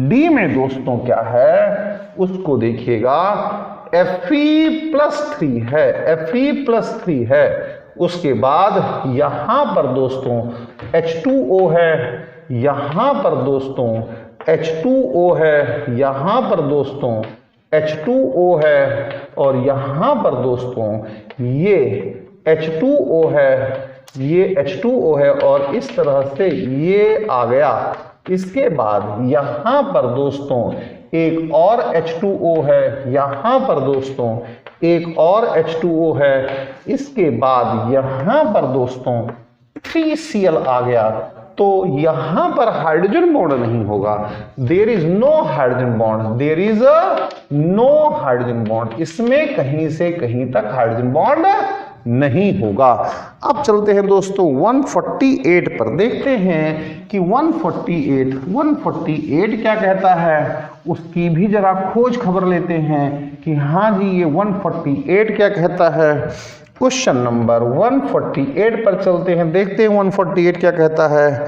D में दोस्तों क्या है उसको देखिएगा, Fe+3 है, Fe+3 है। उसके बाद यहाँ पर दोस्तों H2O है, यहाँ पर दोस्तों H2O है, यहाँ पर दोस्तों H2O है और यहाँ पर दोस्तों ये H2O है, ये H2O है और इस तरह से ये आ गया। इसके बाद यहाँ पर दोस्तों एक और H2O है, यहाँ पर दोस्तों एक और H2O है, इसके बाद यहाँ पर दोस्तों 3Cl आ गया। तो यहाँ पर हाइड्रोजन बॉन्ड नहीं होगा, there is no hydrogen bond, there is no hydrogen bond, इसमें कहीं से कहीं तक हाइड्रोजन बॉन्ड नहीं होगा। अब चलते हैं दोस्तों 148 पर, देखते हैं कि 148 क्या कहता है, उसकी भी जरा खोज खबर लेते हैं कि हाँ जी ये 148 क्या कहता है। क्वेश्चन नंबर 148 पर चलते हैं, देखते हैं 148 क्या कहता है।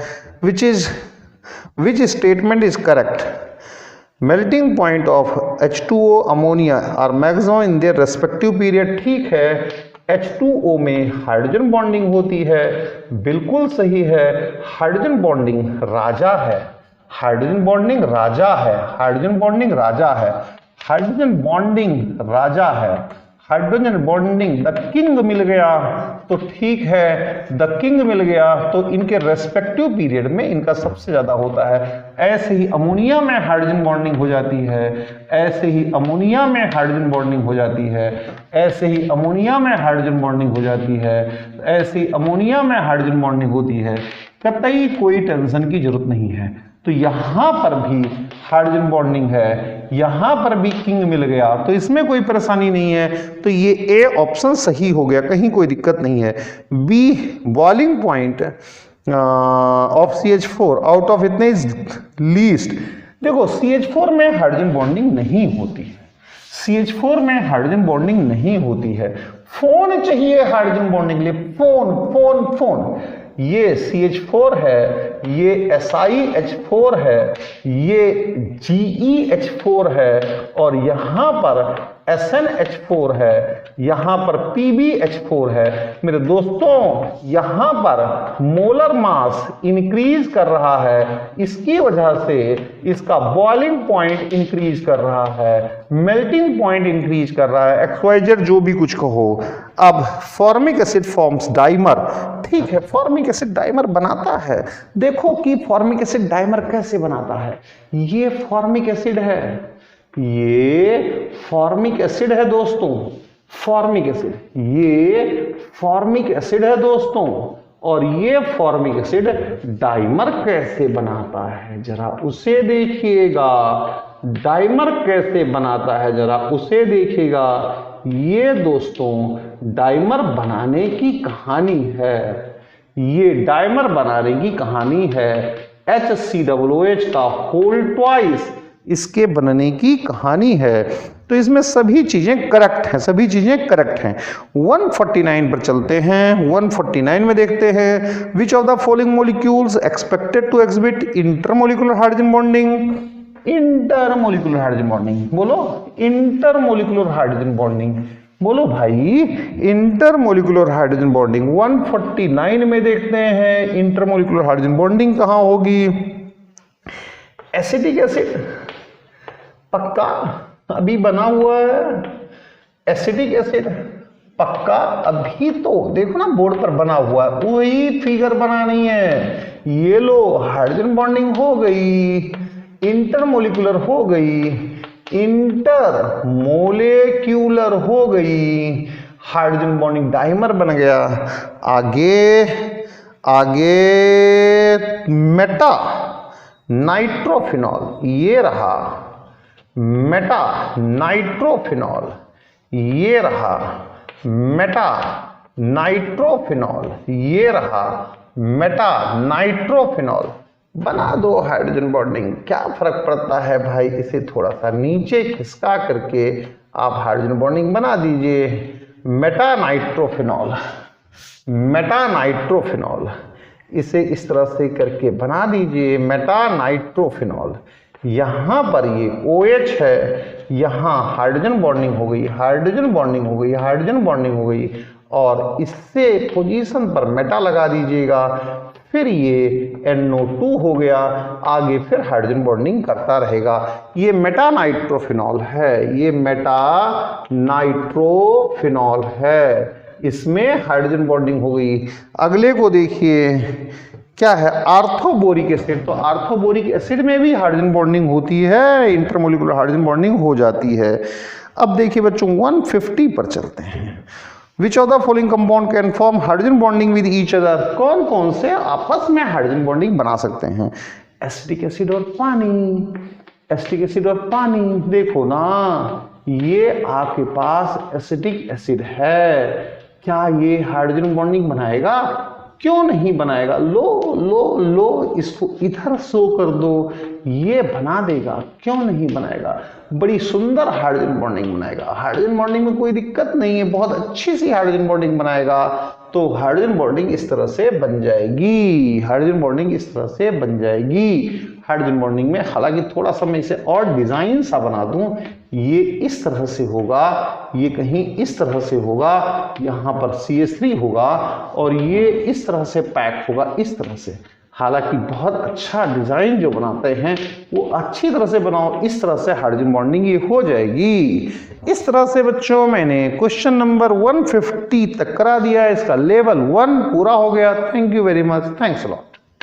Which statement is correct, melting point of H2O ammonia are maximum in their respective period. ठीक है, H2O में हाइड्रोजन बॉन्डिंग होती है, बिल्कुल सही है, हाइड्रोजन बॉन्डिंग राजा है, हाइड्रोजन बॉन्डिंग राजा है, हाइड्रोजन बॉन्डिंग राजा है, हाइड्रोजन बॉन्डिंग राजा है, हाइड्रोजन बॉन्डिंग द किंग मिल गया तो ठीक है, द किंग मिल गया तो इनके रेस्पेक्टिव पीरियड में इनका सबसे ज्यादा होता है। ऐसे ही अमोनिया में हाइड्रोजन बॉन्डिंग हो जाती है, ऐसे ही अमोनिया में हाइड्रोजन बॉन्डिंग हो जाती है, ऐसे ही अमोनिया में हाइड्रोजन बॉन्डिंग हो जाती है, ऐसे ही अमोनिया में हाइड्रोजन बॉन्डिंग होती है। कतई कोई टेंशन की जरूरत नहीं है। तो यहाँ पर भी हाइड्रोजन बॉन्डिंग है, यहाँ पर भी किंग मिल गया तो इसमें कोई परेशानी नहीं है। तो ये ए ऑप्शन सही हो गया, कहीं कोई दिक्कत नहीं है। B boiling point of CH4 out of इतने इज लीस्ट। देखो CH4 में हाइड्रोजन बॉन्डिंग नहीं होती है, CH4 में हाइड्रोजन बॉन्डिंग नहीं होती है। फोन चाहिए हाइड्रोजन बॉन्डिंग के लिए, फोन फोन फोन। ये CH4 है, ये SiH4 है, ये GeH4 है, और यहां पर SnH4 है, यहां पर PbH4 है। मेरे दोस्तों यहां पर मोलर मास इंक्रीज कर रहा है, इसकी वजह से इसका बॉइलिंग पॉइंट इंक्रीज कर रहा है, मेल्टिंग पॉइंट इंक्रीज कर रहा है, XYZ जो भी कुछ कहो। अब फॉर्मिक एसिड फॉर्म्स डाइमर, ठीक है, फॉर्मिक एसिड डाइमर बनाता है। देखो कि फॉर्मिक एसिड डाइमर कैसे बनाता है। ये फॉर्मिक एसिड है, ये फॉर्मिक एसिड है दोस्तों, फॉर्मिक एसिड, ये फॉर्मिक एसिड है दोस्तों। और ये फॉर्मिक एसिड डाइमर कैसे बनाता है जरा उसे देखिएगा, डाइमर कैसे बनाता है जरा उसे देखिएगा। ये दोस्तों डाइमर बनाने की कहानी है, ये डाइमर बनाने की कहानी है। HCOOH का होल ट्वाइस इसके बनने की कहानी है। तो इसमें सभी चीजें करेक्ट हैं, सभी चीजें करेक्ट हैं। 149 पर चलते हैं। 149 में देखते हैं which of the following molecules expected to exhibit intermolecular hydrogen bonding. Intermolecular hydrogen bonding बोलो, इंटरमोलिकुलर हाइड्रोजन बॉन्डिंग बोलो भाई, इंटरमोलिकुलर हाइड्रोजन बॉन्डिंग। 149 में देखते हैं इंटरमोलिकुलर हाइड्रोजन बॉन्डिंग कहां होगी। एसिटिक एसिड पक्का अभी बना हुआ है, एसिटिक एसिड पक्का अभी तो देखो ना बोर्ड पर बना हुआ है, वही फिगर बनानी है। ये लो हाइड्रोजन बॉन्डिंग हो गई, इंटरमोलिकुलर हो गई, इंटर मोलेक्यूलर हो गई, हाइड्रोजन बॉन्डिंग डाइमर बन गया। आगे आगे मेटा नाइट्रोफिनॉल, ये रहा मेटा नाइट्रोफिनॉल, ये रहा मेटा नाइट्रोफिनॉल, ये रहा मेटा नाइट्रोफिनॉल। बना दो हाइड्रोजन बॉन्डिंग, क्या फर्क पड़ता है भाई, इसे थोड़ा सा नीचे खिसका करके आप हाइड्रोजन बॉन्डिंग बना दीजिए। मेटा नाइट्रोफिनॉल, मेटा नाइट्रोफिनॉल, इसे इस तरह से करके बना दीजिए मेटा नाइट्रोफिनॉल। यहाँ पर ये OH है, यहाँ हाइड्रोजन बॉन्डिंग हो गई, हाइड्रोजन बॉन्डिंग हो गई, हाइड्रोजन बॉन्डिंग हो गई, और इससे पोजीशन पर मेटा लगा दीजिएगा। फिर ये NO2 हो गया, आगे फिर हाइड्रोजन बॉन्डिंग करता रहेगा। ये मेटा नाइट्रोफिनॉल है, ये मेटा नाइट्रोफिनॉल है, इसमें हाइड्रोजन बॉन्डिंग हो गई। अगले को देखिए क्या है, आर्थोबोरिक एसिड। तो आर्थोबोरिक एसिड में भी हाइड्रोजन बॉन्डिंग होती है, इंटरमोलिकुलर हाइड्रोजन बॉन्डिंग हो जाती है। अब देखिए बच्चों 150 पर चलते हैं। Which of the following compound can form hydrogen bonding with each other. कौन कौन से आपस में हाइड्रोजन बॉन्डिंग बना सकते हैं। एसिटिक एसिड और पानी, एसिटिक एसिड और पानी। देखो ना ये आपके पास एसिटिक एसिड है, क्या ये हाइड्रोजन बॉन्डिंग बनाएगा? क्यों नहीं बनाएगा? लो लो लो, इसको इधर शो कर दो, ये बना देगा, क्यों नहीं बनाएगा? बड़ी सुंदर हाइड्रोजन बॉन्डिंग बनाएगा, हाइड्रोजन बॉन्डिंग में कोई दिक्कत नहीं है, बहुत अच्छी सी हाइड्रोजन बॉन्डिंग बनाएगा। तो हाइड्रोजन बॉन्डिंग इस तरह से बन जाएगी, हाइड्रोजन बॉन्डिंग इस तरह से बन जाएगी। हाइड्रोजन बॉन्डिंग में हालांकि थोड़ा सा मैं इसे और डिजाइन सा बना दूं, ये इस तरह से होगा, ये कहीं इस तरह से होगा, यहाँ पर CH3 होगा और ये इस तरह से पैक होगा, इस तरह से। हालांकि बहुत अच्छा डिजाइन जो बनाते हैं वो अच्छी तरह से बनाओ, इस तरह से हाइड्रोजन बॉन्डिंग ये हो जाएगी। इस तरह से बच्चों मैंने क्वेश्चन नंबर 150 तक करा दिया, इसका लेवल 1 पूरा हो गया। Thank you very much, thanks a lot.